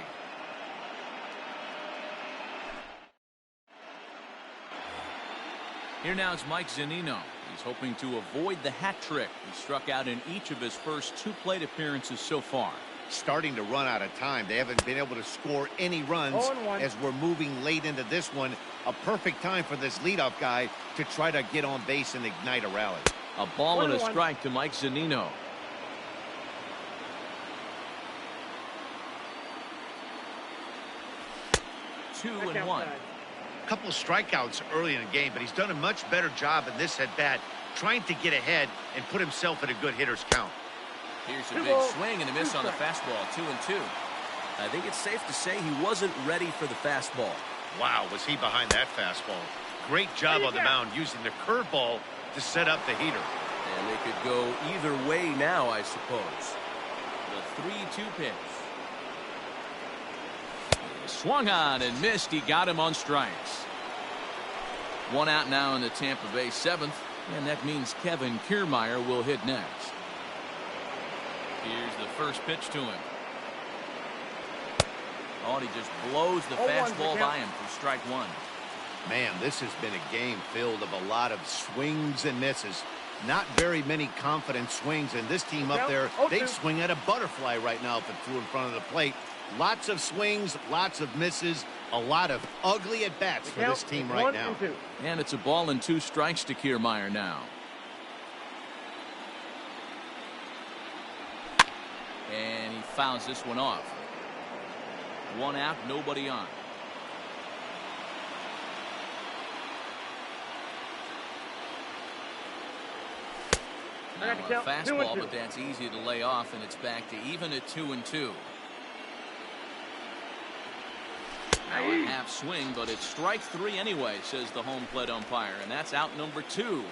Here now is Mike Zunino. He's hoping to avoid the hat trick. He struck out in each of his first 2 plate appearances so far. Starting to run out of time. They haven't been able to score any runs as we're moving late into this one. A perfect time for this leadoff guy to try to get on base and ignite a rally. A ball and a strike to Mike Zunino. Two and 1. Couple of strikeouts early in the game, but he's done a much better job in this at bat, trying to get ahead and put himself in a good hitter's count. Here's a big swing and a miss on the fastball. 2-2. I think it's safe to say he wasn't ready for the fastball. Wow, was he behind that fastball. Great job on the mound using the curveball to set up the heater. And they could go either way now, I suppose. The 3-2 pitch. Swung on and missed. He got him on strikes. 1 out now in the Tampa Bay 7th, and that means Kevin Kiermaier will hit next. Here's the first pitch to him. Oh, and he just blows the fastball by him for strike 1. Man, this has been a game filled of a lot of swings and misses. Not very many confident swings, and this team up there, they swing at a butterfly right now if it flew in front of the plate. Lots of swings, lots of misses, a lot of ugly at-bats for this team right now. And it's a ball and 2 strikes to Kiermaier now. And he fouls this one off. 1 out, nobody on. Now a fastball, but that's easy to lay off, and it's back to even at 2-2. Now a half swing, but it's strike 3 anyway, says the home plate umpire, and that's out number 2.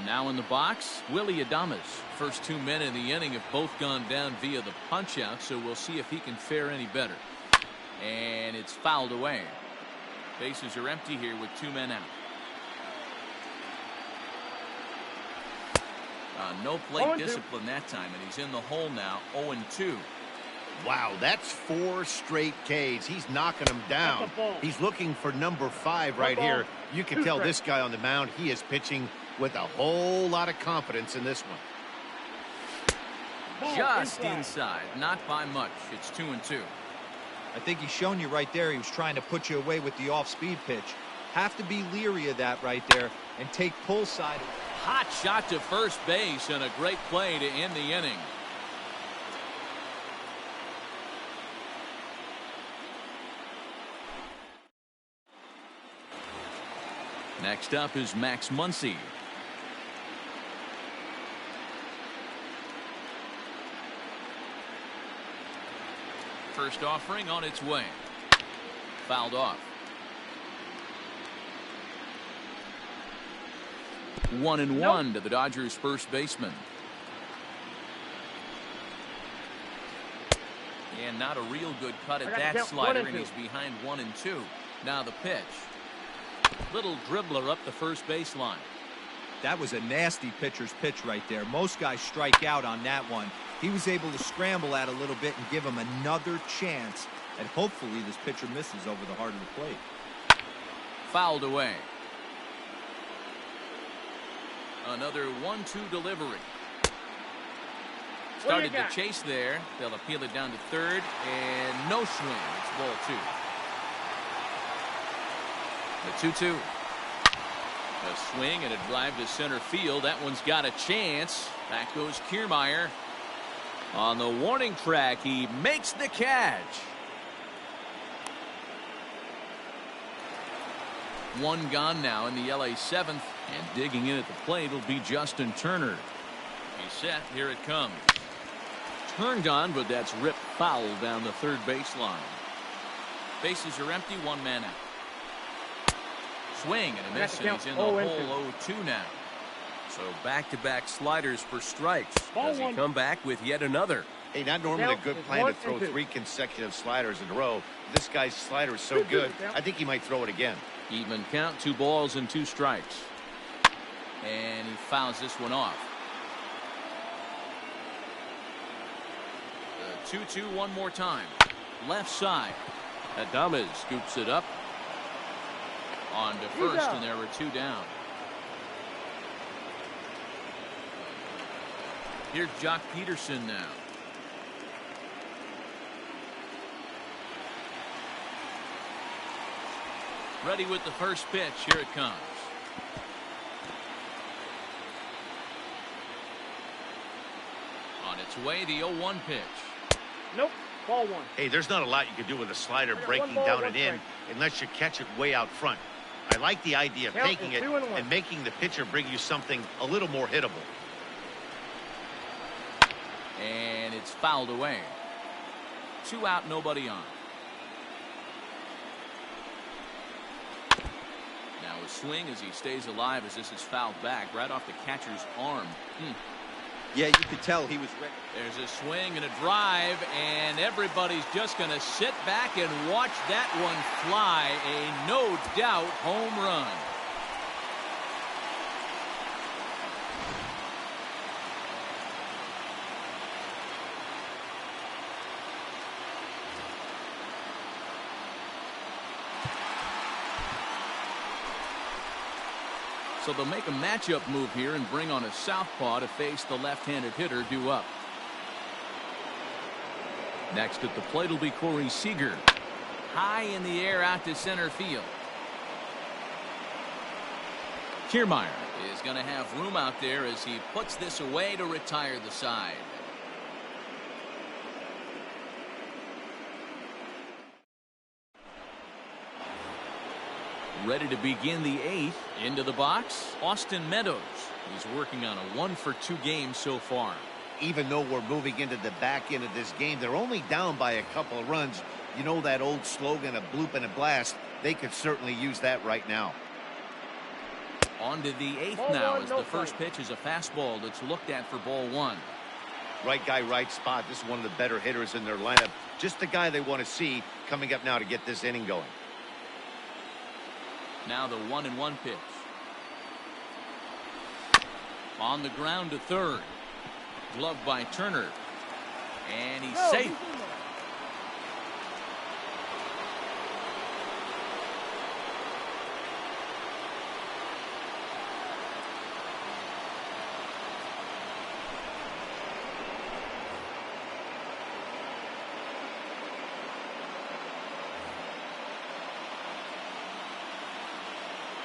Now in the box, Willy Adames. First 2 men in the inning have both gone down via the punch-out, so we'll see if he can fare any better. And it's fouled away. Bases are empty here with 2 men out. No plate discipline that time, and he's in the hole now, 0-2. Wow, that's 4 straight Ks. He's knocking them down. He's looking for number 5 right here. You can tell this guy on the mound, he is pitching with a whole lot of confidence in this one. Just inside, not by much. It's 2-2. I think he's shown you right there he was trying to put you away with the off-speed pitch. Have to be leery of that right there and take pull side. Hot shot to first base and a great play to end the inning. Next up is Max Muncy. First offering on its way. Fouled off. 1-1 to the Dodgers first baseman. And not a real good cut at that slider, and he's behind 1-2. Now the pitch. Little dribbler up the first baseline. That was a nasty pitcher's pitch right there. Most guys strike out on that one. He was able to scramble at a little bit and give him another chance. And hopefully this pitcher misses over the heart of the plate. Fouled away. Another 1-2 delivery. Started the chase there. They'll appeal it down to third, and no swing. It's ball 2. The 2-2. A swing and a drive to center field. That one's got a chance. Back goes Kiermaier. On the warning track, he makes the catch. One gone now in the LA 7th, and digging in at the plate will be Justin Turner. He's set. Here it comes. Turned on, but that's ripped foul down the third baseline. Bases are empty. One man out. Swing and a miss, and he's in the hole. 0-2 now. So back-to-back sliders for strikes. Does he come back with yet another? Hey, not normally a good plan to throw 3 consecutive sliders in a row. This guy's slider is so good, I think he might throw it again. Even count, 2 balls and 2 strikes. And he fouls this one off. The 2-2 one more time. Left side. Adames scoops it up. On to first, and there were 2 down. Here's Jock Peterson now. Ready with the first pitch. Here it comes. On its way, the 0-1 pitch. Nope. Ball 1. Hey, there's not a lot you can do with a slider breaking down and in unless you catch it way out front. I like the idea of taking it and making the pitcher bring you something a little more hittable. And it's fouled away. 2 out, nobody on. Now a swing as he stays alive as this is fouled back right off the catcher's arm. Yeah, you could tell he was ready. There's a swing and a drive, and everybody's just going to sit back and watch that one fly. A no doubt home run. So they'll make a matchup move here and bring on a southpaw to face the left-handed hitter due up. Next at the plate will be Corey Seager. High in the air out to center field. Kiermaier is going to have room out there as he puts this away to retire the side. Ready to begin the 8th. Into the box, Austin Meadows. He's working on a 1-for-2 game so far. Even though we're moving into the back end of this game, they're only down by a couple of runs. You know that old slogan, a bloop and a blast. They could certainly use that right now. On to the 8th now as the first pitch is a fastball that's looked at for ball 1. Right guy, right spot. This is one of the better hitters in their lineup. Just the guy they want to see coming up now to get this inning going. Now the 1-1 pitch. On the ground to third. Glove by Turner. And he's safe.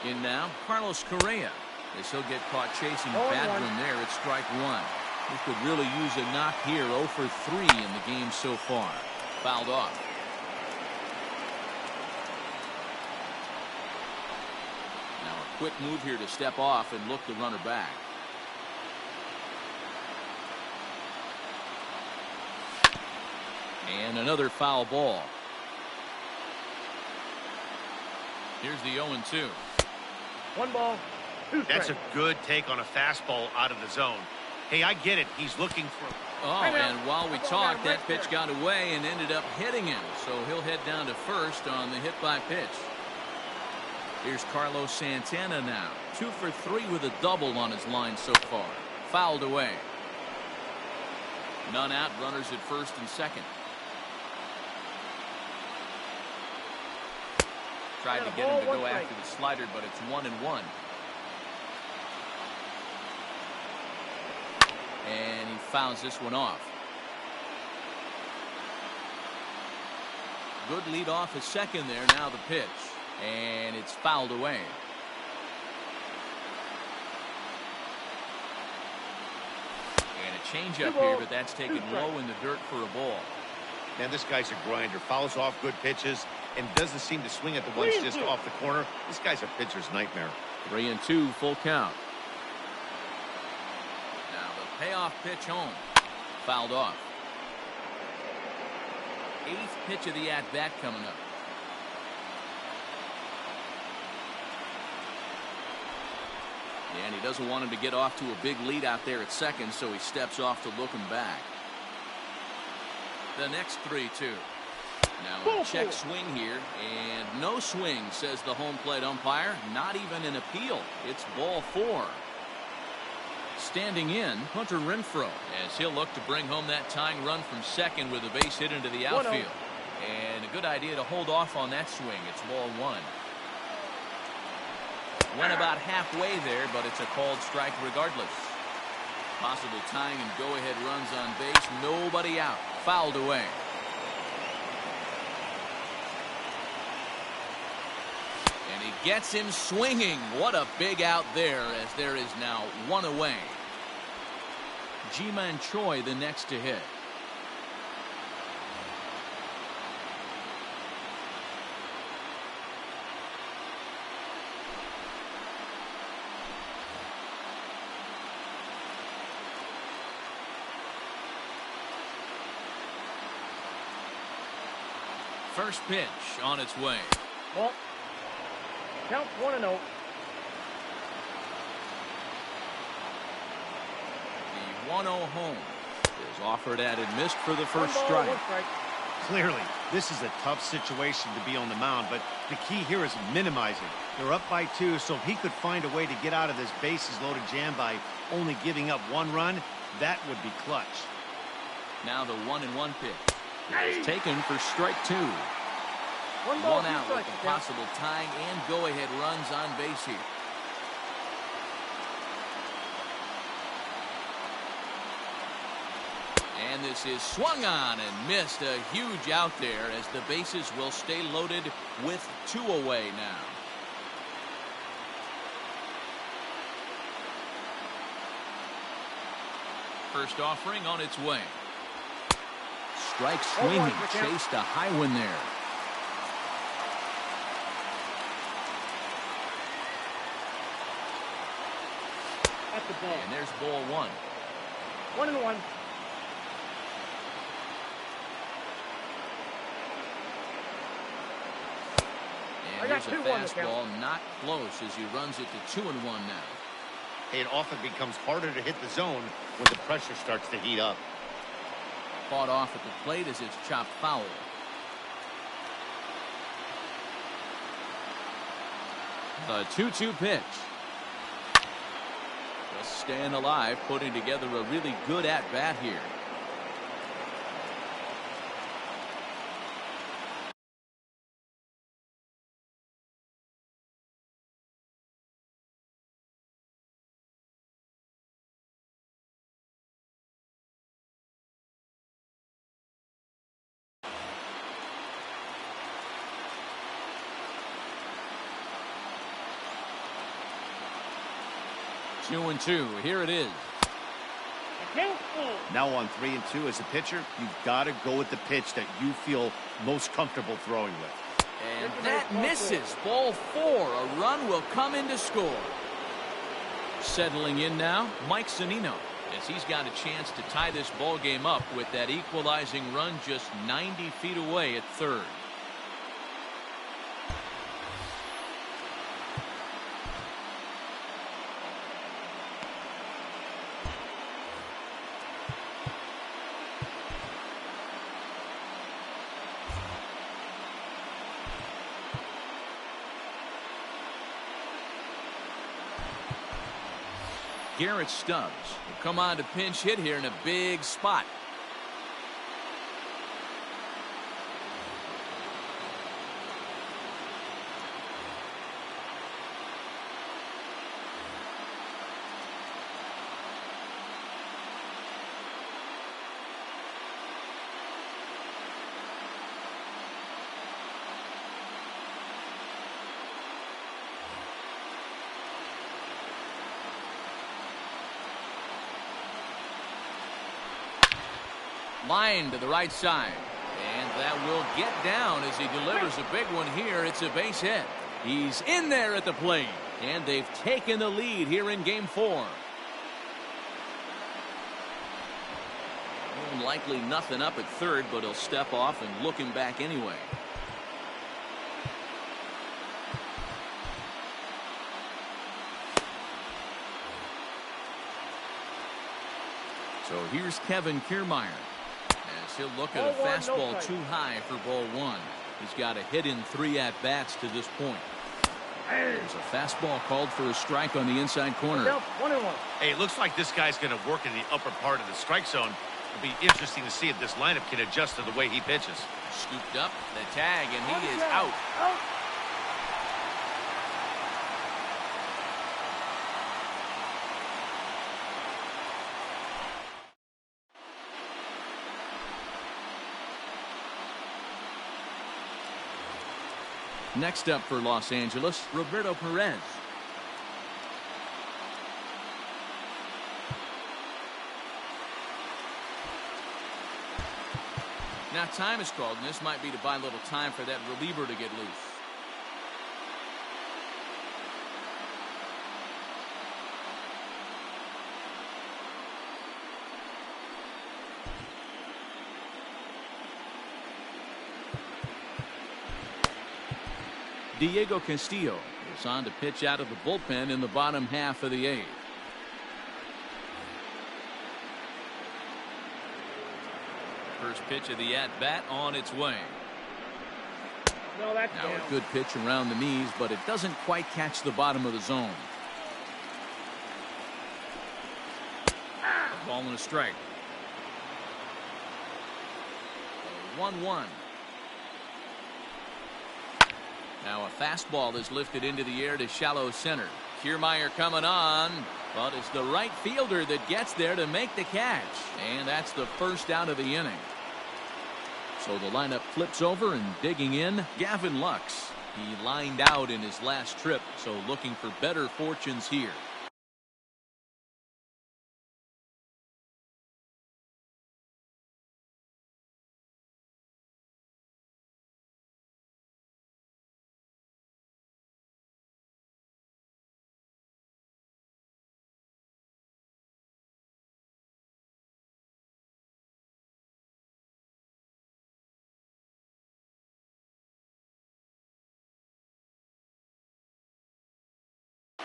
In now, Carlos Correa. As he'll get caught chasing Badron there at strike one. He could really use a knock here. 0 for 3 in the game so far. Fouled off. Now a quick move here to step off and look the runner back. And another foul ball. Here's the 0-2. 1 ball, 2 strikes. That's a good take on a fastball out of the zone. Hey, I get it. He's looking for... Oh, and while we talked, that pitch got away and ended up hitting him. So he'll head down to first on the hit by pitch. Here's Carlos Santana now. 2 for 3 with a double on his line so far. Fouled away. None out. Runners at first and second. Tried to get him to go after the slider, but it's 1-1. And he fouls this one off. Good lead off a second there. Now the pitch. And it's fouled away. And a changeup here, but that's taken low in the dirt for a ball. Man, this guy's a grinder. Fouls off good pitches and doesn't seem to swing at the ones just off the corner. This guy's a pitcher's nightmare. 3-2, full count. Now the payoff pitch home. Fouled off. 8th pitch of the at-bat coming up. And he doesn't want him to get off to a big lead out there at second, so he steps off to look him back. The next 3-2. Now a check swing here, and no swing, says the home plate umpire. Not even an appeal. It's ball 4. Standing in, Hunter Renfroe, as he'll look to bring home that tying run from second with a base hit into the outfield. And a good idea to hold off on that swing. It's ball 1. Went about halfway there, but it's a called strike regardless. Possible tying and go-ahead runs on base. Nobody out. Fouled away. And he gets him swinging. What a big out there, as there is now 1 away. Ji-Man Choi the next to hit. First pitch on its way. Ball. Count 1-0. The 1-0 home is offered at and missed for the first strike. Clearly, this is a tough situation to be on the mound, but the key here is minimizing. They're up by 2, so if he could find a way to get out of this bases-loaded jam by only giving up 1 run, that would be clutch. Now the 1-1 pitch. It's taken for strike 2. 1 ball, 1 out with the possible tying and go-ahead runs on base here. And this is swung on and missed. A huge out there, as the bases will stay loaded with 2 away now. First offering on its way. Strike swinging, chased a high one there. At the ball. And there's ball 1. 1-1. And here's a fastball, not close, as he runs it to 2-1 now. It often becomes harder to hit the zone when the pressure starts to heat up. Fought off at the plate as it's chopped foul. The 2-2 pitch. Just staying alive, putting together a really good at-bat here. Two and two. Here it is. Now on 3-2 as a pitcher, you've got to go with the pitch that you feel most comfortable throwing with. And that misses. Ball 4. A run will come in to score. Settling in now, Mike Zunino, as he's got a chance to tie this ball game up with that equalizing run just 90 feet away at third. Garrett Stubbs will come on to pinch hit here in a big spot. Line to the right side. And that will get down as he delivers a big one here. It's a base hit. He's in there at the plate. And they've taken the lead here in game 4. More than likely nothing up at third, but he'll step off and look him back anyway. So here's Kevin Kiermaier. As he'll look at a fastball too high for ball 1. He's got a hit in 3 at-bats to this point. There's a fastball called for a strike on the inside corner. Hey, it looks like this guy's going to work in the upper part of the strike zone. It'll be interesting to see if this lineup can adjust to the way he pitches. Scooped up the tag, and he is out. Next up for Los Angeles, Roberto Perez. Now time is called, and this might be to buy a little time for that reliever to get loose. Diego Castillo is on to pitch out of the bullpen in the bottom half of the 8th. First pitch of the at-bat on its way. No, that's now a good pitch around the knees, but it doesn't quite catch the bottom of the zone. A ball and a strike. 1-1. Now a fastball is lifted into the air to shallow center. Kiermaier coming on, but it's the right fielder that gets there to make the catch. And that's the first out of the inning. So the lineup flips over, and digging in, Gavin Lux. He lined out in his last trip, so looking for better fortunes here.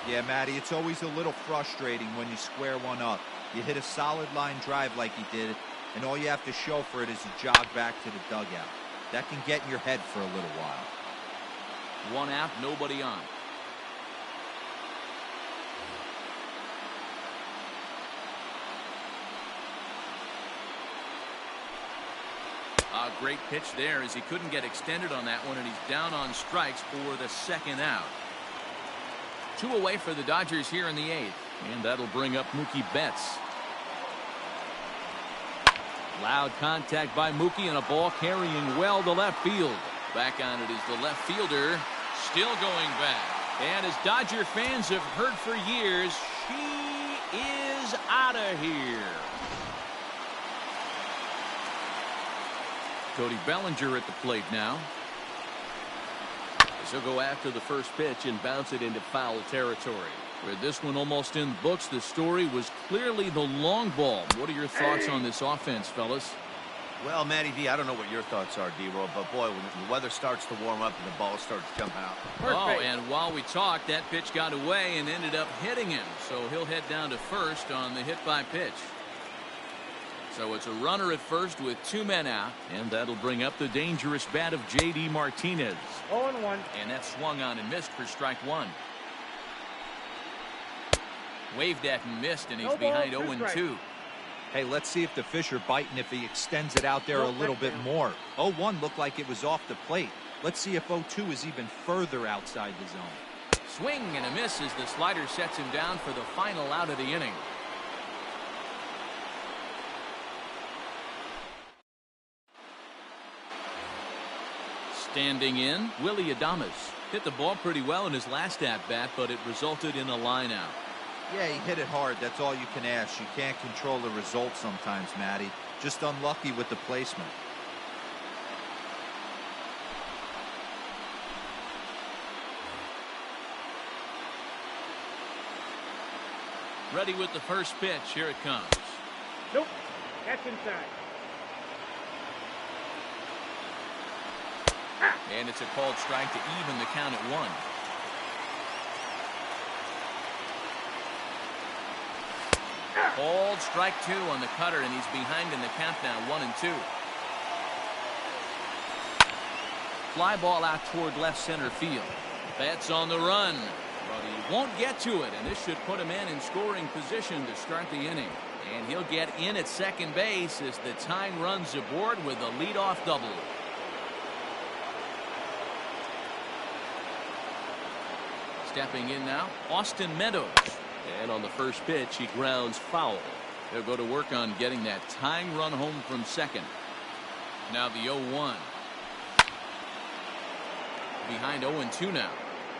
Yeah, Matty, it's always a little frustrating when you square one up. You hit a solid line drive like he did, and all you have to show for it is a jog back to the dugout. That can get in your head for a little while. One out, nobody on. Great pitch there as he couldn't get extended on that one, and he's down on strikes for the second out. 2 away for the Dodgers here in the 8th, and that'll bring up Mookie Betts. Loud contact by Mookie, and a ball carrying well to left field. Back on it is the left fielder, still going back. And as Dodger fans have heard for years, she is out of here. Cody Bellinger at the plate now. He'll go after the first pitch and bounce it into foul territory. With this one almost in books, the story was clearly the long ball. What are your thoughts on this offense, fellas? Well, Matty V, I don't know what your thoughts are, D-Roll, but boy, when the weather starts to warm up and the ball starts to jump out. Oh, and while we talked, that pitch got away and ended up hitting him. So he'll head down to first on the hit by pitch. So it's a runner at first with 2 men out, and that'll bring up the dangerous bat of J.D. Martinez. 0-1. And that swung on and missed for strike 1. Waved at and missed, and he's behind 0-2. Hey, let's see if the fish are biting if he extends it out there a little bit more. 0-1 looked like it was off the plate. Let's see if 0-2 is even further outside the zone. Swing and a miss as the slider sets him down for the final out of the inning. Standing in, Willie Adames hit the ball pretty well in his last at-bat, but it resulted in a line-out. Yeah, he hit it hard. That's all you can ask. You can't control the result sometimes, Matty. Just unlucky with the placement. Ready with the first pitch. Here it comes. Nope. That's inside. And it's a called strike to even the count at 1. Called strike 2 on the cutter, and he's behind in the count now, 1-2. Fly ball out toward left center field. Betts on the run, but he won't get to it, and this should put him in scoring position to start the inning. And he'll get in at second base as the tying runs aboard with a leadoff double. Stepping in now, Austin Meadows. And on the first pitch, he grounds foul. They'll go to work on getting that tying run home from second. Now the 0-1. Behind 0-2 now.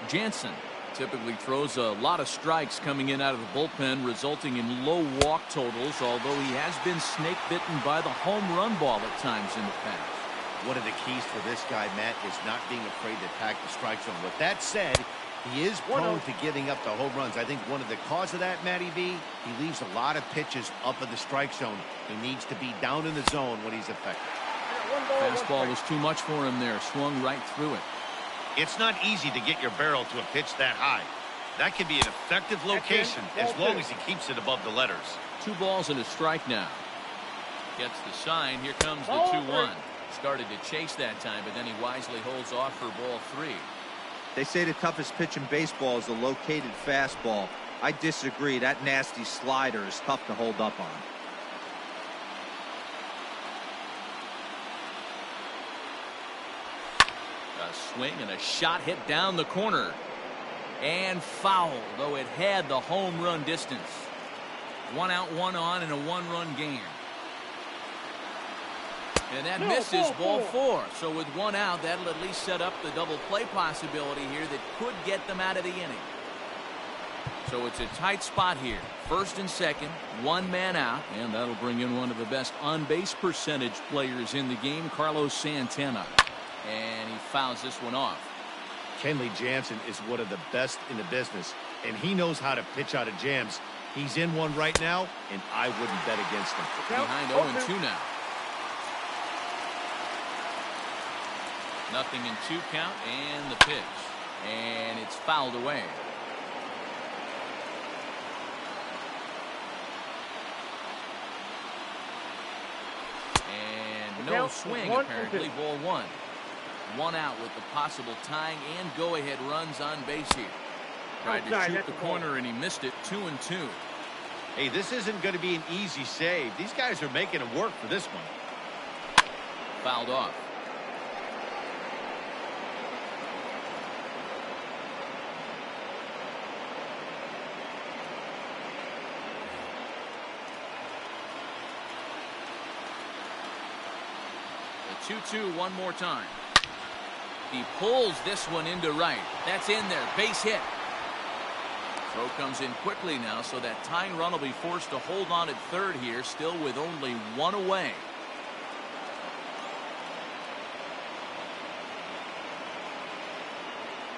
Jansen typically throws a lot of strikes coming in out of the bullpen, resulting in low walk totals, although he has been snake bitten by the home run ball at times in the past. One of the keys for this guy, Matt, is not being afraid to attack the strike zone. With that said, he is prone to giving up the home runs. I think one of the cause of that, Matty V, he leaves a lot of pitches up in the strike zone. He needs to be down in the zone when he's effective. Fastball was too much for him there. Swung right through it. It's not easy to get your barrel to a pitch that high. That can be an effective location as long as he keeps it above the letters. 2 balls and a strike now. Gets the sign. Here comes the 2-1. Started to chase that time, but then he wisely holds off for ball 3. They say the toughest pitch in baseball is a located fastball. I disagree. That nasty slider is tough to hold up on. A swing and a shot hit down the corner. And foul, though it had the home run distance. 1 out, 1 on in a 1-run game. And that misses ball 4. So with 1 out, that'll at least set up the double play possibility here that could get them out of the inning. So it's a tight spot here. First and second, 1 man out, and that'll bring in one of the best on-base percentage players in the game, Carlos Santana. And he fouls this one off. Kenley Jansen is one of the best in the business, and he knows how to pitch out of jams. He's in one right now, and I wouldn't bet against him. Behind 0-2 now. 0-2 count, and the pitch. And it's fouled away. And no swing, apparently. Ball 1. 1 out with the possible tying and go-ahead runs on base here. Tried to shoot the corner, and he missed it. 2-2. Hey, this isn't going to be an easy save. These guys are making him work for this one. fouled off. The 2-2 one more time. He pulls this one into right. That's in there. Base hit. Throw comes in quickly now, so that tying run will be forced to hold on at third here, still with only one away.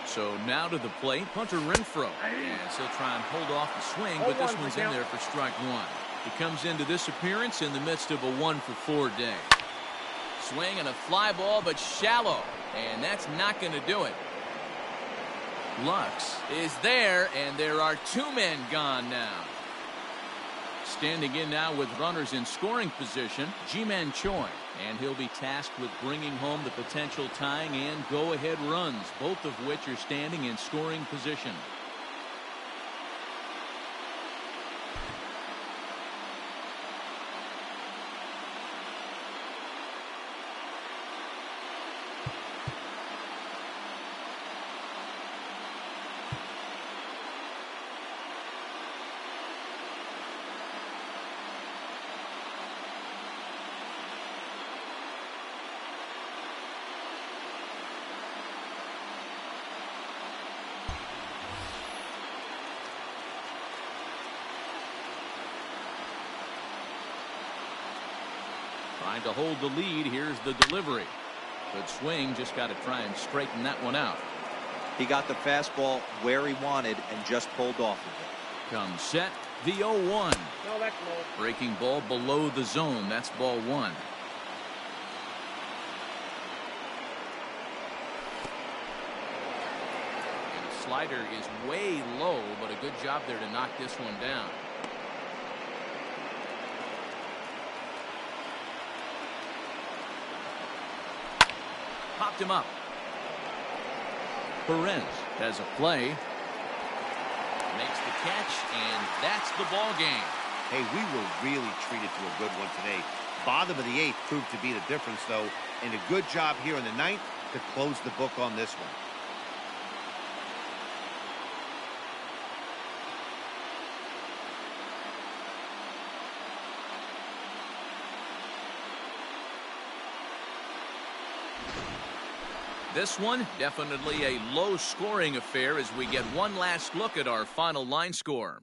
So now to the plate, Hunter Renfroe. As he'll try and hold off the swing, but this one's in there for strike one. He comes into this appearance in the midst of a 1-for-4 day. Swing and a fly ball, but shallow. And that's not going to do it. Lux is there, and there are two men gone now. Standing in now with runners in scoring position, Ji-Man Choi. And he'll be tasked with bringing home the potential tying and go-ahead runs, both of which are standing in scoring position. Trying to hold the lead. Here's the delivery. Good swing. Just got to try and straighten that one out. He got the fastball where he wanted and just pulled off of it. Comes set. The 0-1. No, that's low. Breaking ball below the zone. That's ball one. And the slider is way low, but a good job there to knock this one down. Popped him up. Perez has a play. Makes the catch, and that's the ball game. Hey, we were really treated to a good one today. Bottom of the eighth proved to be the difference, though, and a good job here in the ninth to close the book on this one. This one, definitely a low-scoring affair as we get one last look at our final line score.